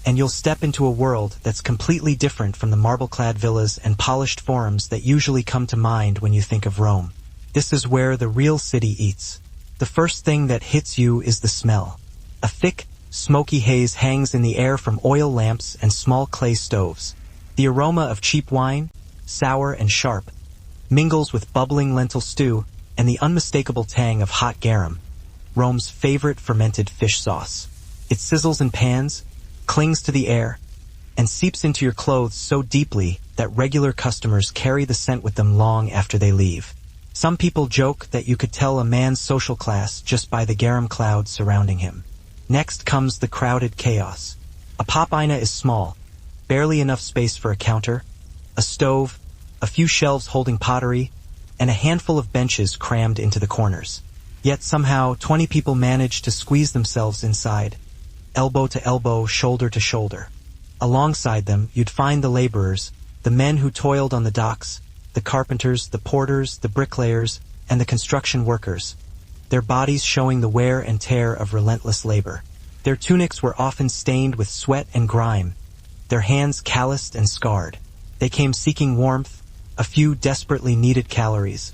and you'll step into a world that's completely different from the marble-clad villas and polished forums that usually come to mind when you think of Rome. This is where the real city eats. The first thing that hits you is the smell. A thick, smoky haze hangs in the air from oil lamps and small clay stoves. The aroma of cheap wine, sour and sharp, mingles with bubbling lentil stew and the unmistakable tang of hot garum, Rome's favorite fermented fish sauce. It sizzles in pans, clings to the air, and seeps into your clothes so deeply that regular customers carry the scent with them long after they leave. Some people joke that you could tell a man's social class just by the garum cloud surrounding him. Next comes the crowded chaos. A popina is small, barely enough space for a counter, a stove, a few shelves holding pottery, and a handful of benches crammed into the corners. Yet somehow 20 people manage to squeeze themselves inside, elbow to elbow, shoulder to shoulder. Alongside them, you'd find the laborers, the men who toiled on the docks, the carpenters, the porters, the bricklayers, and the construction workers, their bodies showing the wear and tear of relentless labor. Their tunics were often stained with sweat and grime, their hands calloused and scarred. They came seeking warmth, a few desperately needed calories,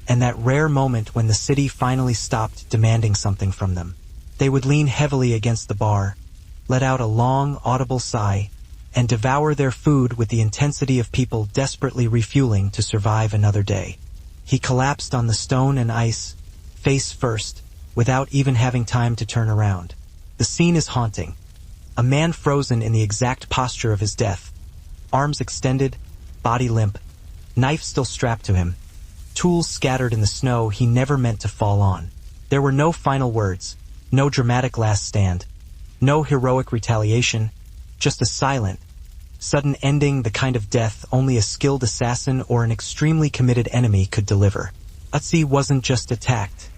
and that rare moment when the city finally stopped demanding something from them. They would lean heavily against the bar, let out a long, audible sigh, and devour their food with the intensity of people desperately refueling to survive another day. He collapsed on the stone and ice, face first, without even having time to turn around. The scene is haunting. A man frozen in the exact posture of his death, arms extended, body limp, knife still strapped to him, tools scattered in the snow he never meant to fall on. There were no final words, no dramatic last stand, no heroic retaliation, just a silent, sudden ending, the kind of death only a skilled assassin or an extremely committed enemy could deliver. Ötzi wasn't just attacked.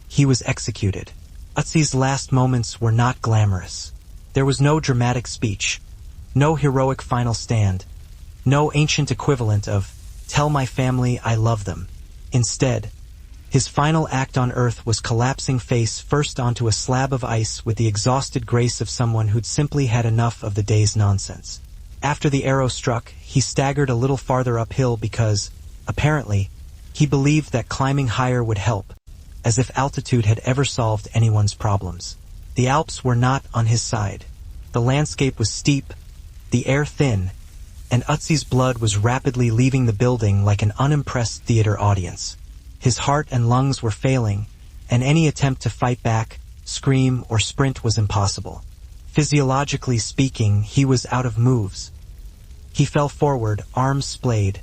He was executed. Ötzi's last moments were not glamorous. There was no dramatic speech, no heroic final stand, no ancient equivalent of, "Tell my family I love them." Instead, his final act on earth was collapsing face first onto a slab of ice with the exhausted grace of someone who'd simply had enough of the day's nonsense. After the arrow struck, he staggered a little farther uphill because, apparently, he believed that climbing higher would help, as if altitude had ever solved anyone's problems. The Alps were not on his side. The landscape was steep, the air thin, and Ötzi's blood was rapidly leaving the building like an unimpressed theater audience. His heart and lungs were failing, and any attempt to fight back, scream, or sprint was impossible. Physiologically speaking, he was out of moves. He fell forward, arms splayed,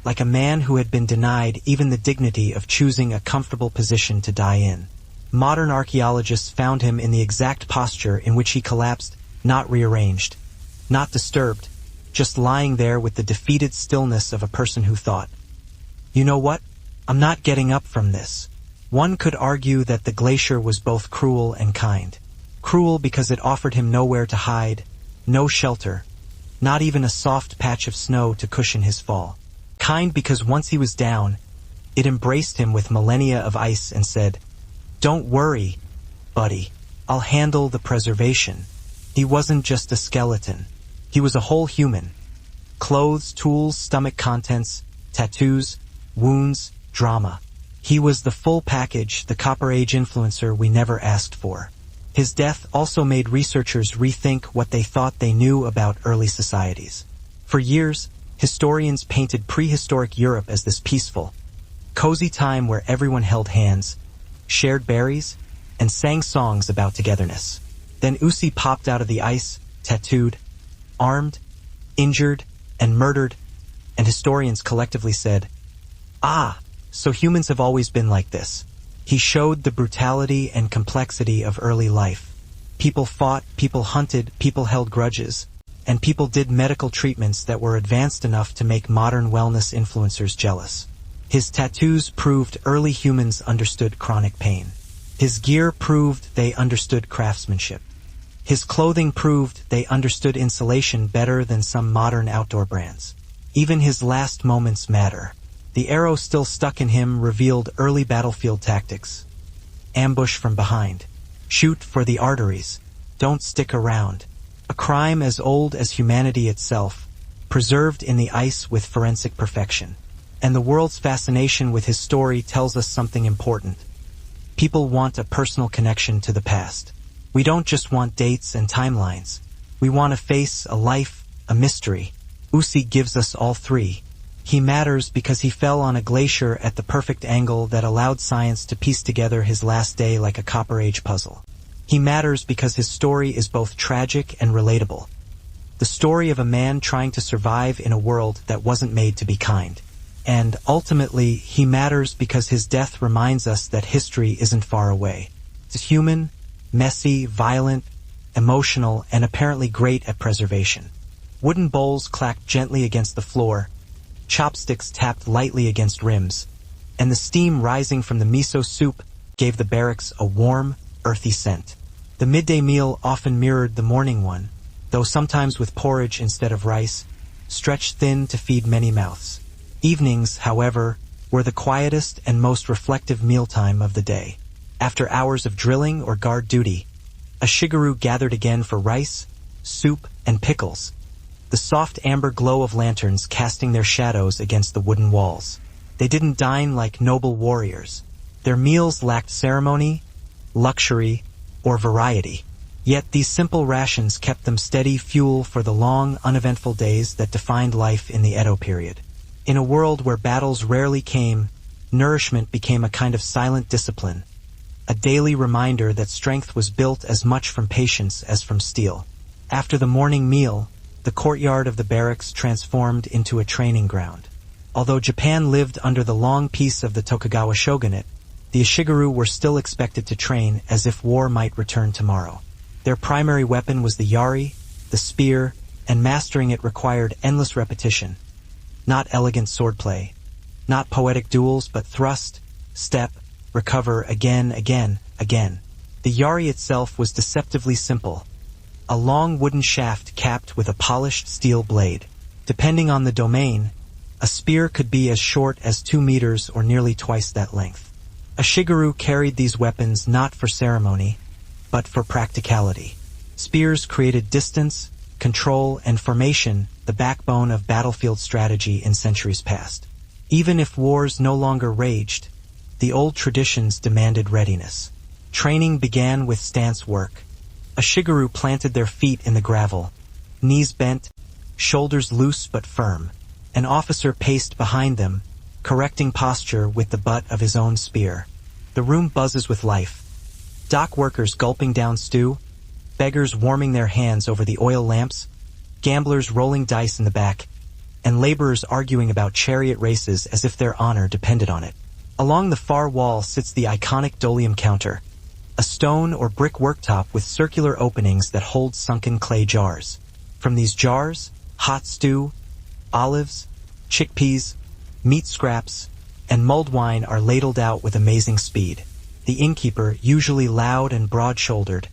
like a man who had been denied even the dignity of choosing a comfortable position to die in. Modern archaeologists found him in the exact posture in which he collapsed, not rearranged, not disturbed, just lying there with the defeated stillness of a person who thought, "You know what? I'm not getting up from this." One could argue that the glacier was both cruel and kind. Cruel because it offered him nowhere to hide, no shelter, not even a soft patch of snow to cushion his fall. Kind because once he was down, it embraced him with millennia of ice and said, "Don't worry, buddy, I'll handle the preservation." He wasn't just a skeleton. He was a whole human. Clothes, tools, stomach contents, tattoos, wounds, drama. He was the full package, the Copper Age influencer we never asked for. His death also made researchers rethink what they thought they knew about early societies. For years, historians painted prehistoric Europe as this peaceful, cozy time where everyone held hands, shared berries, and sang songs about togetherness. Then Ötzi popped out of the ice, tattooed, armed, injured, and murdered, and historians collectively said, "Ah, so humans have always been like this." He showed the brutality and complexity of early life. People fought, people hunted, people held grudges, and people did medical treatments that were advanced enough to make modern wellness influencers jealous. His tattoos proved early humans understood chronic pain. His gear proved they understood craftsmanship. His clothing proved they understood insulation better than some modern outdoor brands. Even his last moments matter. The arrow still stuck in him revealed early battlefield tactics. Ambush from behind. Shoot for the arteries. Don't stick around. A crime as old as humanity itself, preserved in the ice with forensic perfection. And the world's fascination with his story tells us something important. People want a personal connection to the past. We don't just want dates and timelines. We want a face, a life, a mystery. Ötzi gives us all three. He matters because he fell on a glacier at the perfect angle that allowed science to piece together his last day like a Copper Age puzzle. He matters because his story is both tragic and relatable. The story of a man trying to survive in a world that wasn't made to be kind. And ultimately, he matters because his death reminds us that history isn't far away. It's human, messy, violent, emotional, and apparently great at preservation. Wooden bowls clacked gently against the floor, chopsticks tapped lightly against rims, and the steam rising from the miso soup gave the barracks a warm, earthy scent. The midday meal often mirrored the morning one, though sometimes with porridge instead of rice, stretched thin to feed many mouths. Evenings, however, were the quietest and most reflective mealtime of the day. After hours of drilling or guard duty, a shigaroo gathered again for rice, soup, and pickles, the soft amber glow of lanterns casting their shadows against the wooden walls. They didn't dine like noble warriors. Their meals lacked ceremony, luxury, or variety. Yet these simple rations kept them steady fuel for the long, uneventful days that defined life in the Edo period. In a world where battles rarely came, nourishment became a kind of silent discipline, a daily reminder that strength was built as much from patience as from steel. After the morning meal, the courtyard of the barracks transformed into a training ground. Although Japan lived under the long peace of the Tokugawa shogunate, the Ishigaru were still expected to train as if war might return tomorrow. Their primary weapon was the yari, the spear, and mastering it required endless repetition. Not elegant swordplay, not poetic duels, but thrust, step, recover again, again, again. The yari itself was deceptively simple. A long wooden shaft capped with a polished steel blade. Depending on the domain, a spear could be as short as 2 meters or nearly twice that length. A shigaroo carried these weapons not for ceremony, but for practicality. Spears created distance, control, and formation, the backbone of battlefield strategy in centuries past. Even if wars no longer raged, the old traditions demanded readiness. Training began with stance work. A shigaroo planted their feet in the gravel, knees bent, shoulders loose but firm. An officer paced behind them, correcting posture with the butt of his own spear. The room buzzes with life. Dock workers gulping down stew, beggars warming their hands over the oil lamps, gamblers rolling dice in the back, and laborers arguing about chariot races as if their honor depended on it. Along the far wall sits the iconic Dolium counter, a stone or brick worktop with circular openings that hold sunken clay jars. From these jars, hot stew, olives, chickpeas, meat scraps, and mulled wine are ladled out with amazing speed. The innkeeper, usually loud and broad-shouldered,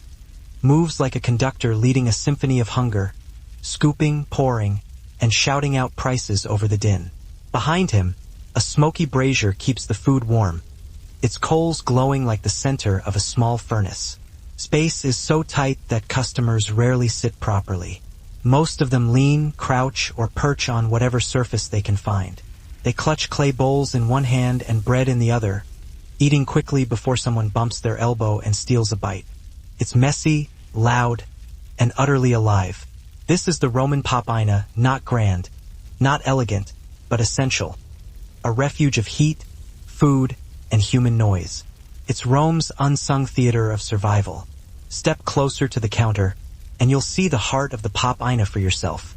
moves like a conductor leading a symphony of hunger, scooping, pouring, and shouting out prices over the din. Behind him, a smoky brazier keeps the food warm, its coals glowing like the center of a small furnace. Space is so tight that customers rarely sit properly. Most of them lean, crouch, or perch on whatever surface they can find. They clutch clay bowls in one hand and bread in the other, eating quickly before someone bumps their elbow and steals a bite. It's messy, loud, and utterly alive. This is the Roman popina, not grand, not elegant, but essential. A refuge of heat, food, and human noise. It's Rome's unsung theater of survival. Step closer to the counter, and you'll see the heart of the popina for yourself.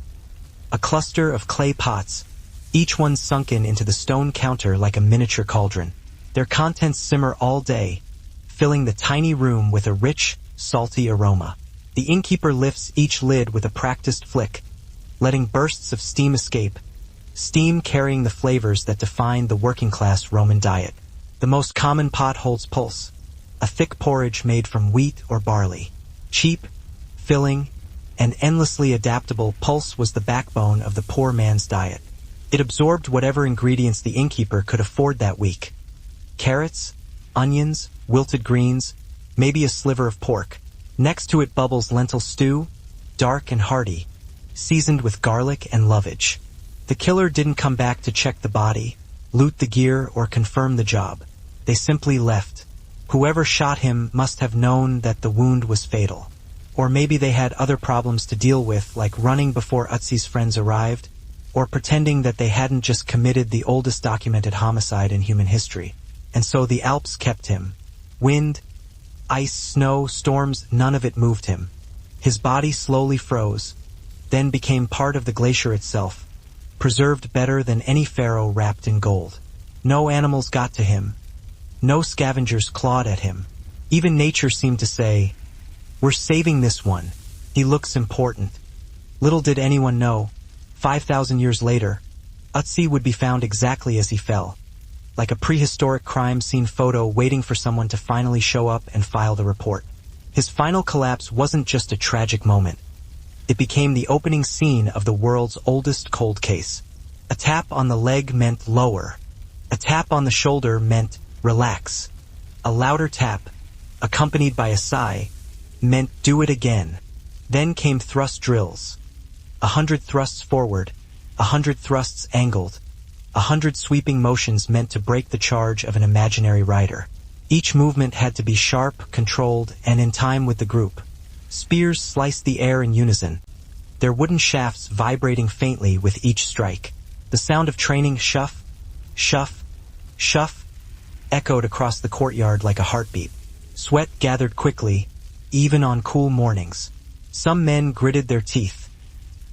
A cluster of clay pots, each one sunken into the stone counter like a miniature cauldron. Their contents simmer all day, filling the tiny room with a rich, salty aroma. The innkeeper lifts each lid with a practiced flick, letting bursts of steam escape, steam carrying the flavors that define the working-class Roman diet. The most common pot holds pulse, a thick porridge made from wheat or barley. Cheap, filling, and endlessly adaptable, pulse was the backbone of the poor man's diet. It absorbed whatever ingredients the innkeeper could afford that week. Carrots, onions, wilted greens, maybe a sliver of pork. Next to it bubbles lentil stew, dark and hearty, seasoned with garlic and lovage. The killer didn't come back to check the body, loot the gear, or confirm the job. They simply left. Whoever shot him must have known that the wound was fatal. Or maybe they had other problems to deal with, like running before Ötzi's friends arrived, or pretending that they hadn't just committed the oldest documented homicide in human history. And so the Alps kept him. Wind, ice, snow, storms, none of it moved him. His body slowly froze, then became part of the glacier itself, preserved better than any pharaoh wrapped in gold. No animals got to him. No scavengers clawed at him. Even nature seemed to say, "We're saving this one. He looks important." Little did anyone know, 5,000 years later, Ötzi would be found exactly as he fell, like a prehistoric crime scene photo waiting for someone to finally show up and file the report. His final collapse wasn't just a tragic moment. It became the opening scene of the world's oldest cold case. A tap on the leg meant lower. A tap on the shoulder meant relax. A louder tap, accompanied by a sigh, meant do it again. Then came thrust drills. 100 thrusts forward, 100 thrusts angled, 100 sweeping motions meant to break the charge of an imaginary rider. Each movement had to be sharp, controlled, and in time with the group. Spears sliced the air in unison, their wooden shafts vibrating faintly with each strike. The sound of training shuff, shuff, shuff echoed across the courtyard like a heartbeat. Sweat gathered quickly, even on cool mornings. Some men gritted their teeth.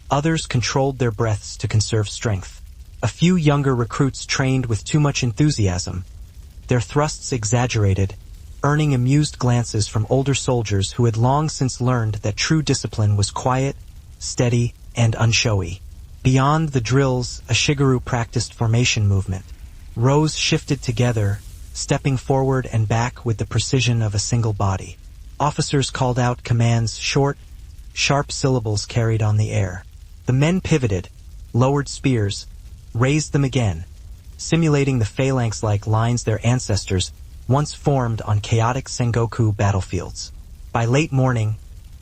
Others controlled their breaths to conserve strength. A few younger recruits trained with too much enthusiasm, their thrusts exaggerated, earning amused glances from older soldiers who had long since learned that true discipline was quiet, steady, and unshowy. Beyond the drills, a shigaru practiced formation movement. Rows shifted together, stepping forward and back with the precision of a single body. Officers called out commands, short, sharp syllables carried on the air. The men pivoted, lowered spears, raised them again, simulating the phalanx-like lines their ancestors once formed on chaotic Sengoku battlefields. By late morning,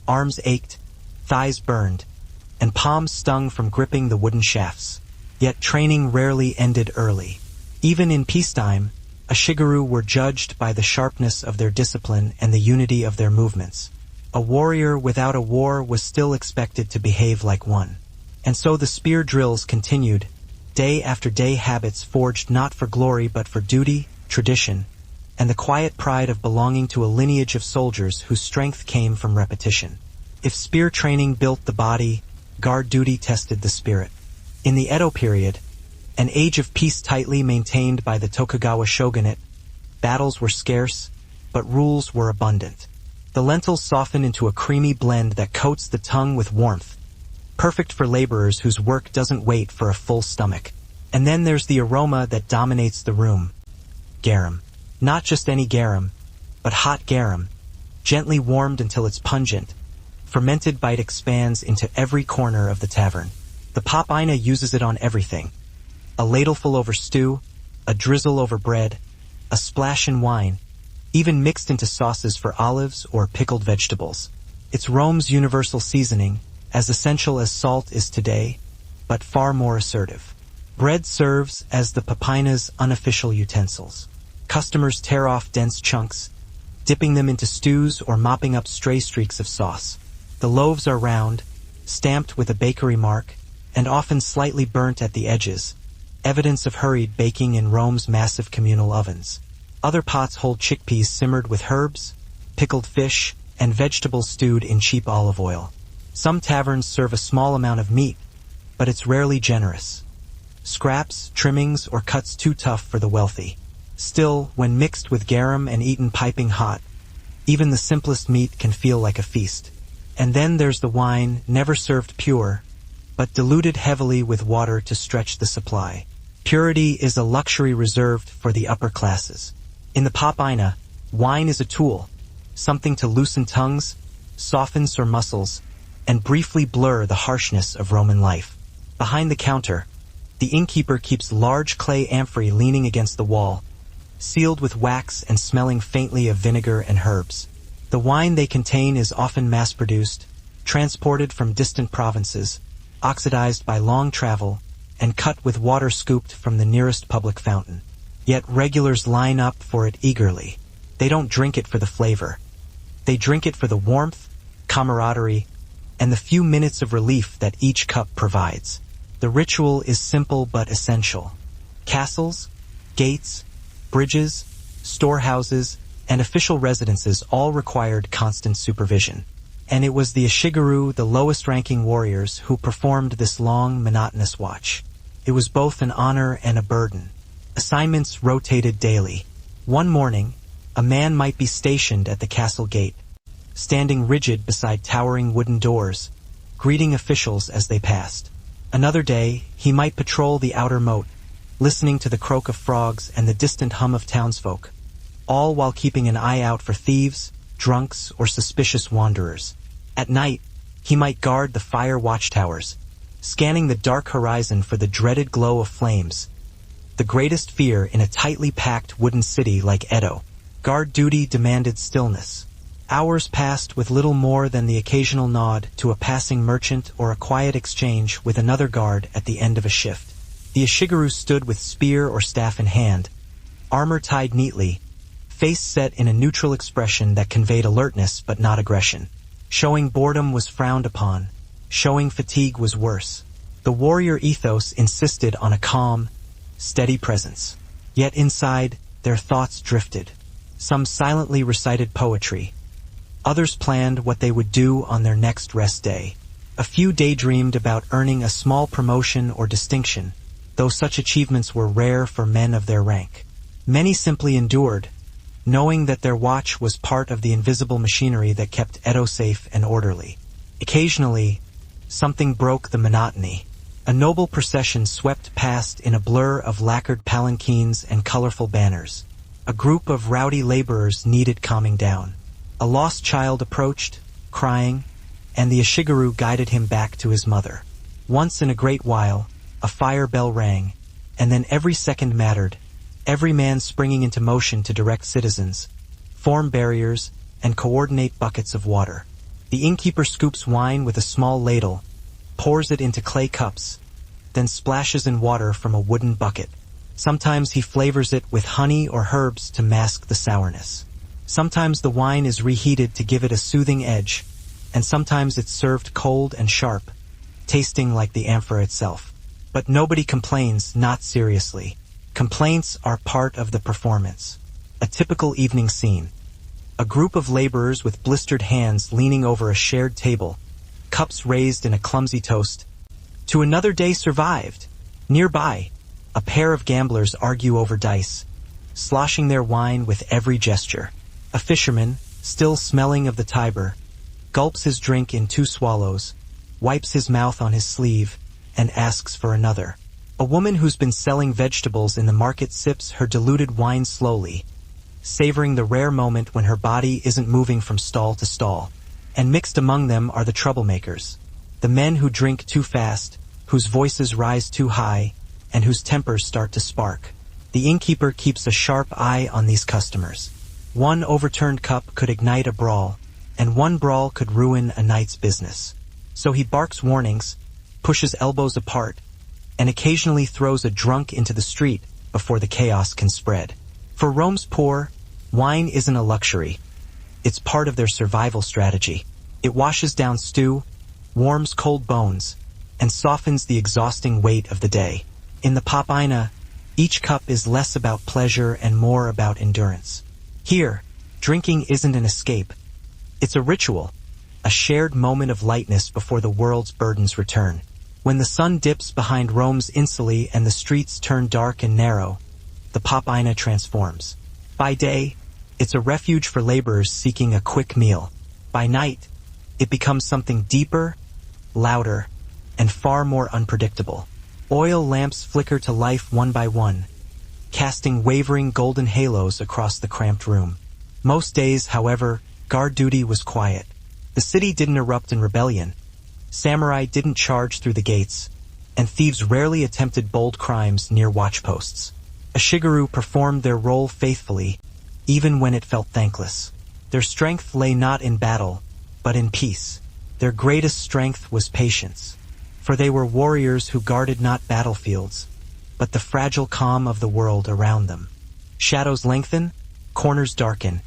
arms ached, thighs burned, and palms stung from gripping the wooden shafts. Yet training rarely ended early. Even in peacetime, a shigaru were judged by the sharpness of their discipline and the unity of their movements. A warrior without a war was still expected to behave like one. And so the spear drills continued, day after day, habits forged not for glory but for duty, tradition, and the quiet pride of belonging to a lineage of soldiers whose strength came from repetition. If spear training built the body, guard duty tested the spirit. In the Edo period, an age of peace tightly maintained by the Tokugawa shogunate, battles were scarce, but rules were abundant. The lentils soften into a creamy blend that coats the tongue with warmth, perfect for laborers whose work doesn't wait for a full stomach. And then there's the aroma that dominates the room. Garum. Not just any garum, but hot garum, gently warmed until it's pungent. Fermented bite expands into every corner of the tavern. The Popina uses it on everything. A ladleful over stew, a drizzle over bread, a splash in wine, even mixed into sauces for olives or pickled vegetables. It's Rome's universal seasoning, as essential as salt is today, but far more assertive. Bread serves as the Popina's unofficial utensils. Customers tear off dense chunks, dipping them into stews or mopping up stray streaks of sauce. The loaves are round, stamped with a bakery mark, and often slightly burnt at the edges, evidence of hurried baking in Rome's massive communal ovens. Other pots hold chickpeas simmered with herbs, pickled fish, and vegetables stewed in cheap olive oil. Some taverns serve a small amount of meat, but it's rarely generous. Scraps, trimmings, or cuts too tough for the wealthy. Still, when mixed with garum and eaten piping hot, even the simplest meat can feel like a feast. And then there's the wine, never served pure, but diluted heavily with water to stretch the supply. Purity is a luxury reserved for the upper classes. In the Popina, wine is a tool, something to loosen tongues, soften sore muscles, and briefly blur the harshness of Roman life. Behind the counter, the innkeeper keeps large clay amphorae leaning against the wall, sealed with wax and smelling faintly of vinegar and herbs. The wine they contain is often mass-produced, transported from distant provinces, oxidized by long travel, and cut with water scooped from the nearest public fountain. Yet regulars line up for it eagerly. They don't drink it for the flavor. They drink it for the warmth, camaraderie, and the few minutes of relief that each cup provides. The ritual is simple but essential. Castles, gates, bridges, storehouses, and official residences all required constant supervision. And it was the Ishigaru, the lowest-ranking warriors, who performed this long, monotonous watch. It was both an honor and a burden. Assignments rotated daily. One morning, a man might be stationed at the castle gate, standing rigid beside towering wooden doors, greeting officials as they passed. Another day, he might patrol the outer moat, listening to the croak of frogs and the distant hum of townsfolk, all while keeping an eye out for thieves, drunks, or suspicious wanderers. At night, he might guard the fire watchtowers, scanning the dark horizon for the dreaded glow of flames, the greatest fear in a tightly packed wooden city like Edo. Guard duty demanded stillness. Hours passed with little more than the occasional nod to a passing merchant or a quiet exchange with another guard at the end of a shift. The Ishigaru stood with spear or staff in hand, armor tied neatly, face set in a neutral expression that conveyed alertness but not aggression. Showing boredom was frowned upon. Showing fatigue was worse. The warrior ethos insisted on a calm, steady presence. Yet inside, their thoughts drifted. Some silently recited poetry. Others planned what they would do on their next rest day. A few daydreamed about earning a small promotion or distinction, though such achievements were rare for men of their rank. Many simply endured, knowing that their watch was part of the invisible machinery that kept Edo safe and orderly. Occasionally, something broke the monotony. A noble procession swept past in a blur of lacquered palanquins and colorful banners. A group of rowdy laborers needed calming down. A lost child approached, crying, and the Ishigaru guided him back to his mother. Once in a great while, a fire bell rang, and then every second mattered, every man springing into motion to direct citizens, form barriers, and coordinate buckets of water. The innkeeper scoops wine with a small ladle, pours it into clay cups, then splashes in water from a wooden bucket. Sometimes he flavors it with honey or herbs to mask the sourness. Sometimes the wine is reheated to give it a soothing edge, and sometimes it's served cold and sharp, tasting like the amphora itself. But nobody complains, not seriously. Complaints are part of the performance. A typical evening scene. A group of laborers with blistered hands leaning over a shared table, cups raised in a clumsy toast. To another day survived. Nearby, a pair of gamblers argue over dice, sloshing their wine with every gesture. A fisherman, still smelling of the Tiber, gulps his drink in 2 swallows, wipes his mouth on his sleeve, and asks for another. A woman who's been selling vegetables in the market sips her diluted wine slowly, savoring the rare moment when her body isn't moving from stall to stall. And mixed among them are the troublemakers, the men who drink too fast, whose voices rise too high, and whose tempers start to spark. The innkeeper keeps a sharp eye on these customers. One overturned cup could ignite a brawl, and one brawl could ruin a night's business. So he barks warnings, pushes elbows apart, and occasionally throws a drunk into the street before the chaos can spread. For Rome's poor, wine isn't a luxury. It's part of their survival strategy. It washes down stew, warms cold bones, and softens the exhausting weight of the day. In the Popina, each cup is less about pleasure and more about endurance. Here, drinking isn't an escape. It's a ritual, a shared moment of lightness before the world's burdens return. When the sun dips behind Rome's insulae and the streets turn dark and narrow, the Popina transforms. By day, it's a refuge for laborers seeking a quick meal. By night, it becomes something deeper, louder, and far more unpredictable. Oil lamps flicker to life one by one, casting wavering golden halos across the cramped room. Most days, however, guard duty was quiet. The city didn't erupt in rebellion, samurai didn't charge through the gates, and thieves rarely attempted bold crimes near watchposts. A Shigeru performed their role faithfully, even when it felt thankless. Their strength lay not in battle, but in peace. Their greatest strength was patience, for they were warriors who guarded not battlefields, but the fragile calm of the world around them. Shadows lengthen, corners darken,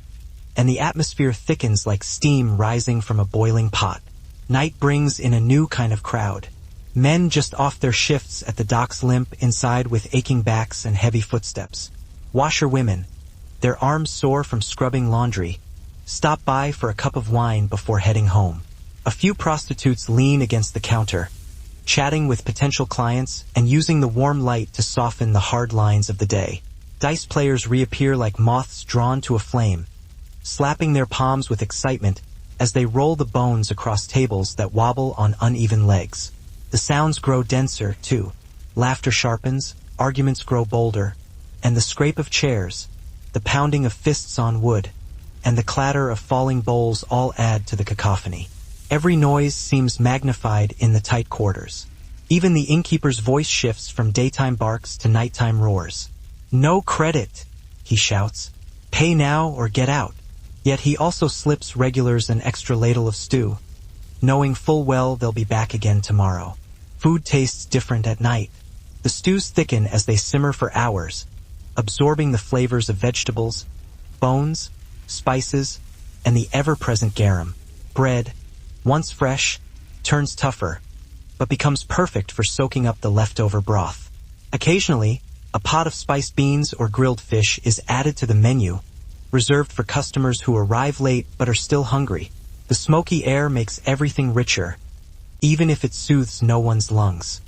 and the atmosphere thickens like steam rising from a boiling pot. Night brings in a new kind of crowd. Men just off their shifts at the docks limp inside with aching backs and heavy footsteps. Washerwomen, their arms sore from scrubbing laundry, stop by for a cup of wine before heading home. A few prostitutes lean against the counter, chatting with potential clients and using the warm light to soften the hard lines of the day. Dice players reappear like moths drawn to a flame, slapping their palms with excitement as they roll the bones across tables that wobble on uneven legs. The sounds grow denser, too. Laughter sharpens, arguments grow bolder, and the scrape of chairs, the pounding of fists on wood, and the clatter of falling bowls all add to the cacophony. Every noise seems magnified in the tight quarters. Even the innkeeper's voice shifts from daytime barks to nighttime roars. "No credit," he shouts. "Pay now or get out." Yet he also slips regulars an extra ladle of stew, knowing full well they'll be back again tomorrow. Food tastes different at night. The stews thicken as they simmer for hours, absorbing the flavors of vegetables, bones, spices, and the ever-present garum. Bread, once fresh, turns tougher, but becomes perfect for soaking up the leftover broth. Occasionally, a pot of spiced beans or grilled fish is added to the menu, reserved for customers who arrive late but are still hungry. The smoky air makes everything richer, even if it soothes no one's lungs.